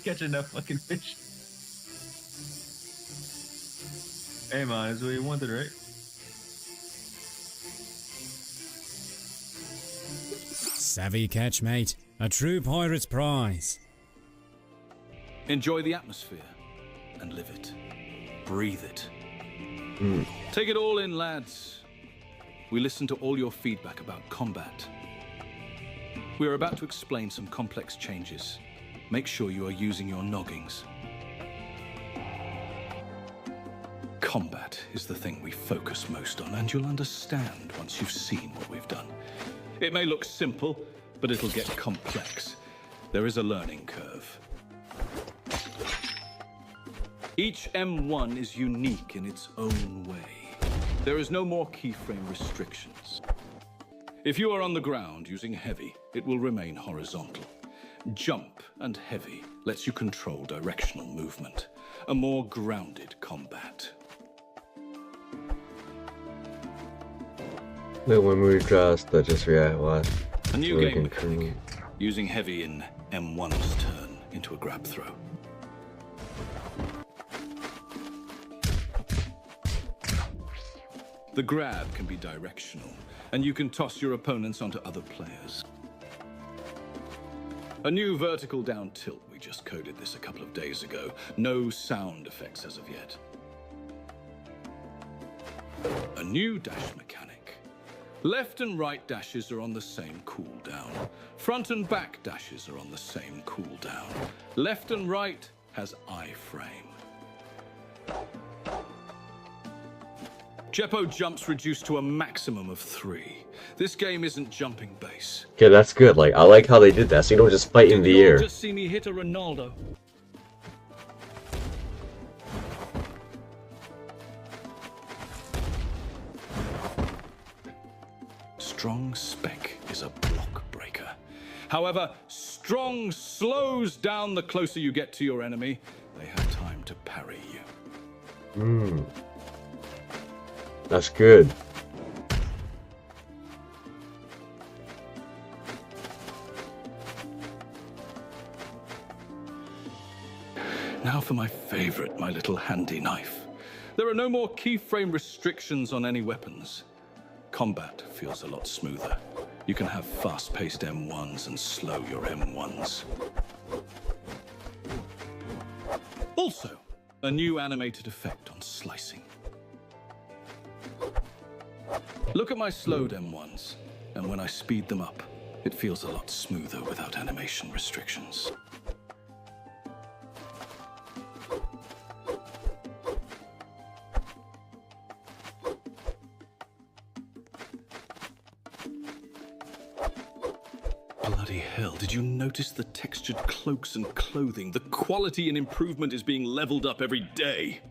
C: Catching that fucking fish. Hey man, that's what you wanted, right?
F: Savvy catch, mate. A true pirate's prize.
D: Enjoy the atmosphere and live it. Breathe it.
A: Mm.
D: Take it all in, lads. We listen to all your feedback about combat. We are about to explain some complex changes. Make sure you are using your noggings. Combat is the thing we focus most on, and you'll understand once you've seen what we've done. It may look simple, but it'll get complex. There is a learning curve. Each M1 is unique in its own way. There is no more keyframe restrictions. If you are on the ground using heavy, it will remain horizontal. Jump and heavy lets you control directional movement. A more grounded combat.
A: Like when we just react what?
D: A new
A: So we
D: game
A: can
D: mechanic. Using heavy in M1's turn into a grab throw. The grab can be directional, and you can toss your opponents onto other players. A new vertical down tilt. We just coded this a couple of days ago. No sound effects as of yet. A new dash mechanic. Left and right dashes are on the same cooldown. Front and back dashes are on the same cooldown. Left and right has iframe. Jeppo jumps reduced to a maximum of 3. This game isn't jumping base.
A: Okay, that's good. Like, I like how they did that, so you don't just fight in the
D: You'll
A: air.
D: just see me hit a Ronaldo. Strong spec is a block breaker. However, strong slows down the closer you get to your enemy. They have time to parry you.
A: That's good.
D: Now for my favorite, my little handy knife. There are no more keyframe restrictions on any weapons. Combat feels a lot smoother. You can have fast-paced M1s and slow your M1s. Also, a new animated effect on slicing. Look at my slowed M1s, and when I speed them up, it feels a lot smoother without animation restrictions. Bloody hell, did you notice the textured cloaks and clothing? The quality and improvement is being leveled up every day.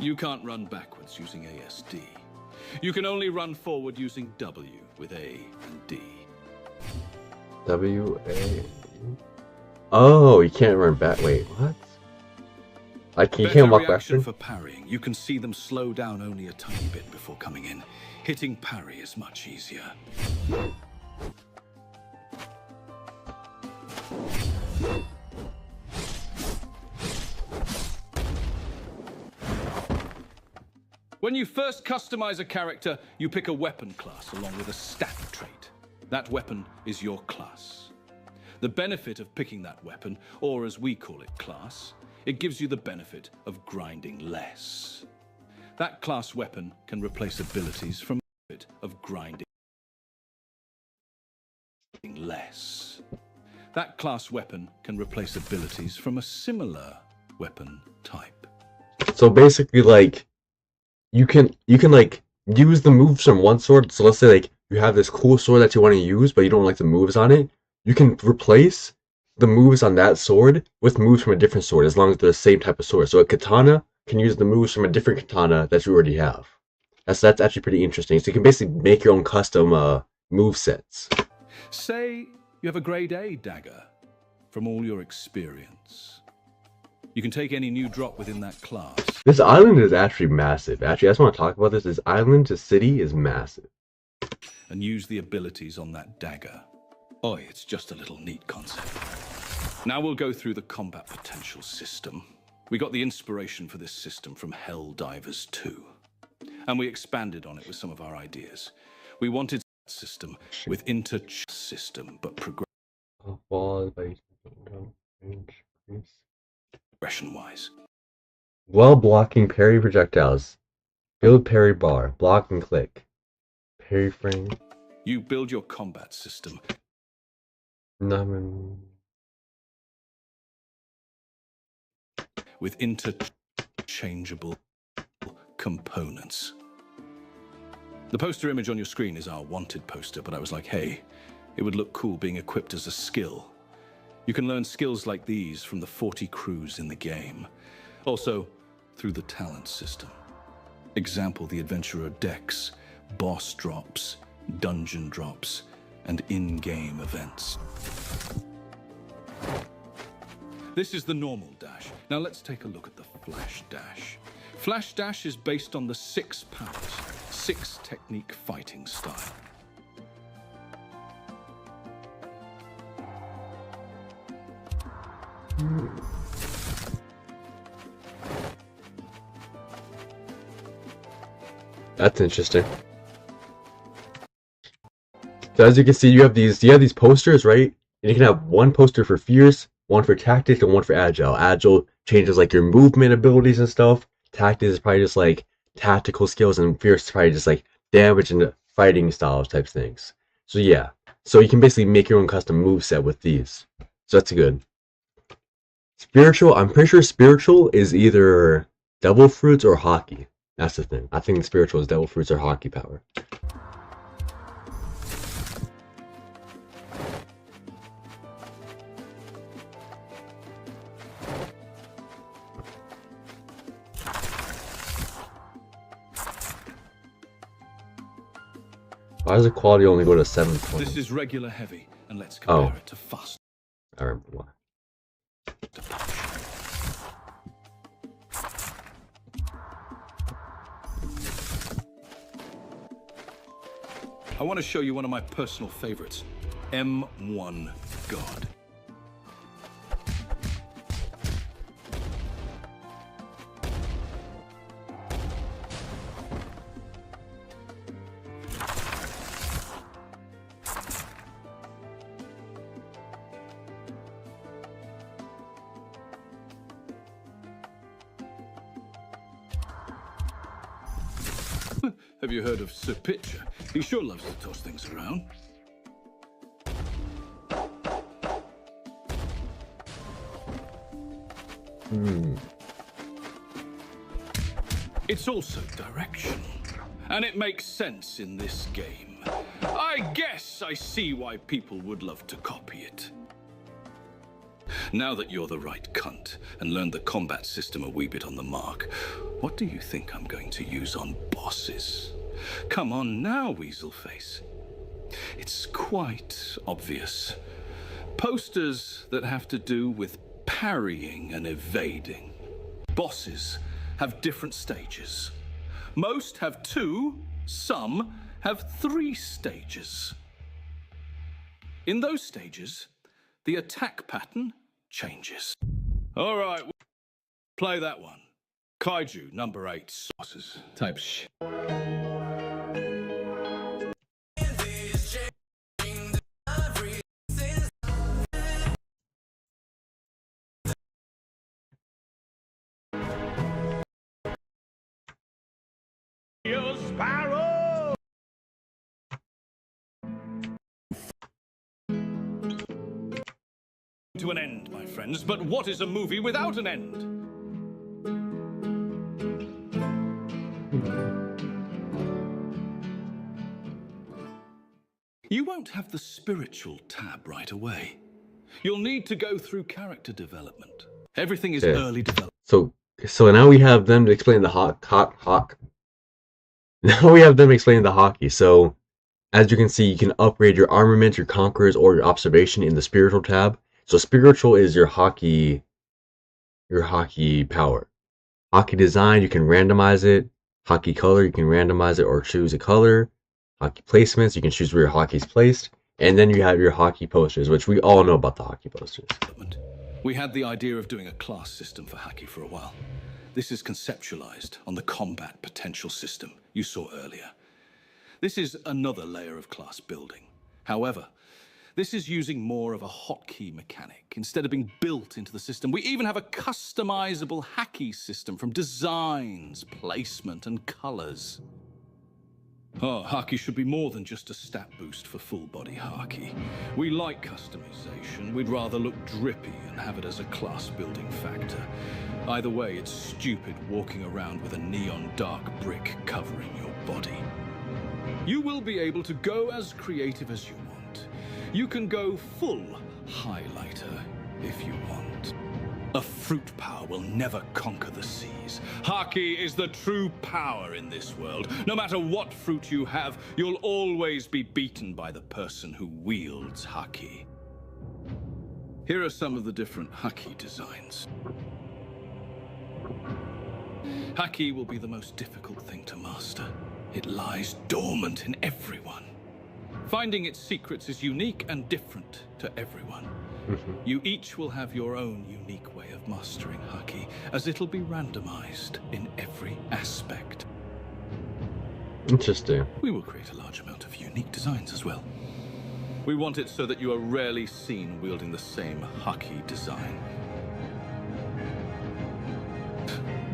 D: You can't run backwards using ASD. You can only run forward using W with A and D.
A: W, A... Oh, you can't run back. Wait, what? Like, you can't walk
D: reaction
A: backward?
D: for parrying. You can see them slow down only a tiny bit before coming in. Hitting parry is much easier. When you first customize a character, you pick a weapon class along with a stat trait. That weapon is your class. The benefit of picking that weapon, or as we call it, class, it gives you the benefit of grinding less. That class weapon can replace abilities from the benefit of grinding less. That class weapon can replace abilities from a similar weapon type.
A: So basically, like, you can like use the moves from one sword. So let's say like you have this cool sword that you want to use, but you don't like the moves on it. You can replace the moves on that sword with moves from a different sword, as long as they're the same type of sword. So a katana can use the moves from a different katana that you already have. That's actually pretty interesting. So you can basically make your own custom move sets.
D: Say you have a grade A dagger from all your experience. You can take any new drop within that class.
A: This island is actually massive. Actually, I just want to talk about this. This island to city is massive.
D: And use the abilities on that dagger. Oi, it's just a little neat concept. Now we'll go through the combat potential system. We got the inspiration for this system from Helldivers 2. And we expanded on it with some of our ideas. We wanted a system with system, but progression-wise.
A: While blocking parry projectiles, build parry bar, block and click. Parry frame.
D: You build your combat system. With interchangeable components. The poster image on your screen is our wanted poster, but I was like, hey, it would look cool being equipped as a skill. You can learn skills like these from the 40 crews in the game. Also, through the talent system. Example, the Adventurer Dex, boss drops, dungeon drops, and in-game events. This is the normal dash. Now let's take a look at the flash dash. Flash Dash is based on the 6 powers, 6 technique fighting style.
A: That's interesting. So as you can see, you have these posters, right? And you can have one poster for fierce, one for tactics, and one for agile. Agile changes like your movement abilities and stuff. Tactics is probably just like tactical skills, and fierce is probably just like damage and fighting styles type things. So yeah, so you can basically make your own custom moveset with these. So that's good. Spiritual, I'm pretty sure spiritual is either devil fruits or Haki. That's the thing. I think spiritual is devil fruits or Haki power. Why does the quality only go to 720?
D: This is regular heavy, and let's compare it to fast.
A: I remember why.
D: I want to show you one of my personal favorites, M1 God. Have you heard of Sir Pitcher? He sure loves to toss things around. It's also directional, and it makes sense in this game. I guess I see why people would love to copy it. Now that you're the right cunt and learned the combat system a wee bit on the mark, what do you think I'm going to use on bosses? Come on now, Weaselface. It's quite obvious. Posters that have to do with parrying and evading. Bosses have different stages. Most have 2, some have 3 stages. In those stages, the attack pattern changes. All right, play that one. Kaiju number 8. Sauces type shit.
E: Sparrow!
D: To an end, my friends, but what is a movie without an end? You won't have the spiritual tab right away. You'll need to go through character development. Everything is early development.
A: So now we have them to explain the hawk. Now we have them explaining the Haki. So as you can see, you can upgrade your armament, your conquerors, or your observation in the spiritual tab. So spiritual is your Haki power. Haki design, you can randomize it. Haki color, you can randomize it or choose a color. Haki placements, you can choose where your Haki is placed. And then you have your Haki posters, which we all know about the Haki posters.
D: We had the idea of doing a class system for Haki for a while. This is conceptualized on the combat potential system you saw earlier. This is another layer of class building. However, this is using more of a hotkey mechanic instead of being built into the system. We even have a customizable Haki system from designs, placement, and colors. Oh, Haki should be more than just a stat boost for full-body Haki. We like customization. We'd rather look drippy and have it as a class-building factor. Either way, it's stupid walking around with a neon dark brick covering your body. You will be able to go as creative as you want. You can go full highlighter if you want. A fruit power will never conquer the seas. Haki is the true power in this world. No matter what fruit you have, you'll always be beaten by the person who wields Haki. Here are some of the different Haki designs. Haki will be the most difficult thing to master. It lies dormant in everyone. Finding its secrets is unique and different to everyone. You each will have your own unique way of mastering Haki, as it'll be randomized in every aspect.
A: Interesting.
D: We will create a large amount of unique designs as well. We want it so that you are rarely seen wielding the same Haki design.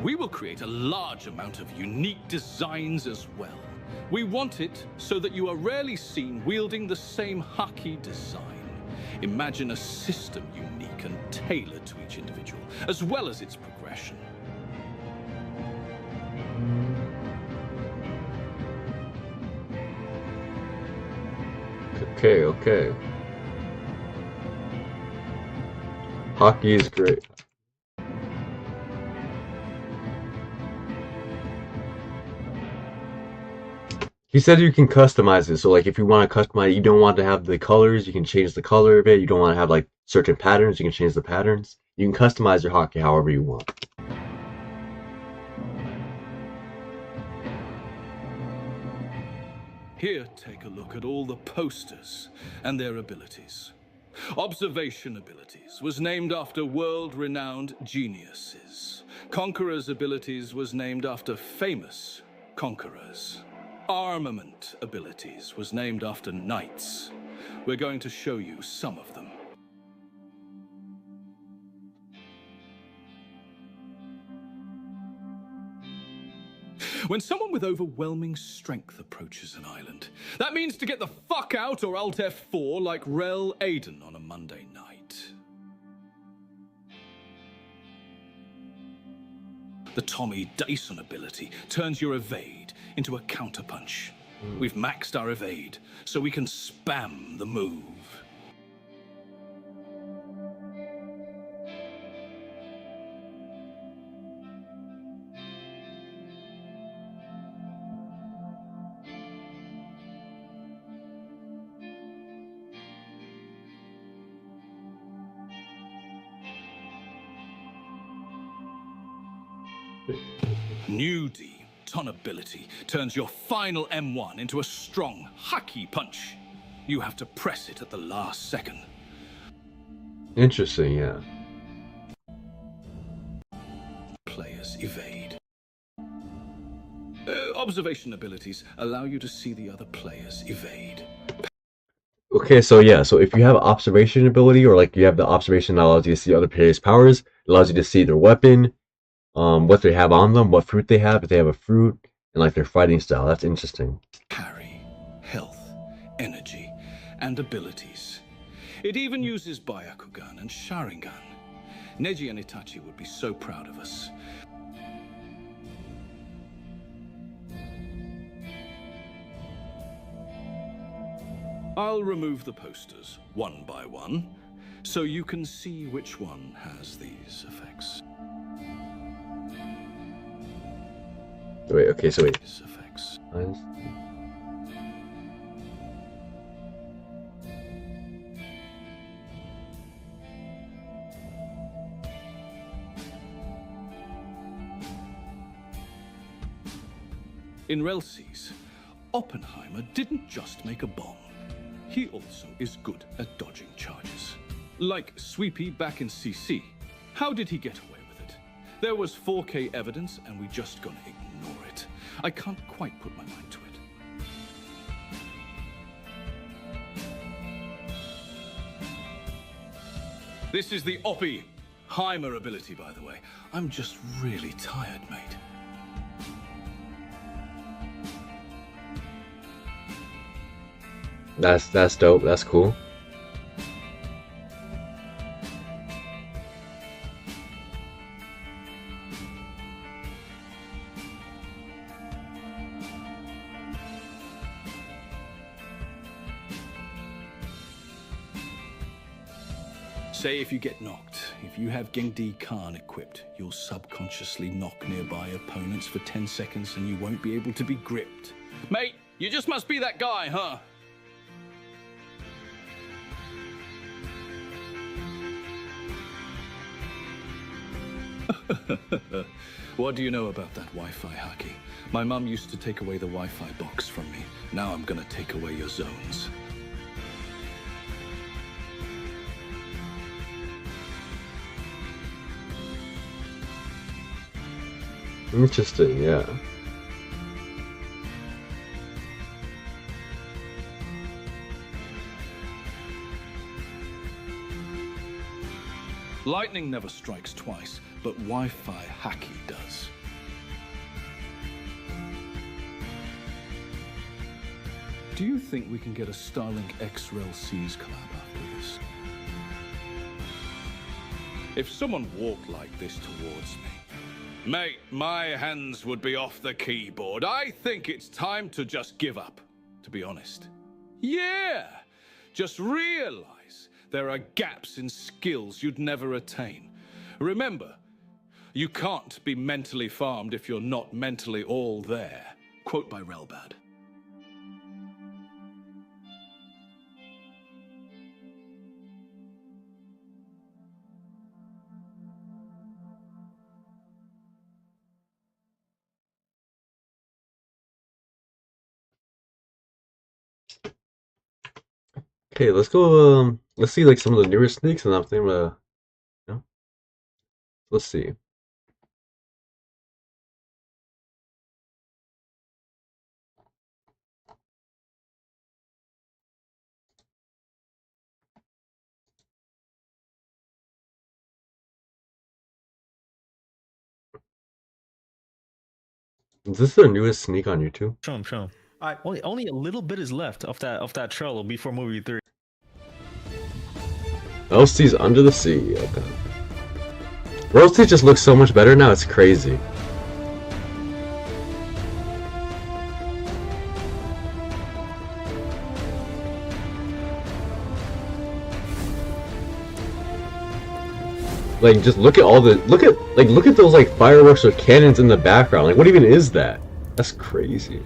D: We will create a large amount of unique designs as well. We want it so that you are rarely seen wielding the same Haki design. Imagine a system unique and tailored to each individual, as well as its progression.
A: Okay. Haki is great. He said you can customize it. So like if you want to customize it, you don't want to have the colors, you can change the color of it. You don't want to have like certain patterns, you can change the patterns. You can customize your Haki however you want.
D: Here, take a look at all the posters and their abilities. Observation abilities was named after world-renowned geniuses. Conqueror's abilities was named after famous conquerors. Armament abilities was named after knights. We're going to show you some of them. When someone with overwhelming strength approaches an island, that means to get the fuck out or Alt F4 like Rell Aiden on a Monday night. The Tommy Dyson ability turns your evade into a counterpunch. We've maxed our evade, so we can spam the move. New D, Ton ability, turns your final M1 into a strong Haki punch. You have to press it at the last second.
A: Interesting, yeah.
D: Players evade. Observation abilities allow you to see the other players evade.
A: Okay, so yeah, so if you have observation ability, or like you have the observation that allows you to see other players' powers, it allows you to see their weapon, what they have on them, what fruit they have, if they have a fruit, and like their fighting style. That's interesting.
D: Parry, health, energy, and abilities. It even uses Byakugan and Sharingan. Neji and Itachi would be so proud of us. I'll remove the posters one by one, so you can see which one has these effects.
A: Wait, okay, so wait.
D: These effects. In Rell Seas, Oppenheimer didn't just make a bomb. He also is good at dodging charges. Like Sweepy back in CC. How did he get away with it? There was 4K evidence and we just gonna ignore it. I can't quite put my mind to it. This is the Oppenheimer ability, by the way. I'm just really tired, mate.
A: That's dope. That's cool.
D: Say if you get knocked, if you have Gengdi Khan equipped, you'll subconsciously knock nearby opponents for 10 seconds and you won't be able to be gripped. Mate, you just must be that guy, huh? What do you know about that Wi-Fi, Haki? My mum used to take away the Wi-Fi box from me. Now I'm gonna take away your zones.
A: Interesting, yeah.
D: Lightning never strikes twice, but Wi-Fi Haki does. Do you think we can get a Starlink X Rell Seas collab after this? If someone walked like this towards me, mate, my hands would be off the keyboard. I think it's time to just give up, to be honest. Yeah! Just realize there are gaps in skills you'd never attain. Remember, you can't be mentally farmed if you're not mentally all there. Quote by Relbad.
A: Okay, let's go. Let's see like some of the newer sneaks and everything. You know, let's see. Is this the newest sneak on YouTube?
C: Show him, show him.
B: Alright.
C: Only a little bit is left of that trello before movie 3.
A: Rell Seas under the sea. Okay. Rell Seas just looks so much better now. It's crazy. Like, just look at all the look at those like fireworks or cannons in the background. Like, what even is that? That's crazy.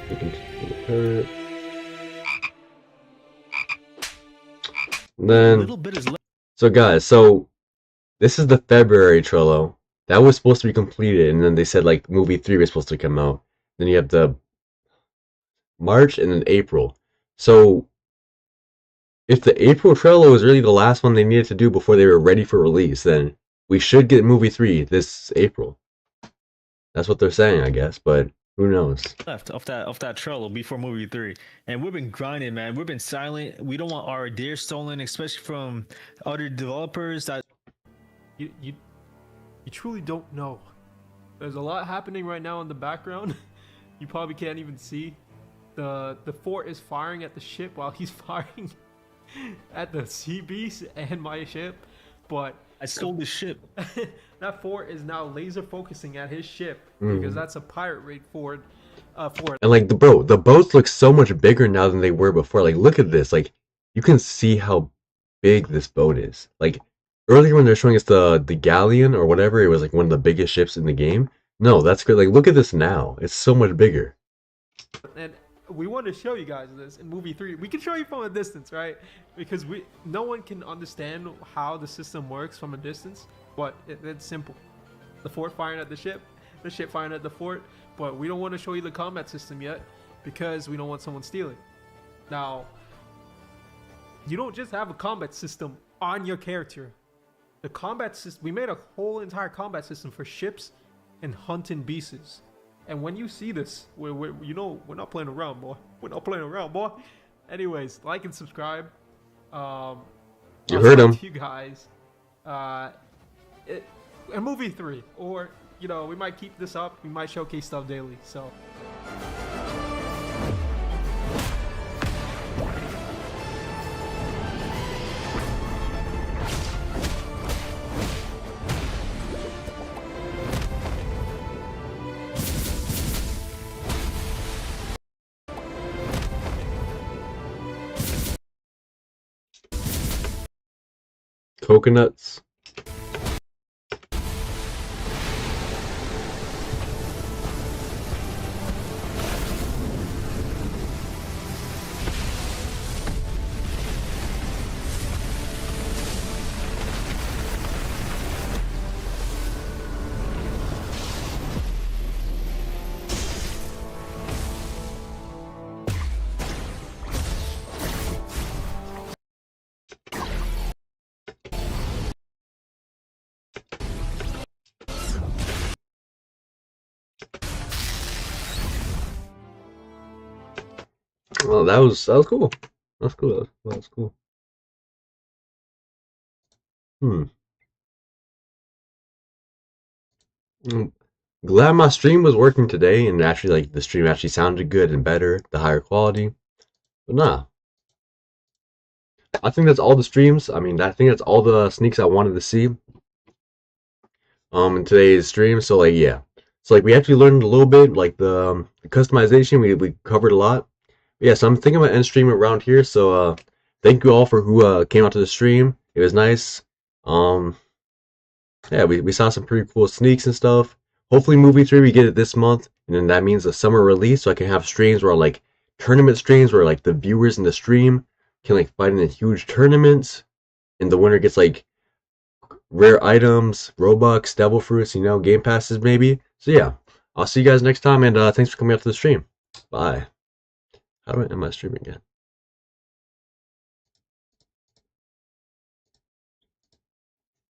A: We can turret. Then,
C: A little bit is left.
A: so guys, so this is the February Trello. That was supposed to be completed, and then they said like movie 3 was supposed to come out. Then you have the March and then April. So if the April Trello is really the last one they needed to do before they were ready for release, then we should get movie 3 this April. That's what they're saying, I guess, but who knows?
C: Left of that Trello before movie 3, and we've been grinding, man. We've been silent. We don't want our ideas stolen, especially from other developers. That
B: You truly don't know. There's a lot happening right now in the background. You probably can't even see. The fort is firing at the ship while he's firing at the sea beast and my ship, but
C: I stole the ship.
B: that fort is now laser focusing at his ship because that's a pirate raid fort.
A: And like the boats look so much bigger now than they were before. Like, look at this. Like, you can see how big this boat is. Like, earlier when they're showing us the galleon or whatever, it was like one of the biggest ships in the game. No, that's good. Like, look at this now. It's so much bigger.
B: And we want to show you guys this in movie 3. We can show you from a distance, right? Because no one can understand how the system works from a distance, but it's simple. The fort firing at the ship firing at the fort, but we don't want to show you the combat system yet because we don't want someone stealing. Now, you don't just have a combat system on your character. The combat system, we made a whole entire combat system for ships and hunting beasts. And when you see this, we're not playing around, boy. We're not playing around, boy. Anyways, like and subscribe.
A: You heard him.
B: You guys, in movie 3, or we might keep this up. We might showcase stuff daily. So.
A: Coconuts. Well, that was cool. That's cool. That was cool. Hmm. Mm. Glad my stream was working today, and actually, like, the stream actually sounded good and better, the higher quality. But nah, I think that's all the streams. I mean, I think that's all the sneaks I wanted to see in today's stream. So like, yeah, so like we actually learned a little bit, like the customization. We covered a lot. Yeah, so I'm thinking about end stream around here. So thank you all for who came out to the stream. It was nice. Um, yeah, we saw some pretty cool sneaks and stuff. Hopefully, movie 3 we get it this month, and then that means a summer release, so I can have streams where like tournament streams where like the viewers in the stream can like fight in the huge tournaments, and the winner gets like rare items, Robux, Devil Fruits, game passes maybe. So yeah, I'll see you guys next time, and thanks for coming out to the stream. Bye. How do I end my stream again?